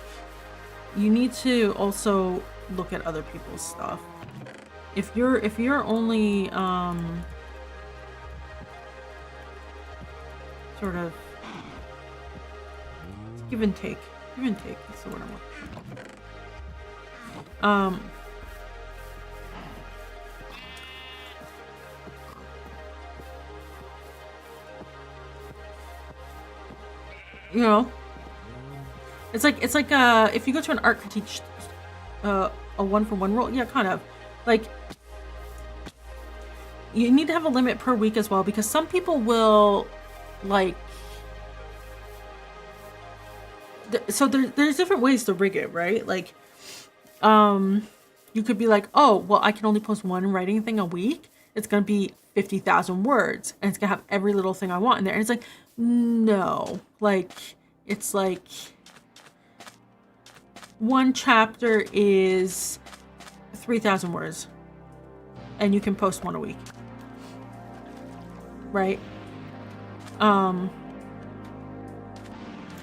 S1: you need to also look at other people's stuff. If you're only sort of give and take, that's the word I'm looking for. You know, it's like if you go to an art critique, a 1-for-1 rule, yeah, kind of like you need to have a limit per week as well, because some people will like. So there's different ways to rig it, right? Like, you could be like, oh, well, I can only post one writing thing a week. It's gonna be 50,000 words, and it's gonna have every little thing I want in there. And it's like, no, like, it's like one chapter is 3,000 words, and you can post one a week, right?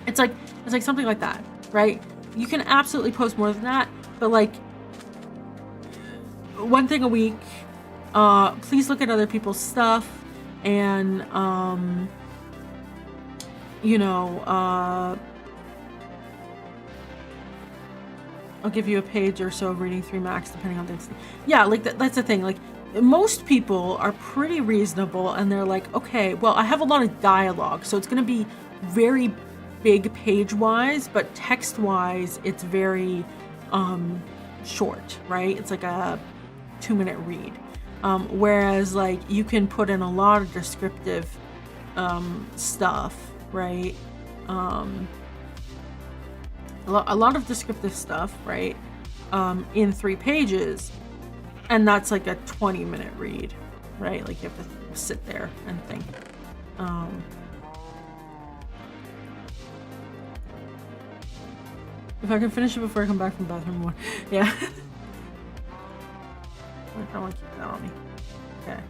S1: It's like something like that, right? You can absolutely post more than that, but like one thing a week. Please look at other people's stuff, and you know, I'll give you a page or so of reading 3 max, depending on things. Yeah, like that's the thing. Like most people are pretty reasonable, and they're like, okay, well, I have a lot of dialogue, so it's going to be very big page-wise, but text-wise, it's very short, right? It's like a 2-minute read. Whereas like you can put in a lot of descriptive stuff, right? A lot of descriptive stuff, right? In 3 pages, and that's like a 20-minute read, right? Like you have to sit there and think. If I can finish it before I come back from the bathroom more. Yeah. I want to keep that on me. Okay.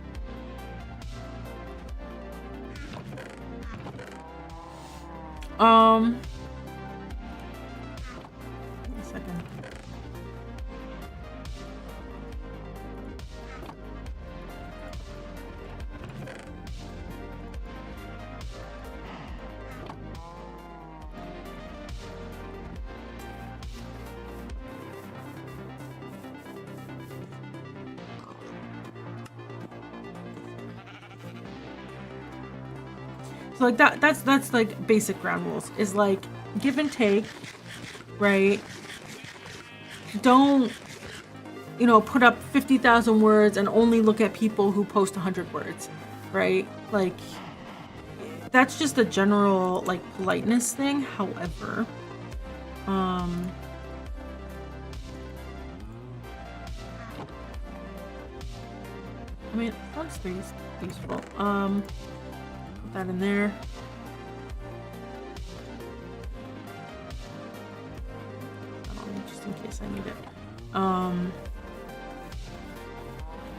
S1: Wait a second. So like that's like basic ground rules is like give and take, right? Don't, you know, put up 50,000 words and only look at people who post 100 words, right? Like that's just a general like politeness thing. However, I mean, font space is useful. Put that in there. Just in case I need it.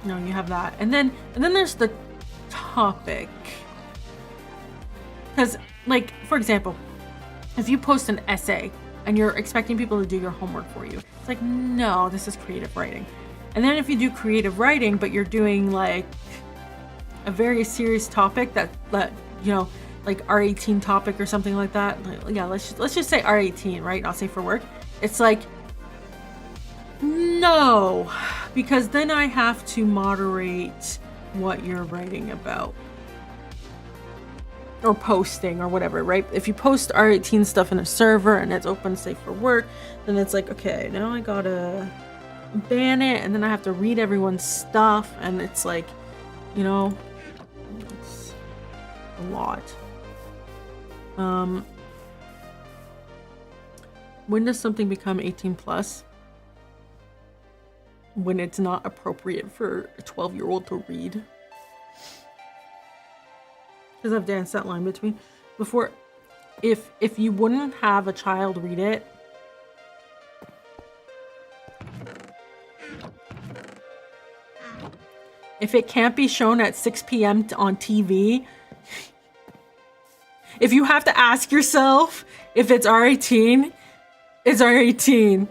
S1: No, you have that, and then there's the topic. Because, like, for example, if you post an essay and you're expecting people to do your homework for you, it's like, no, this is creative writing. And then if you do creative writing, but you're doing like a very serious topic that you know, like R18 topic or something like that. Like, yeah, let's just say R18, right? Not safe for work. It's like, no, because then I have to moderate what you're writing about or posting or whatever, right? If you post R18 stuff in a server and it's open safe for work, then it's like, okay, now I gotta ban it, and then I have to read everyone's stuff, and it's like, you know, it's a lot. When does something become 18 plus? When it's not appropriate for a 12-year-old to read. Because I've danced that line between before. If you wouldn't have a child read it, if it can't be shown at 6 p.m. on TV, if you have to ask yourself if it's R18, it's R18.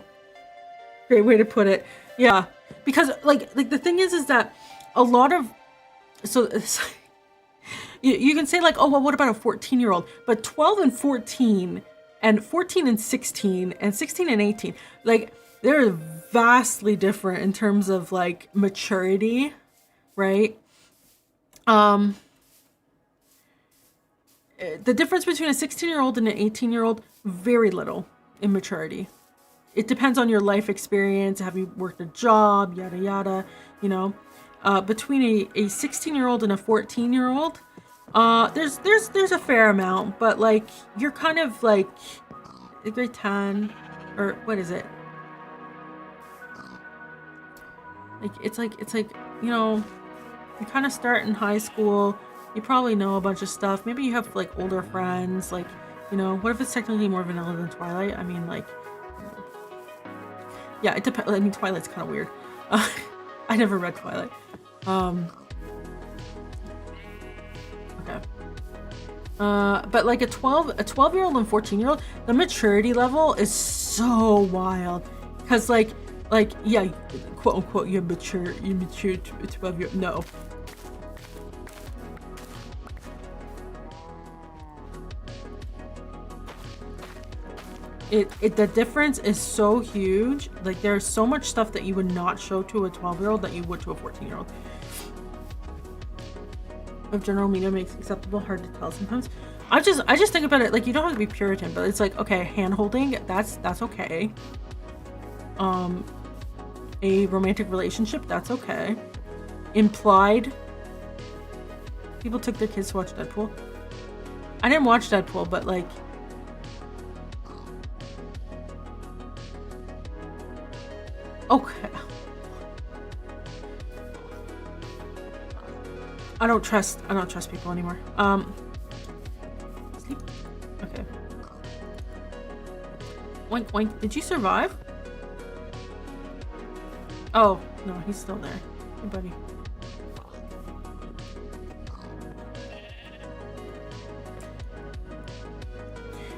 S1: Great way to put it. Yeah, because like the thing is that a lot of, so you can say like, oh, well, what about a 14-year-old? But 12 and 14 and 14 and 16 and 16 and 18, like they're vastly different in terms of like maturity, right? The difference between a 16-year-old and an 18-year-old, very little in maturity. It depends on your life experience. Have you worked a job? Yada, yada, you know. Between a 16-year-old and a 14-year-old, there's a fair amount, but like you're kind of like grade 10 or what is it? Like it's like, you know, you kind of start in high school. You probably know a bunch of stuff. Maybe you have like older friends, like, you know, what if it's technically more vanilla than Twilight? I mean, like, yeah, it depends. I mean, Twilight's kind of weird. I never read Twilight. Okay. But like a 12-year-old and 14-year-old, the maturity level is so wild. Cause like, yeah, quote unquote, you're mature 12 years. No. The difference is so huge. Like there's so much stuff that you would not show to a 12-year-old that you would to a 14-year-old. If general media makes acceptable, hard to tell sometimes. I just think about it like you don't have to be Puritan, but it's like, okay, hand holding, that's okay. A romantic relationship, that's okay. Implied. People took their kids to watch Deadpool. I didn't watch Deadpool, but like, okay. I don't trust people anymore. Sleep. Okay. Oink oink. Did you survive? Oh, no, he's still there. Hey, buddy.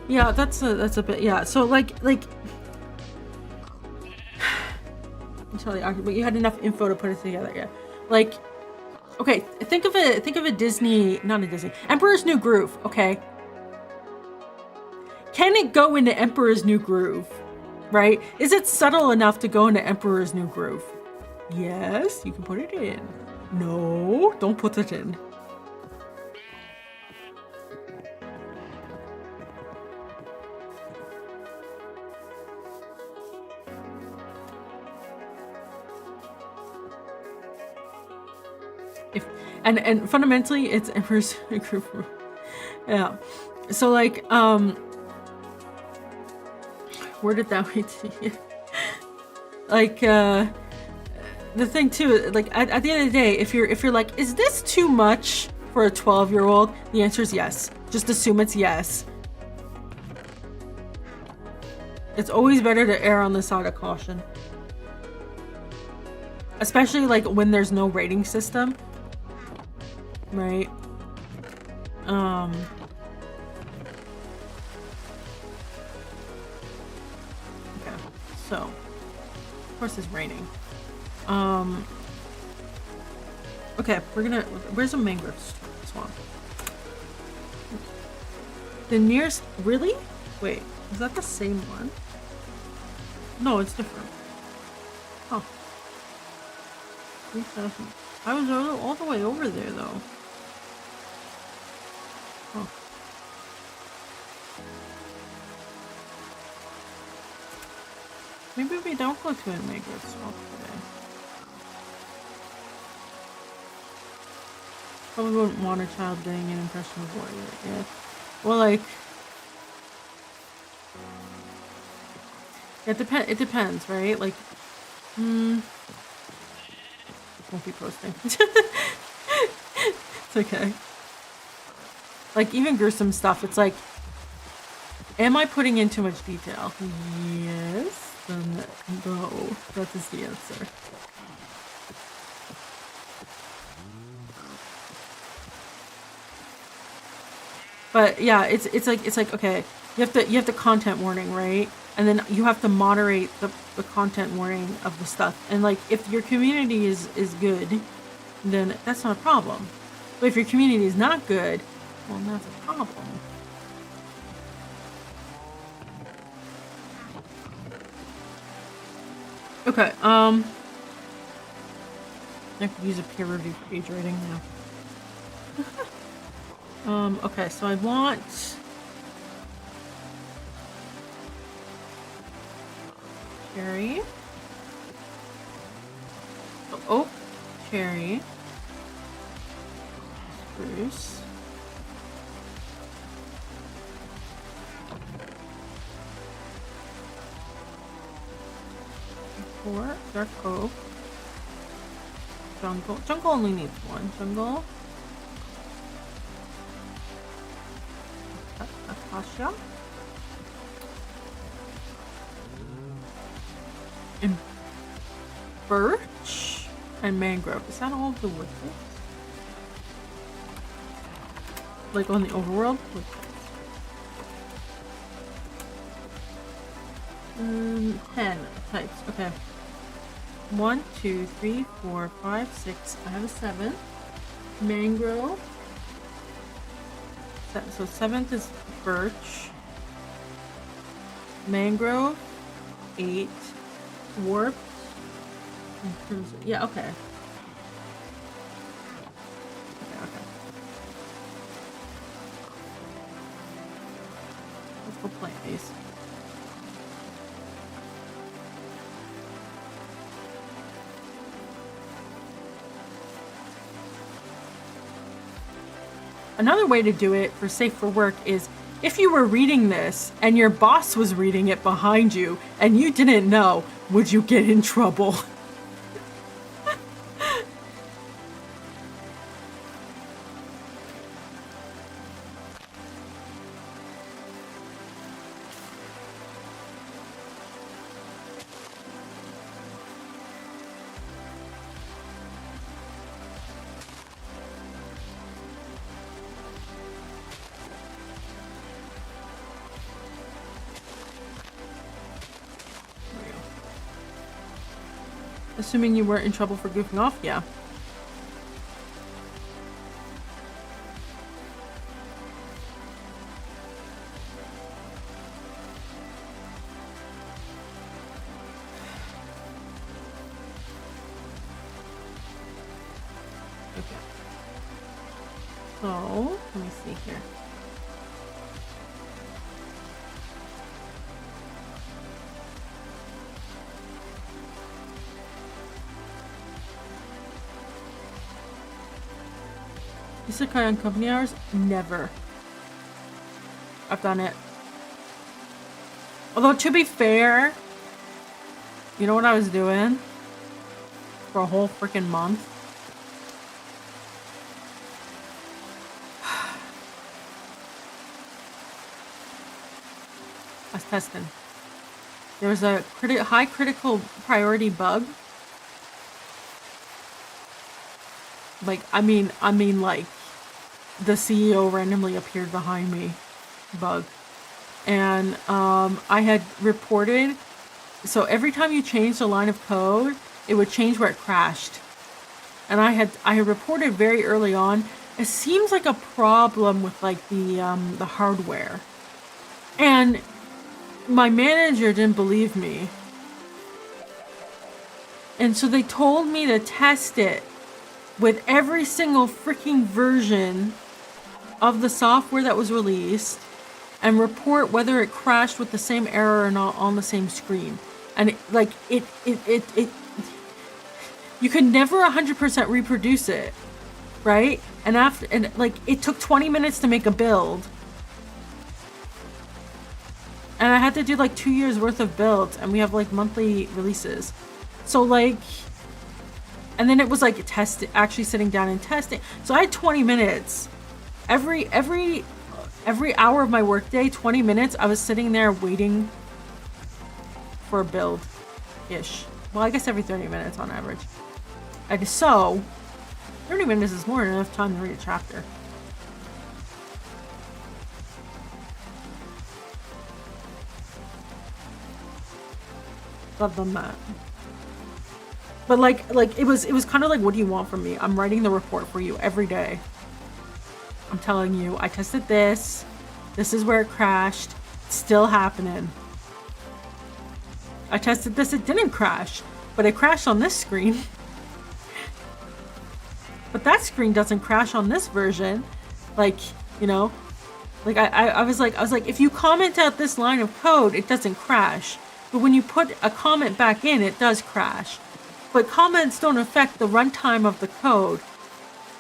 S1: Yeah, that's a bit, yeah. So like totally awkward, but you had enough info to put it together, yeah. Like, okay, think of a Disney, not a Disney, Emperor's New Groove, okay? Can it go into Emperor's New Groove, right? Is it subtle enough to go into Emperor's New Groove? Yes, you can put it in. No, don't put it in. If and fundamentally it's Emperor's group. Yeah. So like word it that way to you. Like the thing too, like at the end of the day, if you're like, is this too much for a 12-year-old? The answer is yes. Just assume it's yes. It's always better to err on the side of caution. Especially like when there's no rating system. Right? Okay. So of course it's raining. Okay, where's a mangrove swamp? The nearest, really? Wait, is that the same one? No, it's different. Huh. 3,000. I was all the way over there though. Huh. Maybe we don't go to a mangrove swamp today. Probably wouldn't want a child getting an impression of warrior. Yeah. Well, like, it depends, right? Like, won't be posting. It's okay. Like, even gruesome stuff, it's like, am I putting in too much detail? Yes, then no. That is the answer. But yeah, it's like okay, you have the content warning, right? And then you have to moderate the content warning of the stuff. And like if your community is good, then that's not a problem. But if your community is not good, well, that's a problem. Okay, I could use a peer review page rating now. Okay, so I want cherry. Oak, cherry, spruce, four, dark oak, jungle. Jungle only needs one. Jungle. Acacia. And birch and mangrove. Is that all of the wood types? Like on the overworld? Wood types. 10 types. Okay. 1, 2, 3, 4, 5, 6. I have a 7. Mangrove. So 7th is birch. Mangrove. 8. Warped. Yeah, okay. Okay. Let's go plant these. Another way to do it for safe for work is if you were reading this and your boss was reading it behind you and you didn't know, would you get in trouble? Assuming you weren't in trouble for goofing off, yeah. Okay. So, let me see here. Isekai on company hours? Never. I've done it. Although, to be fair, you know what I was doing? For a whole freaking month? I was testing. There was a high critical priority bug. Like, I mean, like, the CEO randomly appeared behind me bug. And I had reported, so every time you changed a line of code, it would change where it crashed. And I had reported very early on, it seems like a problem with like the hardware. And my manager didn't believe me. And so they told me to test it with every single freaking version of the software that was released and report whether it crashed with the same error or not on the same screen. And it you could never 100% reproduce it, right? And it took 20 minutes to make a build. And I had to do like 2 years worth of builds, and we have like monthly releases. So like, and then it was like actually sitting down and testing. So I had 20 minutes. Every hour of my workday, 20 minutes, I was sitting there waiting for a build-ish. Well, I guess every 30 minutes on average. And so, 30 minutes is more than enough time to read a chapter. Love them that. But like it was kind of like, what do you want from me? I'm writing the report for you every day. I'm telling you, I tested this. This is where it crashed. It's still happening. I tested this, it didn't crash, but it crashed on this screen. But that screen doesn't crash on this version. Like, you know, like I was like, if you comment out this line of code, it doesn't crash. But when you put a comment back in, it does crash. But comments don't affect the runtime of the code.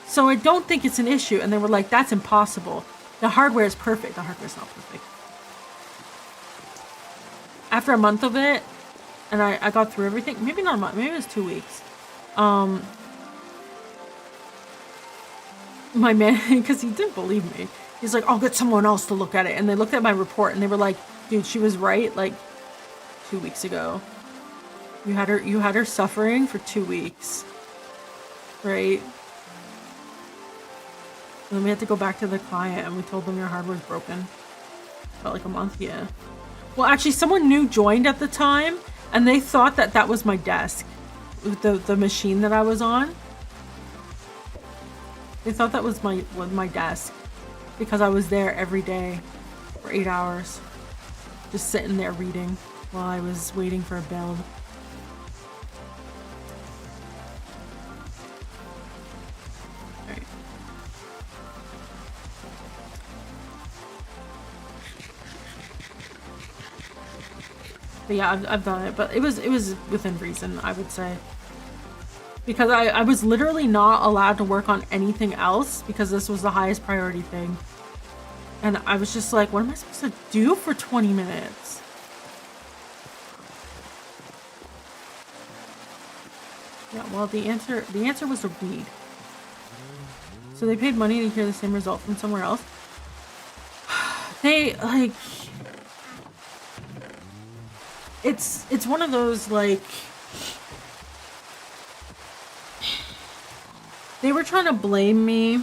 S1: So I don't think it's an issue. And they were like, that's impossible. The hardware is perfect. The hardware is not perfect. After a month of it, and I got through everything. Maybe not a month. Maybe it was 2 weeks. My man, because he didn't believe me. He's like, I'll get someone else to look at it. And they looked at my report and they were like, dude, she was right. Like 2 weeks ago. You had her suffering for 2 weeks. Right? And then we had to go back to the client and we told them your hardware's broken. About like a month, yeah. Well, actually, someone new joined at the time and they thought that that was my desk. The machine that I was on. They thought that was my desk. Because I was there every day for 8 hours. Just sitting there reading while I was waiting for a build. But yeah, I've done it, but it was within reason, I would say, because I was literally not allowed to work on anything else because this was the highest priority thing, and I was just like, what am I supposed to do for 20 minutes? Yeah, well, the answer was to read. So they paid money to hear the same result from somewhere else. They like. It's one of those, like, they were trying to blame me.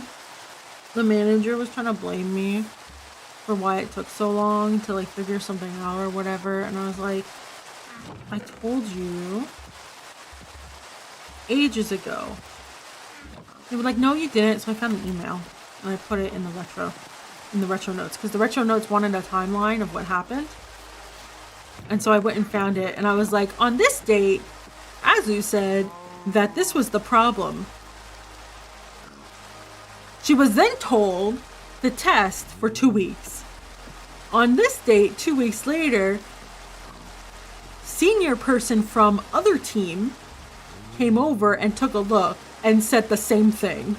S1: The manager was trying to blame me for why it took so long to like figure something out or whatever. And I was like, I told you ages ago. They were like, no, you didn't. So I found an email and I put it in the retro notes, because the retro notes wanted a timeline of what happened. And so I went and found it, and I was like, on this date, Azu said that this was the problem. She was then told to test for 2 weeks. On this date, 2 weeks later, senior person from other team came over and took a look and said the same thing.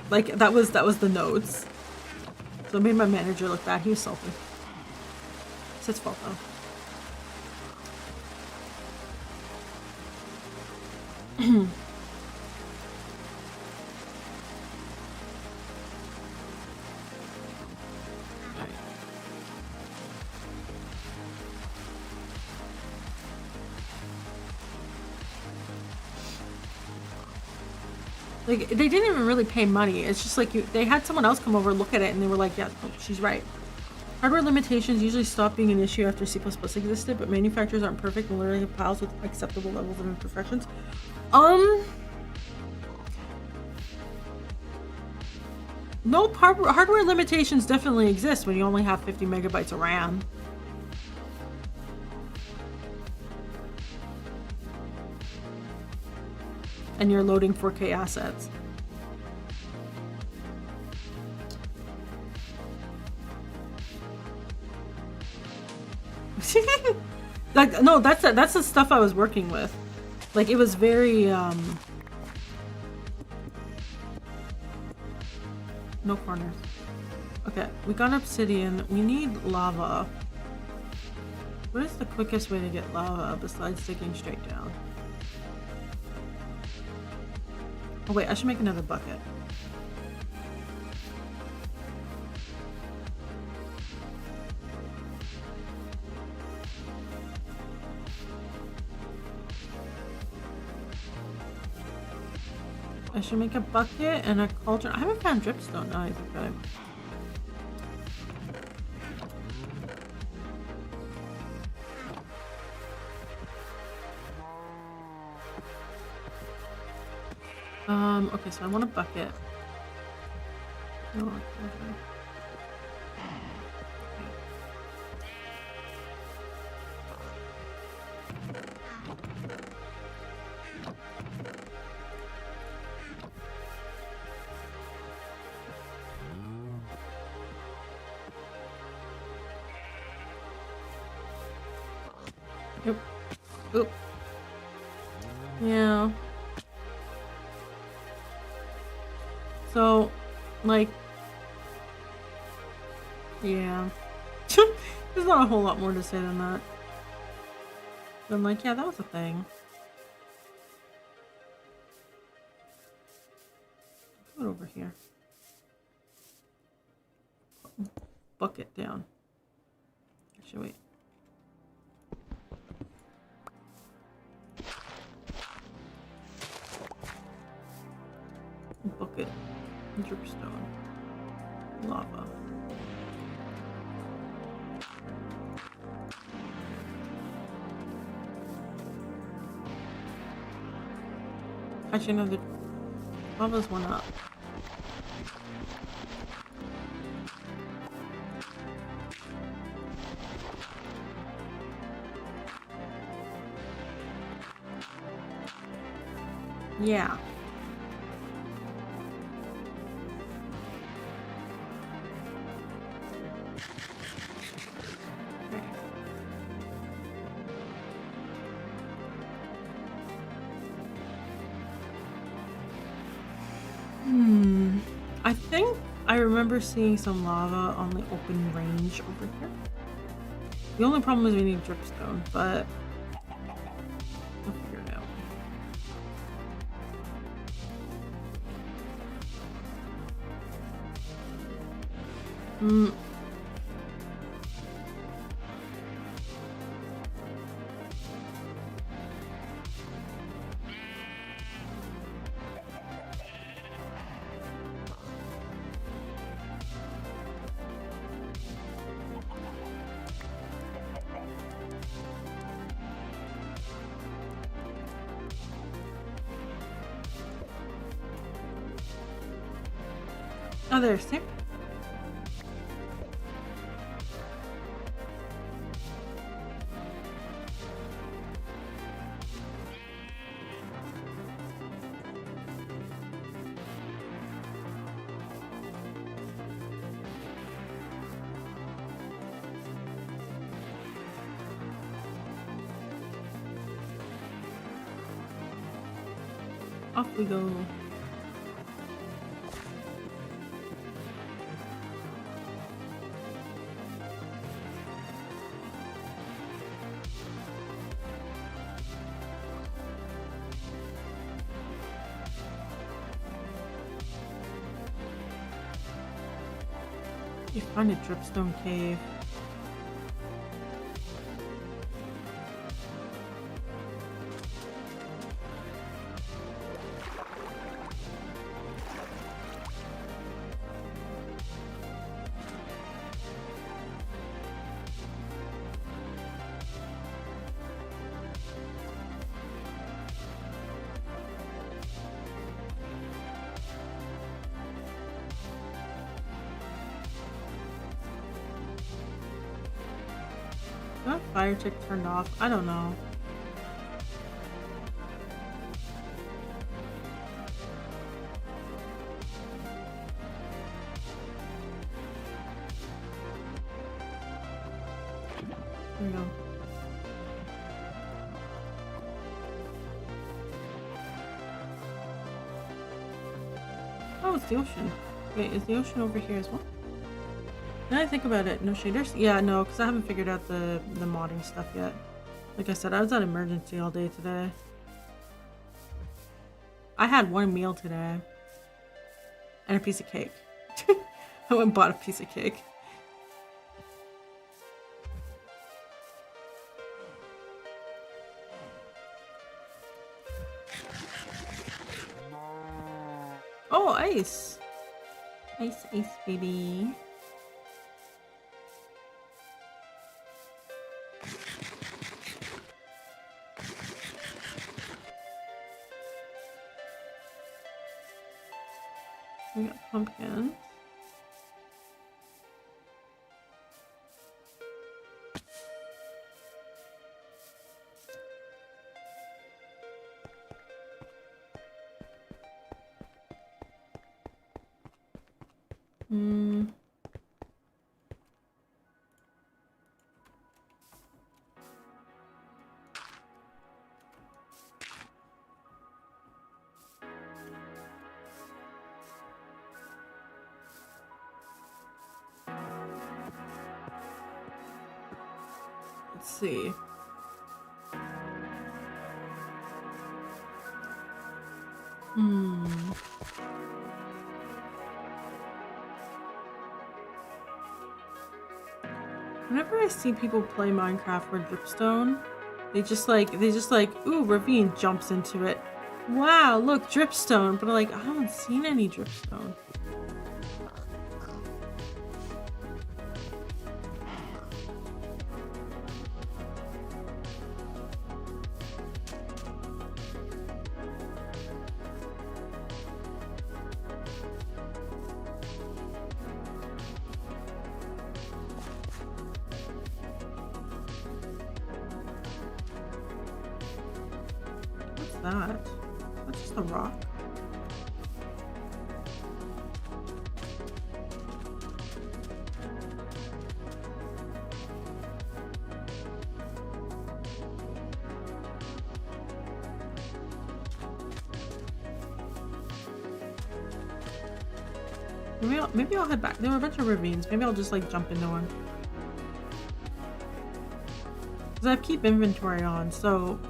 S1: Like that was the notes. So it made my manager look bad. He was salty. It's his fault though. Like, they didn't even really pay money. It's just like they had someone else come over, look at it, and they were like, yeah, oh, she's right. Hardware limitations usually stop being an issue after C++ existed, but manufacturers aren't perfect and literally have piles with acceptable levels of imperfections. No, hardware limitations definitely exist when you only have 50 megabytes of RAM. And you're loading 4K assets. Like, no, that's the stuff I was working with. Like, it was very no corners. Okay, we got obsidian. We need lava. What is the quickest way to get lava besides digging straight down? Oh wait, I should make another bucket. I should make a bucket and a cauldron. I haven't found dripstone. No, I think I... Okay, so I want a bucket. Oh, okay. Yep. Oop. Yeah. So, like, yeah. There's not a whole lot more to say than that. I'm like, yeah, that was a thing. Put it over here. Bucket down. Actually, wait. Bucket. Dripstone. Lava. Actually, no, the lava's one up. Yeah. I think I remember seeing some lava on the open range over here. The only problem is we need dripstone, but we'll figure it out. Oh, there's Tim. Off we go. You find a dripstone cave. Is that fire tick turned off? I don't know. There we go. Oh, it's the ocean. Wait, is the ocean over here as well? Now I think about it, no shaders? Yeah, no, because I haven't figured out the modding stuff yet. Like I said, I was at emergency all day today. I had one meal today. And a piece of cake. I went and bought a piece of cake. Oh, ice! Ice, ice, baby. We got pumpkins. Let's see. Whenever I see people play Minecraft with dripstone, they just like, ooh, ravine, jumps into it. Wow, look, dripstone. But like, I haven't seen any dripstone. That? That's just a rock. Maybe I'll head back. There were a bunch of ravines. Maybe I'll just like jump into one. Because I keep inventory on, so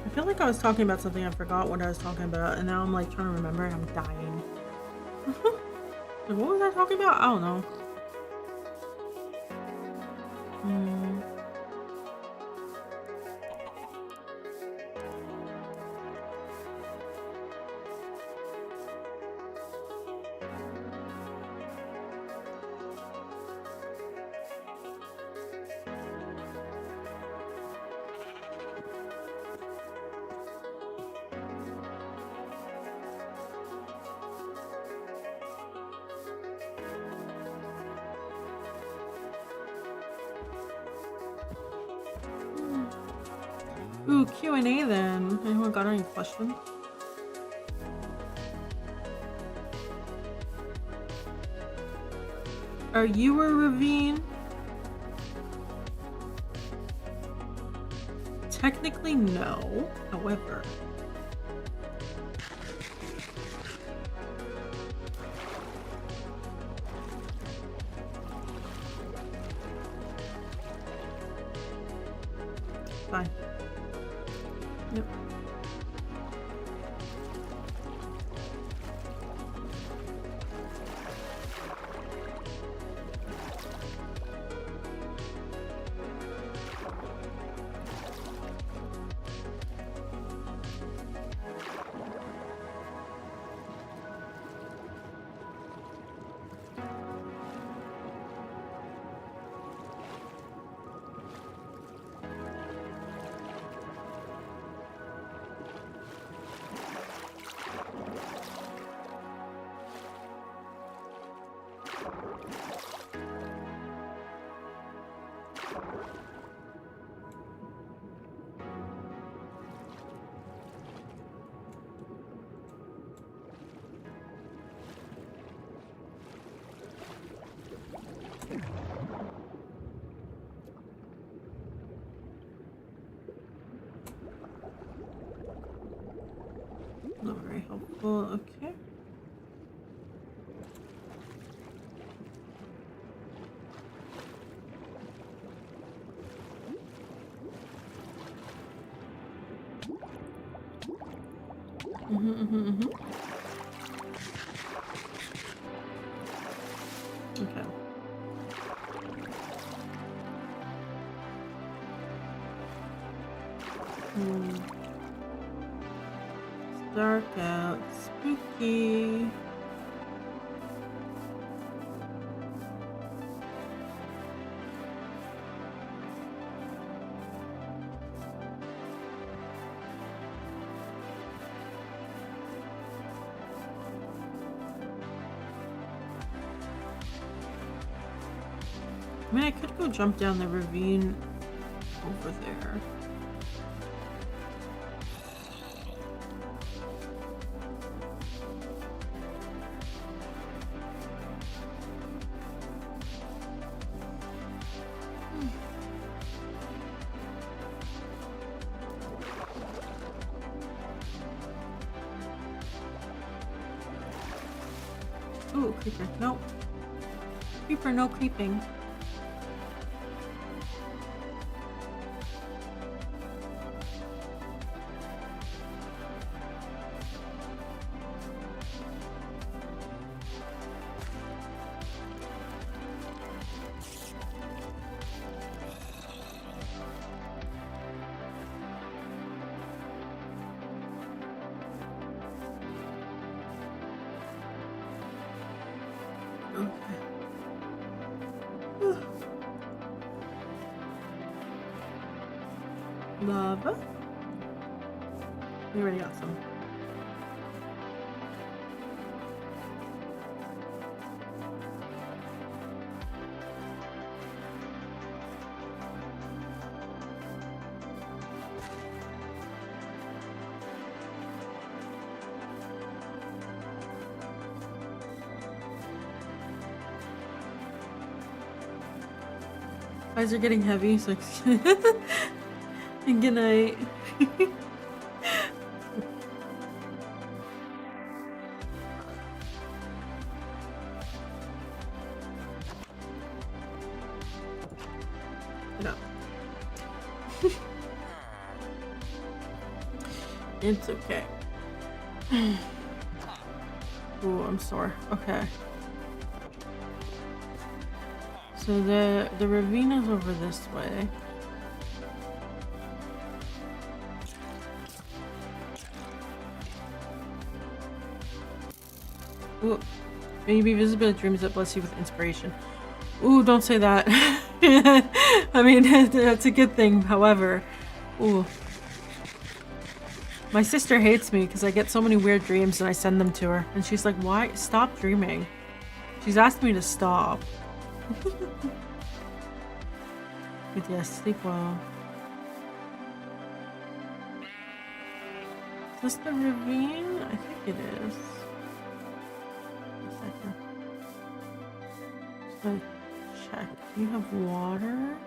S1: I feel like I was talking about something, I forgot what I was talking about, and now I'm like trying to remember and I'm dying. Like, what was I talking about? I don't know. Ooh, Q&A then. Anyone got any questions? Are you a ravine? Technically, no. However, fine. Yep. Not very helpful. Okay. Okay. It's dark out. Spooky. I mean, I could go jump down the ravine over there. Ooh, creeper. No. Creeper, no creeping. Lava. We already got some. Eyes are getting heavy, so good night. No. It's okay. Oh, I'm sore. Okay. So the ravine is over this way. Ooh. Maybe visibility dreams that bless you with inspiration. Ooh, don't say that. I mean, that's a good thing. However, ooh. My sister hates me because I get so many weird dreams and I send them to her. And she's like, why? Stop dreaming. She's asked me to stop. But yes, sleep well. Is this the ravine? I think it is. A second. Just gonna check. Do you have water?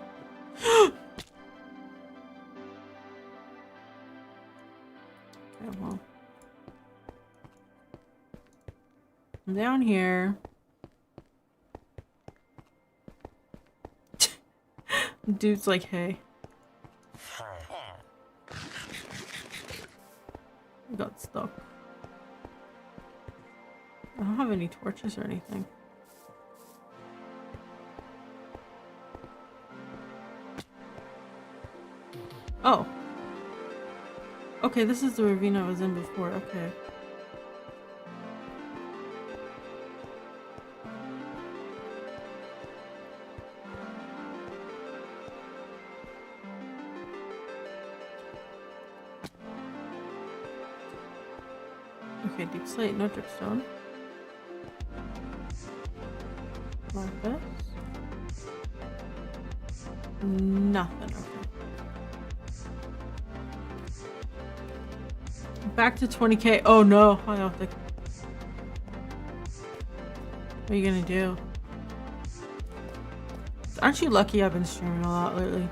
S1: Okay, well. I'm down here. Dude's like, hey. I got stuck. I don't have any torches or anything. Oh. Okay, this is the ravine I was in before. Okay. Okay, deep slate, no dripstone. Lapis. Nothing, okay. Back to 20k. Oh no, I don't think. What are you gonna do? Aren't you lucky I've been streaming a lot lately?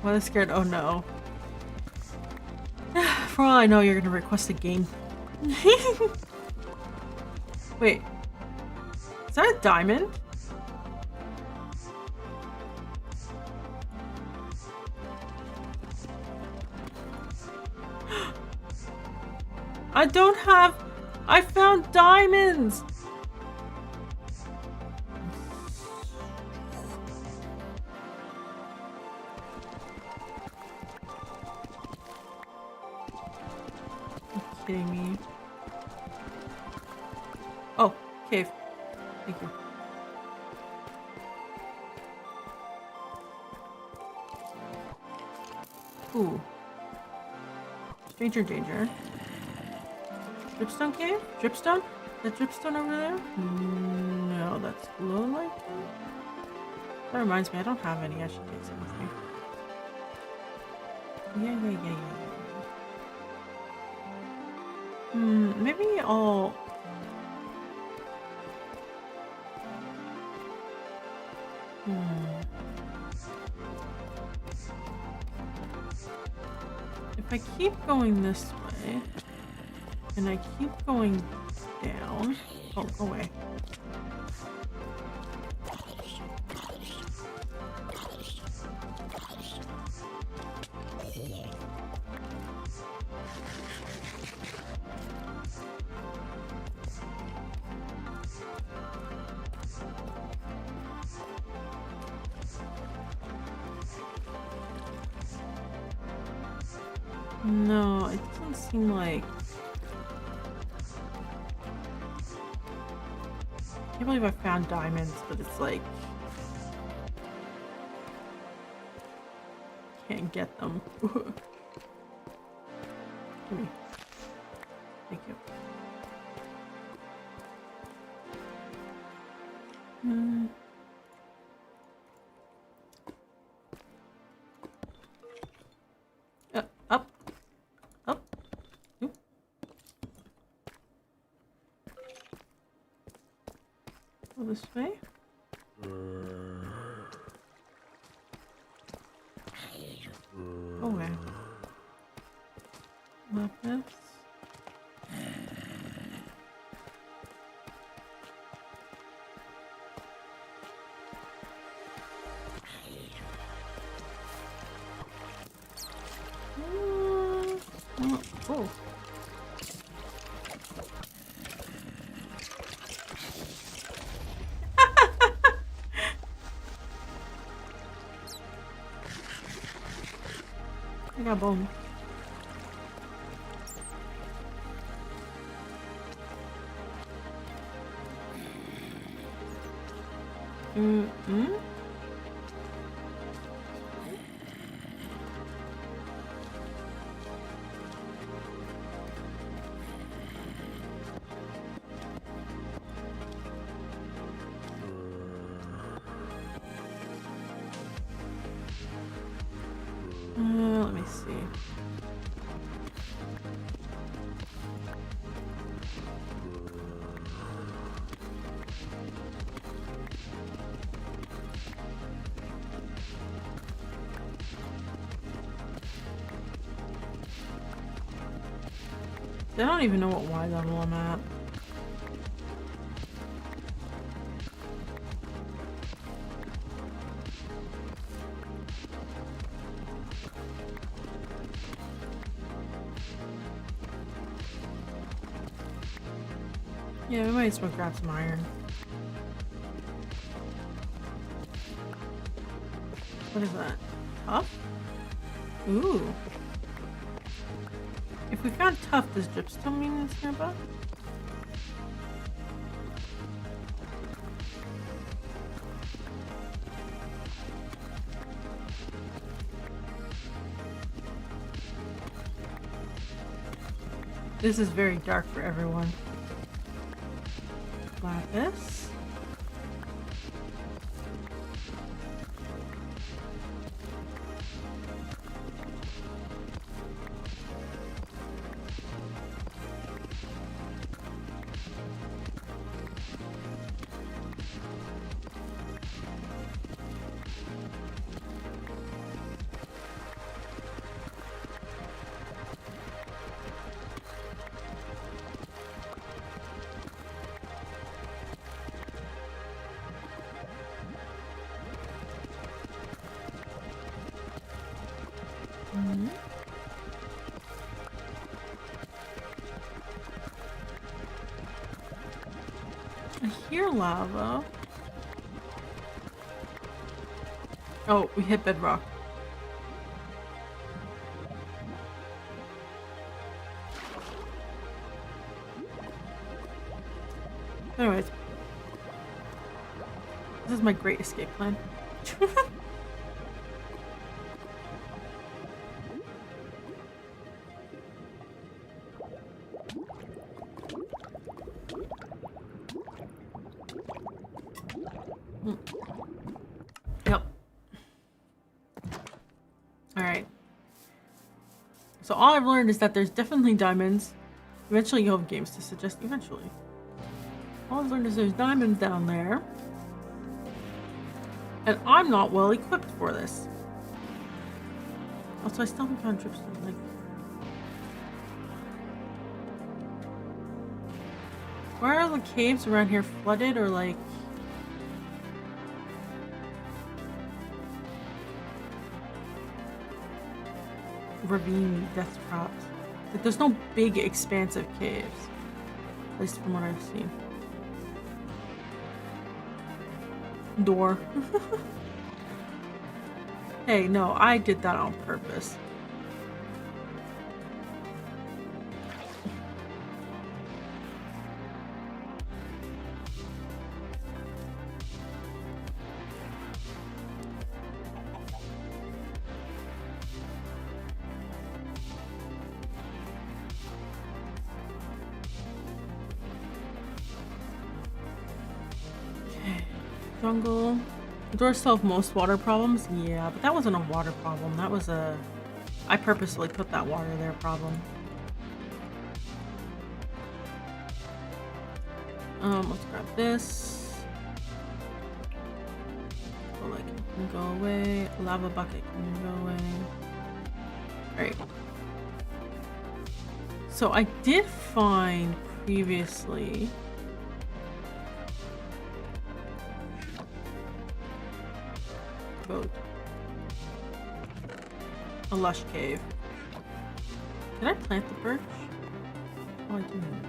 S1: Well, I'm scared. Oh no. For all I know, you're gonna request a game. Wait. Is that a diamond? I don't have... I found diamonds! Kidding me. Oh, cave. Thank you. Ooh. Stranger danger. Dripstone cave? Dripstone? That dripstone over there? No, that's glow light. That reminds me, I don't have any. I should take some with me. Yeah. Maybe I'll... If I keep going this way, and I keep going down... Oh, go away. No, it doesn't seem like... I can't believe I found diamonds, but it's like... Can't get them. Give me. Thank you. Up. Up. Oop. Go this way. Go away. Lapis. Oh. I got bone. Let me me see. I don't even know what Y level I'm at. Yeah, we might as well grab some iron. What is that? Tough? Ooh. If we found tough, does dripstone mean it's nearby? This is very dark for everyone. Lapis. I hear lava. Oh, we hit bedrock. Anyways. This is my great escape plan. Yep. Alright. So all I've learned is that there's definitely diamonds. Eventually you'll have games to suggest eventually. All I've learned is there's diamonds down there. And I'm not well equipped for this. Also, I still haven't found dripstone. Like, why are the caves around here flooded or like ravine death traps? Like, there's no big expansive caves, at least from what I've seen. Door. Hey, no, I did that on purpose. Jungle. Doors solve most water problems? Yeah, but that wasn't a water problem. That was a... I purposely put that water there problem. Let's grab this. So, like, it can go away. Lava bucket can go away. Alright. So I did find previously... a lush cave. Did I plant the birch? Oh, I didn't.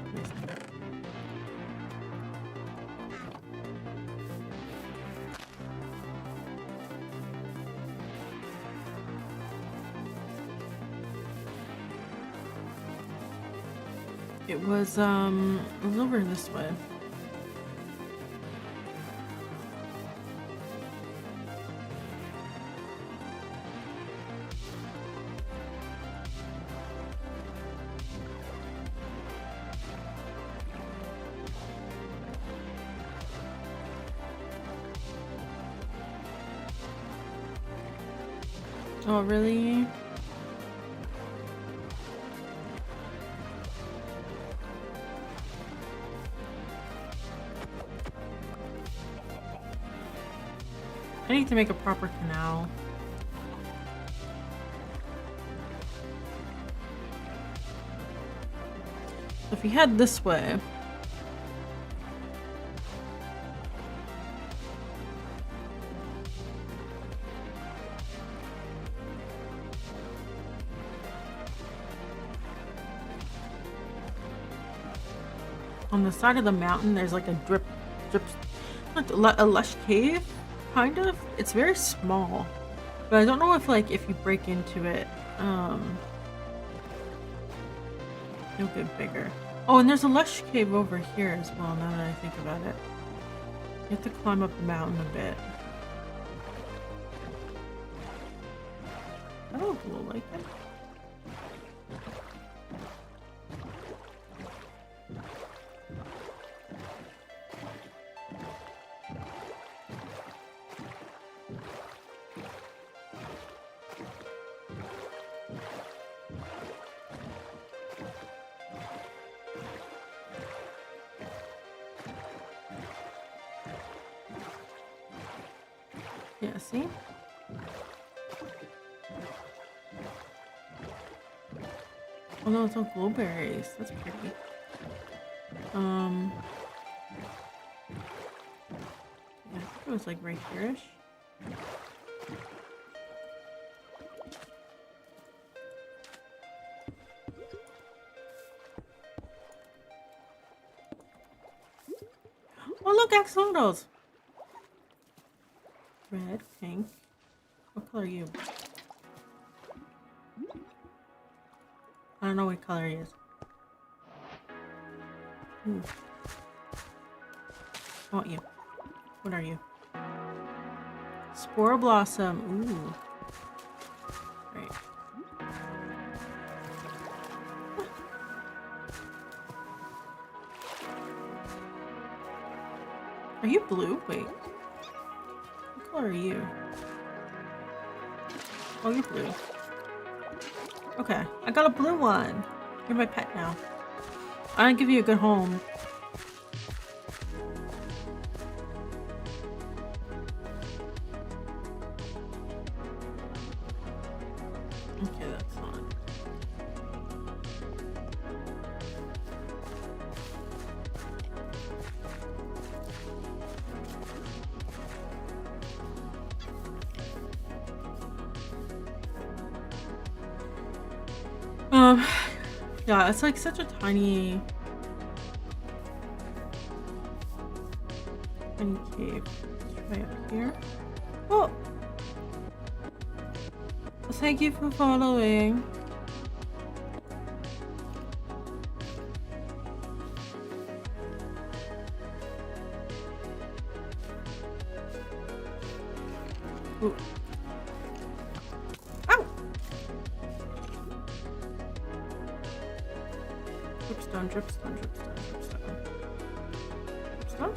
S1: It was over this way. Oh, really? I need to make a proper canal. If we head this way, on the side of the mountain, there's like a a lush cave, kind of. It's very small, but I don't know if like if you break into it, it'll get bigger. Oh, and there's a lush cave over here as well. Now that I think about it, you have to climb up the mountain a bit. I don't really like it. Yeah, see? Oh no, it's all blueberries. That's pretty. Yeah, I think it was like right here-ish. Oh look, axolotls! Red, pink. What color are you? I don't know what color he is. Ooh. I want you. What are you? Spore blossom. Ooh. Great. Are you blue? Wait. What color are you? Oh, you're blue. Okay, I got a blue one. You're my pet now. I'll give you a good home. Okay, that's fine. Yeah, it's like such a tiny cave. Let's try up here. Oh! Thank you for following. Ooh. Ow! Dripstone, dripstone, dripstone, dripstone. Dripstone?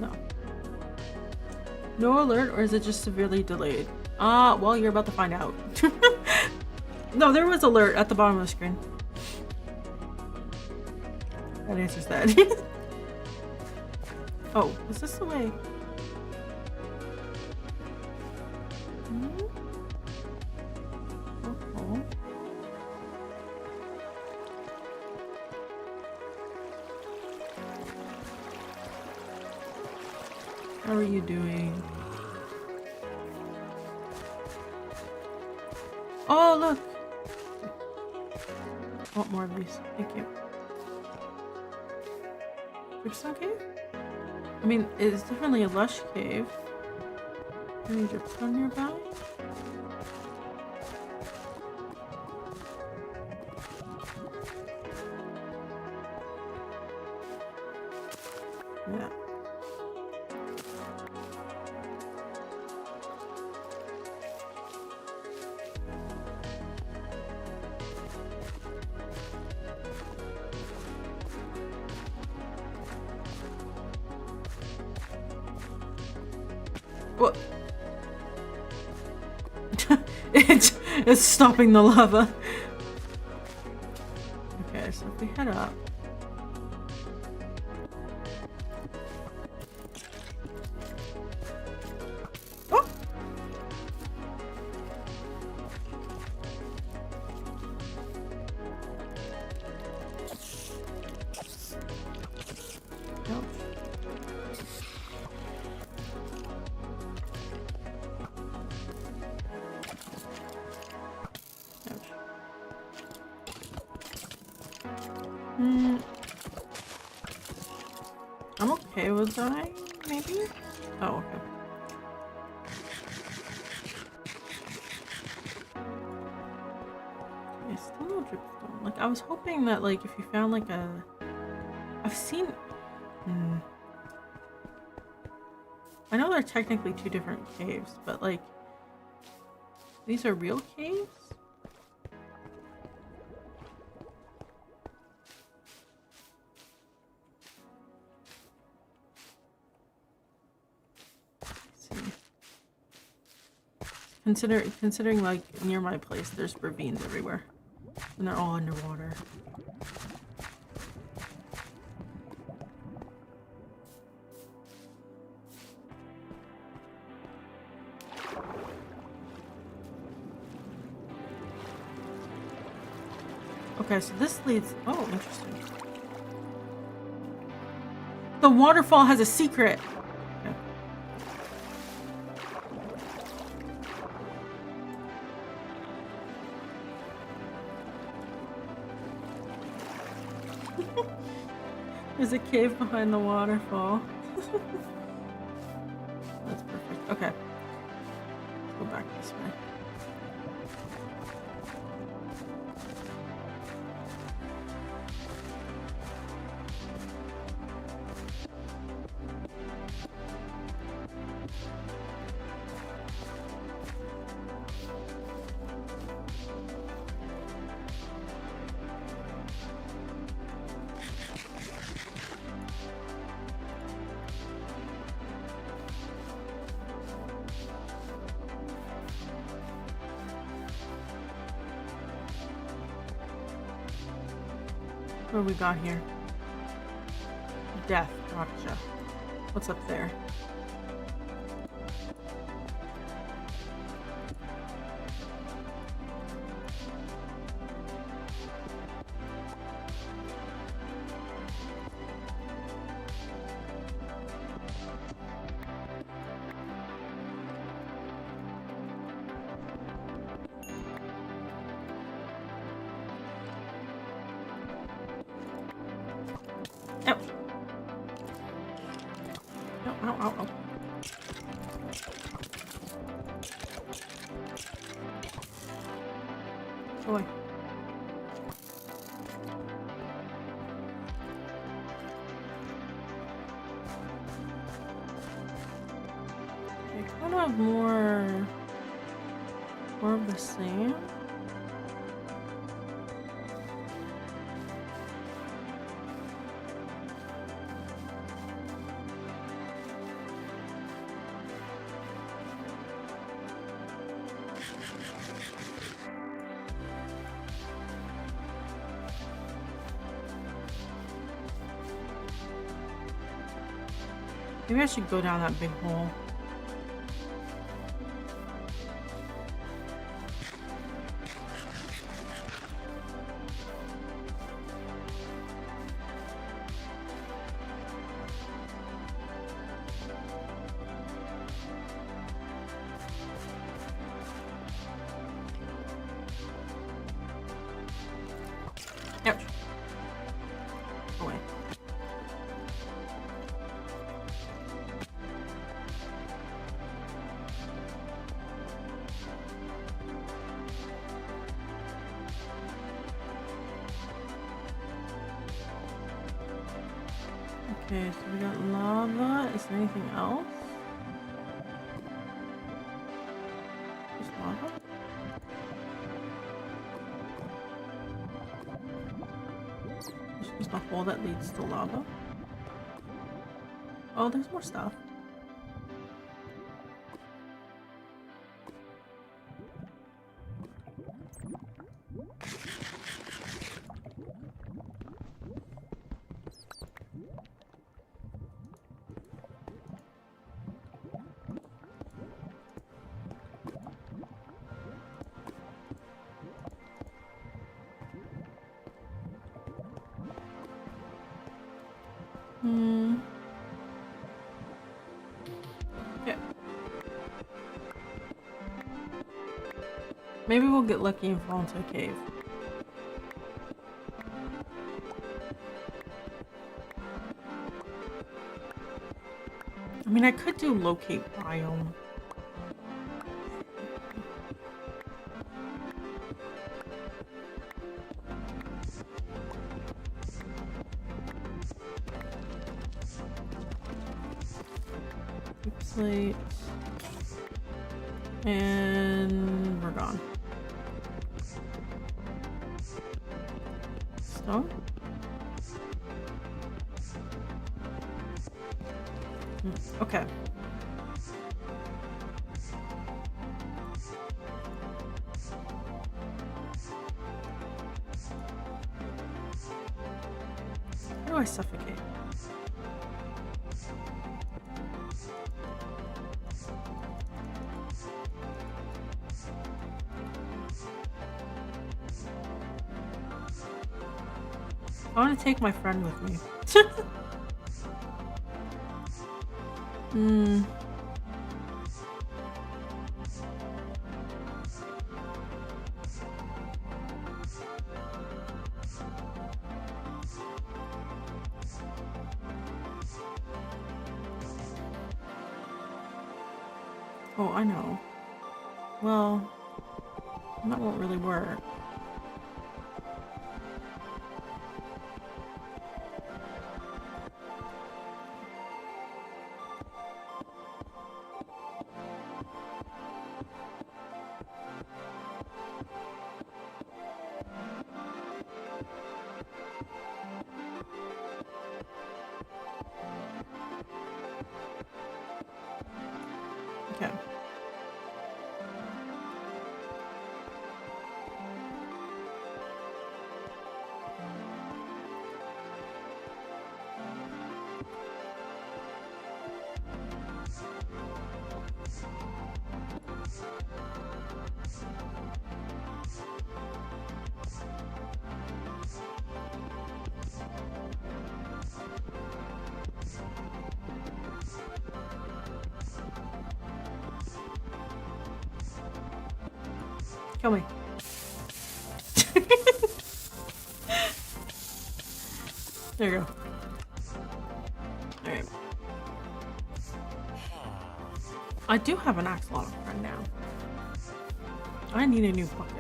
S1: No. No alert, or is it just severely delayed? Well, you're about to find out. No, there was alert at the bottom of the screen. That answers that. Oh, is this the way? Oh. How are you doing? Oh, look! I want more of these. Thank you. Dripstone cave? I mean, it's definitely a lush cave. Any dripstone nearby? Yeah. What? It's stopping the lava. Okay, so if we head up. okay with dying, maybe? Oh, okay. Okay, still no dripstone. Like, I was hoping that, like, if you found, like, I've seen... Hmm. I know they're technically two different caves, but, like, these are real caves? Considering like near my place, there's ravines everywhere, and they're all underwater. Okay, so this leads. Oh, interesting. The waterfall has a secret. Okay. There's a cave behind the waterfall. That's perfect. Okay. Let's go back this way. What do we got here? Death. Gotcha. What's up there? Ow. Ow, ow, ow, ow. Boy. I kind of have more of the same. Maybe I should go down that big hole. Ouch. Away. Okay, so we got lava. Is there anything else? Just lava? There's just a hole that leads to lava. Oh, there's more stuff. Okay. Maybe we'll get lucky and fall into a cave. I mean, I could do locate biome. Slate. And we're gone. Stone? Okay. How do I suffocate? I want to take my friend with me. Oh, I know. Well, that won't really work. Okay. Kill me. There you go. Alright. I do have an axolotl friend now. I need a new bucket.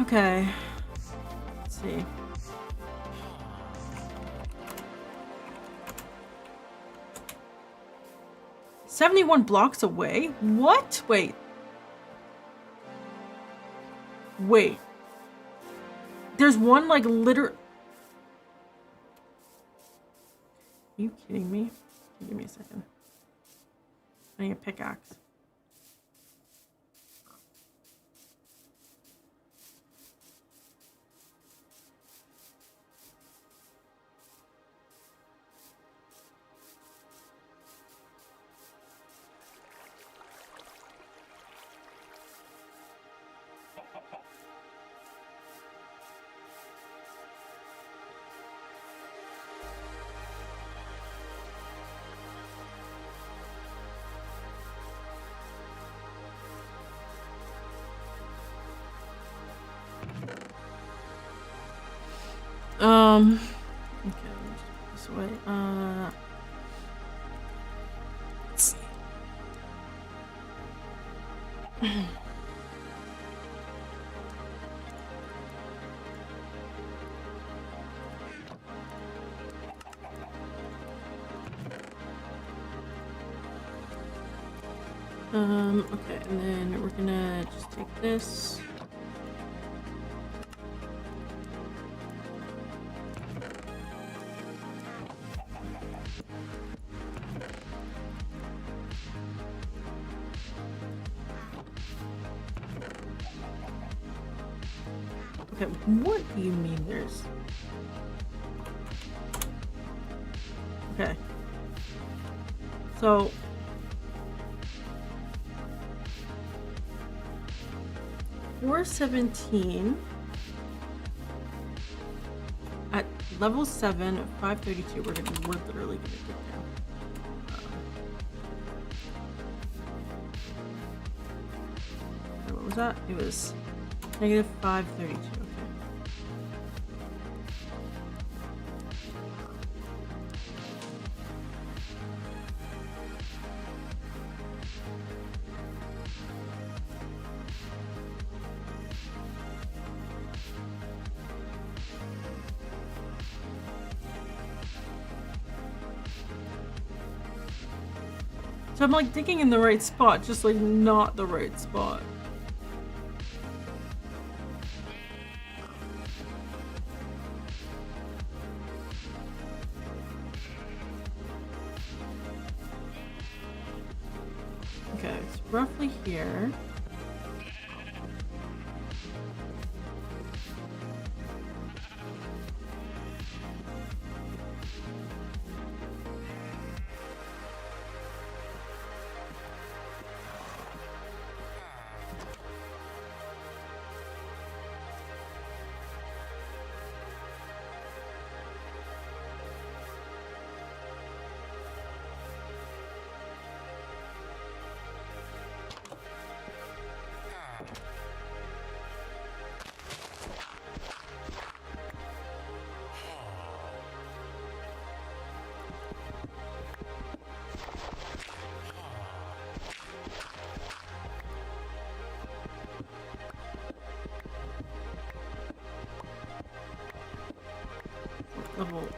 S1: Okay. Let's see. "71 blocks away? What? Wait. Wait. There's one, like, Are you kidding me? Give me a second. I need a pickaxe. Okay, let's put this away. Let's see. Okay, and then we're gonna just take this. Okay, what do you mean there's... Okay. So... $417 at level 7 of 532. We're literally gonna get down. What was that? It was negative 532. Okay. So I'm like digging in the right spot, just like not the right spot. Okay, it's roughly here.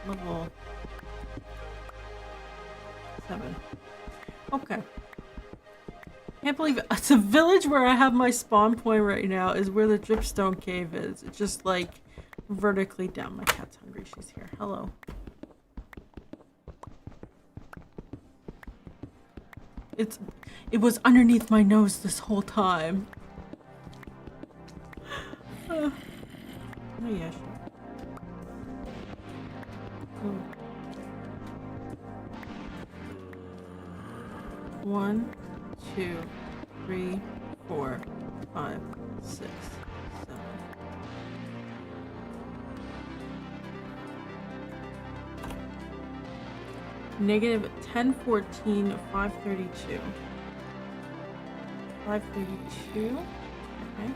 S1: Level 7. Okay. Can't believe it. It's a village where I have my spawn point right now is where the dripstone cave is. It's just like vertically down. My cat's hungry. She's here. Hello. It was underneath my nose this whole time. Oh yeah, sure. Oh. 1, 2, 3, 4, 5, 6, 7. Negative 1014, 532. 532. Okay.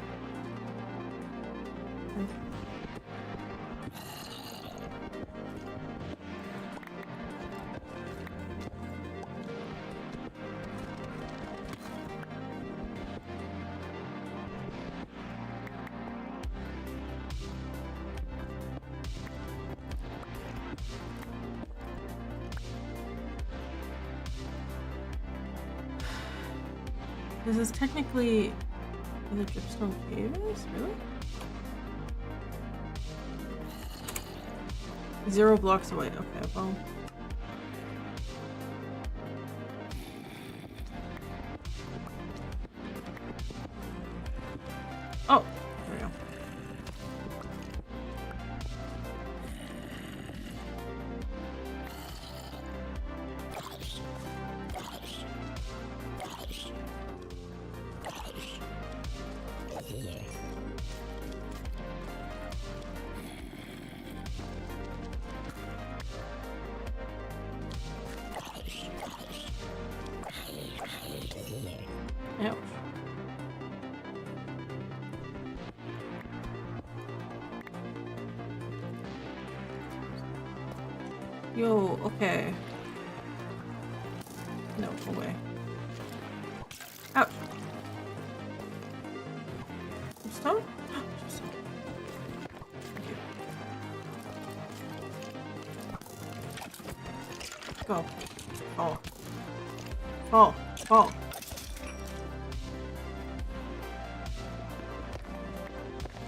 S1: This is technically where the dripstone cave is? Really? 0 blocks away. Okay, well. Oh, there we go. Ouch. Yo, okay. No, away. Ouch. Stone? Go. Fall. Fall. Fall.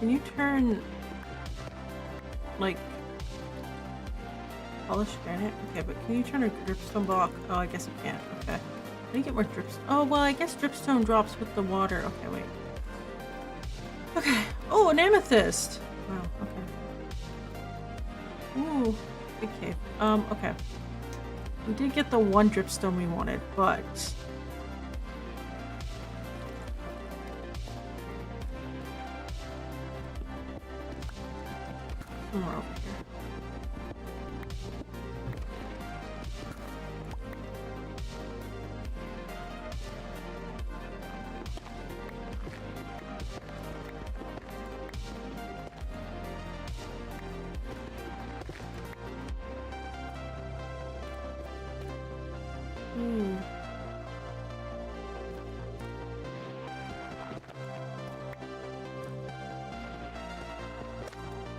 S1: Can you turn, like, polished granite? Okay, but can you turn a dripstone block? Oh, I guess you can't. Okay. How do you get more dripstone? Oh, well, I guess dripstone drops with the water. Okay, wait. Okay. Oh, an amethyst! Wow, okay. Ooh, big cave. Okay. We did get the one dripstone we wanted, but... somewhere over here.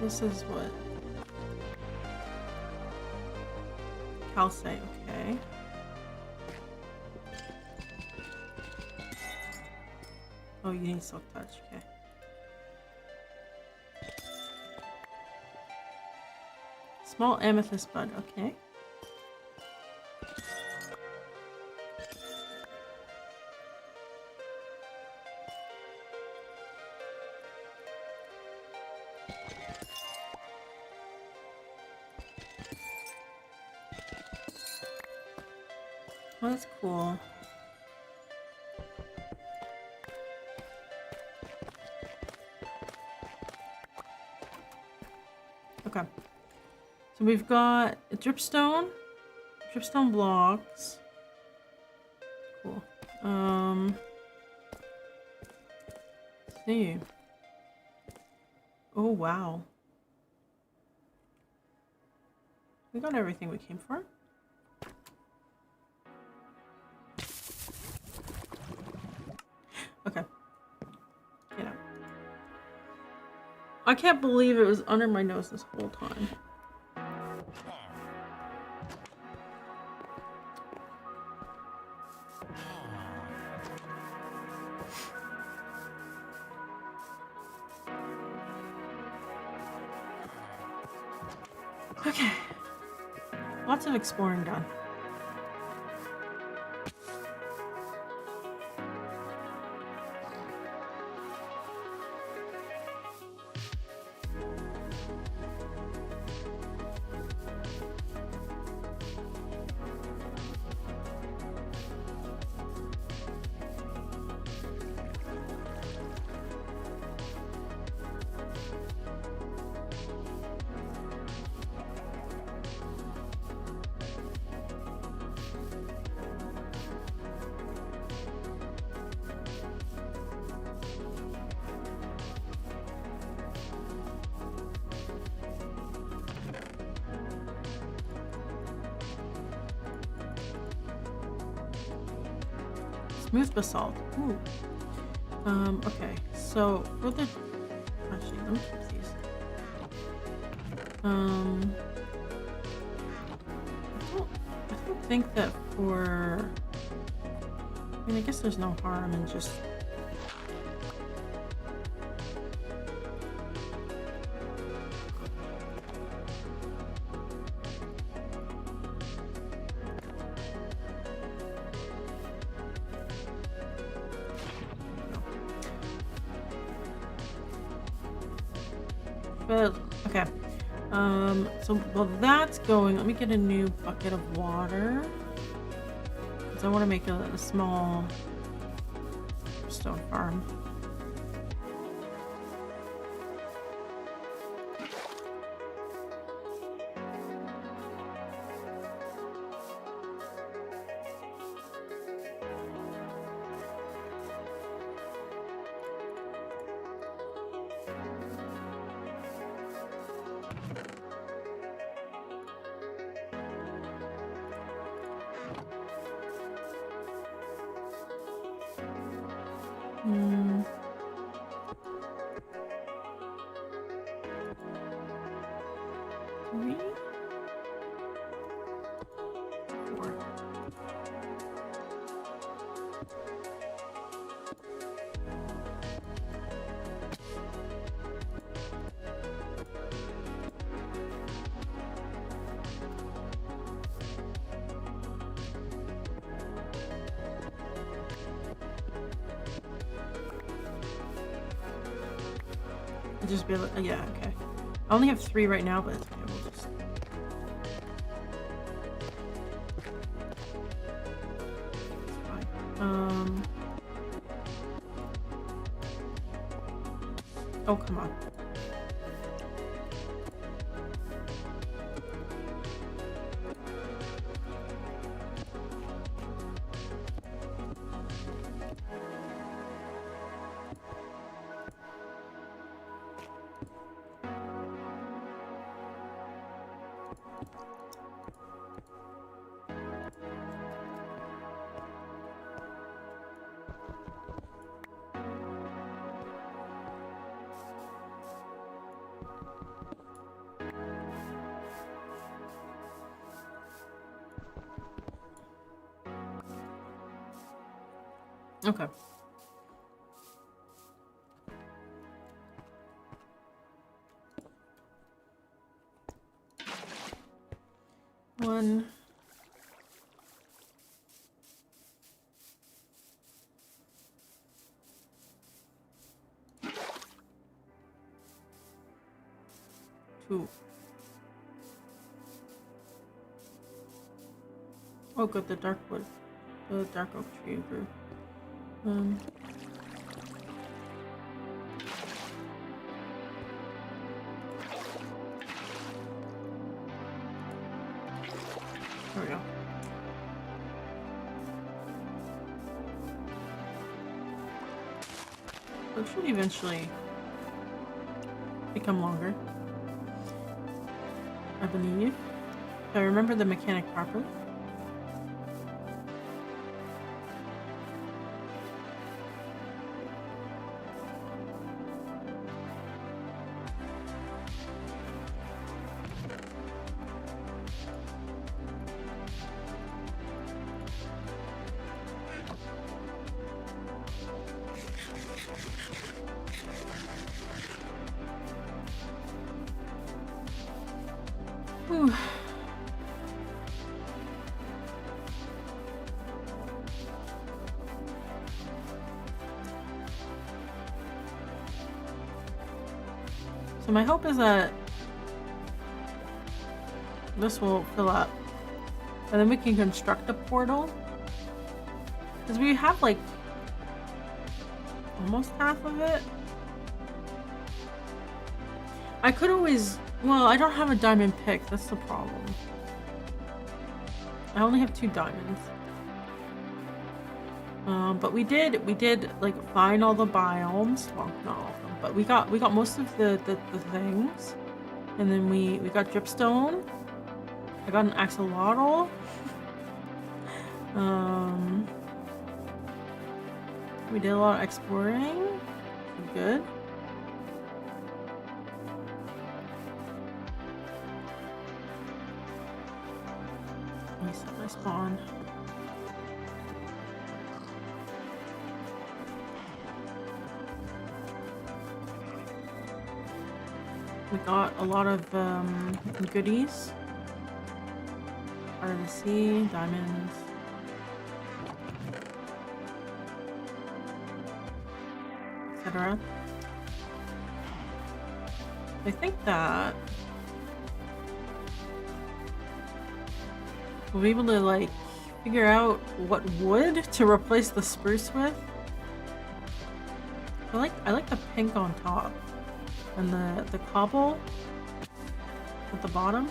S1: This is what? Calcite, okay. Oh, you need silk touch. Okay. Small amethyst bud. Okay. Oh, that's cool. Okay. So we've got a dripstone blocks. Cool. Let's see. Oh, wow. We got everything we came for. Okay. Get out. I can't believe it was under my nose this whole time. Okay. Lots of exploring done. Smooth basalt. Ooh. Okay. So for the actually, let me keep these. I don't think that for. I mean, I guess there's no harm in just. But okay. So while that's going, let me get a new bucket of water. Because I want to make a small stone farm. Three, four. Just be able, yeah, okay. I only have 3 right now, but it's okay. We'll just. It's fine. Oh, come on. Okay. 1. 2. Oh good, the dark wood. The dark oak tree grew. There we go. So it should eventually become longer, I believe. If I remember the mechanic properly. Whew. So my hope is that this will fill up and then we can construct a portal, because we have like almost half of it. I could always, well, I don't have a diamond pick, that's the problem. I only have 2 diamonds. But we did like find all the biomes. Well, not all of them, but we got most of the things. And then we got dripstone. I got an axolotl. We did a lot of exploring. Good. Let me set my spawn. We got a lot of goodies. Heart of the sea, diamonds. Etc. I think that we'll be able to like figure out what wood to replace the spruce with. I like the pink on top and the cobble at the bottom.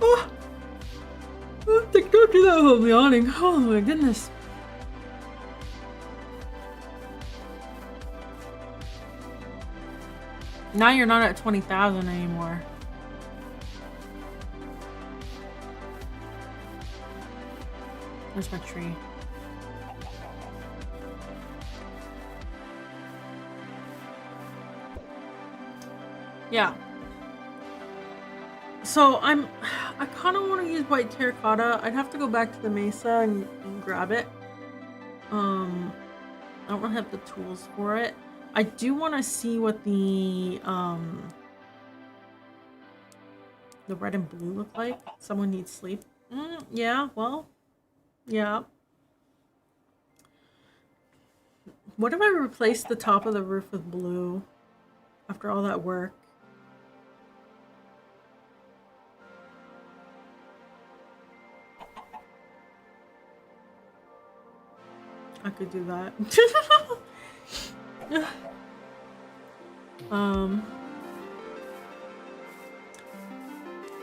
S1: Oh, don't do that while I'm yawning. Oh my goodness. Now you're not at 20,000 anymore. Where's my tree? Yeah. So I kind of want to use white terracotta. I'd have to go back to the mesa and grab it. I don't really have the tools for it. I do want to see what the red and blue look like. Someone needs sleep. Yeah, well, yeah. What if I replaced the top of the roof with blue after all that work? I could do that.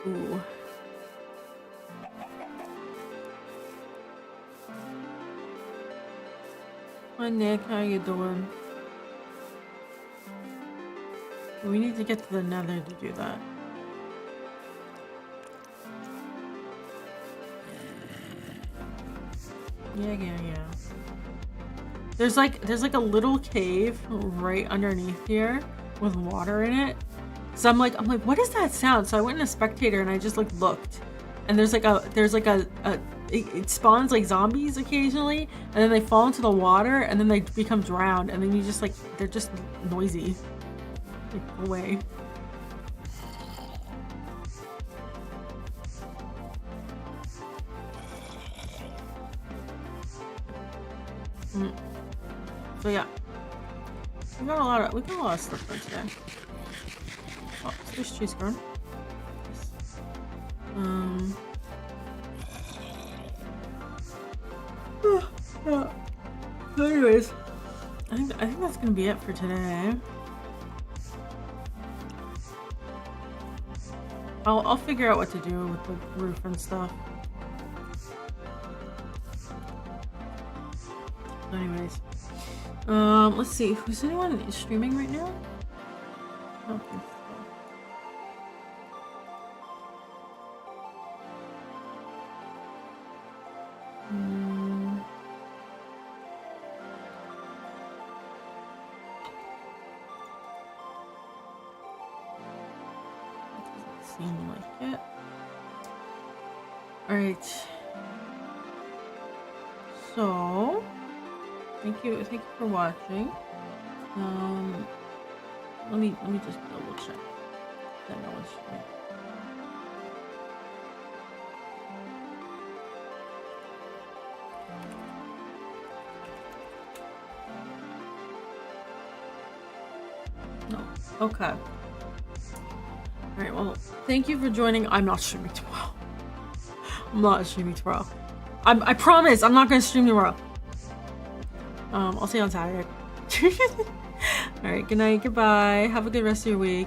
S1: Ooh. Hi Nick, how you doing? We need to get to the nether to do that. Yeah. There's like a little cave right underneath here with water in it. So I'm like, what is that sound? So I went in a spectator and I just like looked, and there's like a it spawns like zombies occasionally, and then they fall into the water, and then they become drowned, and then you just like they're just noisy. Like, go away. So yeah, we got a lot of stuff done today. Oh, so there's cheese corn. So anyways, I think that's gonna be it for today. I'll figure out what to do with the roof and stuff. Anyways, let's see. Is anyone streaming right now? I don't think so. Doesn't seem like it. All right. So. Thank you for watching. Let me just double check that no one's streaming. No. Okay. All right. Well, thank you for joining. I'm not streaming tomorrow. I'm not streaming tomorrow. I promise I'm not gonna stream tomorrow. I'll see you on Saturday. All right, good night, goodbye. Have a good rest of your week.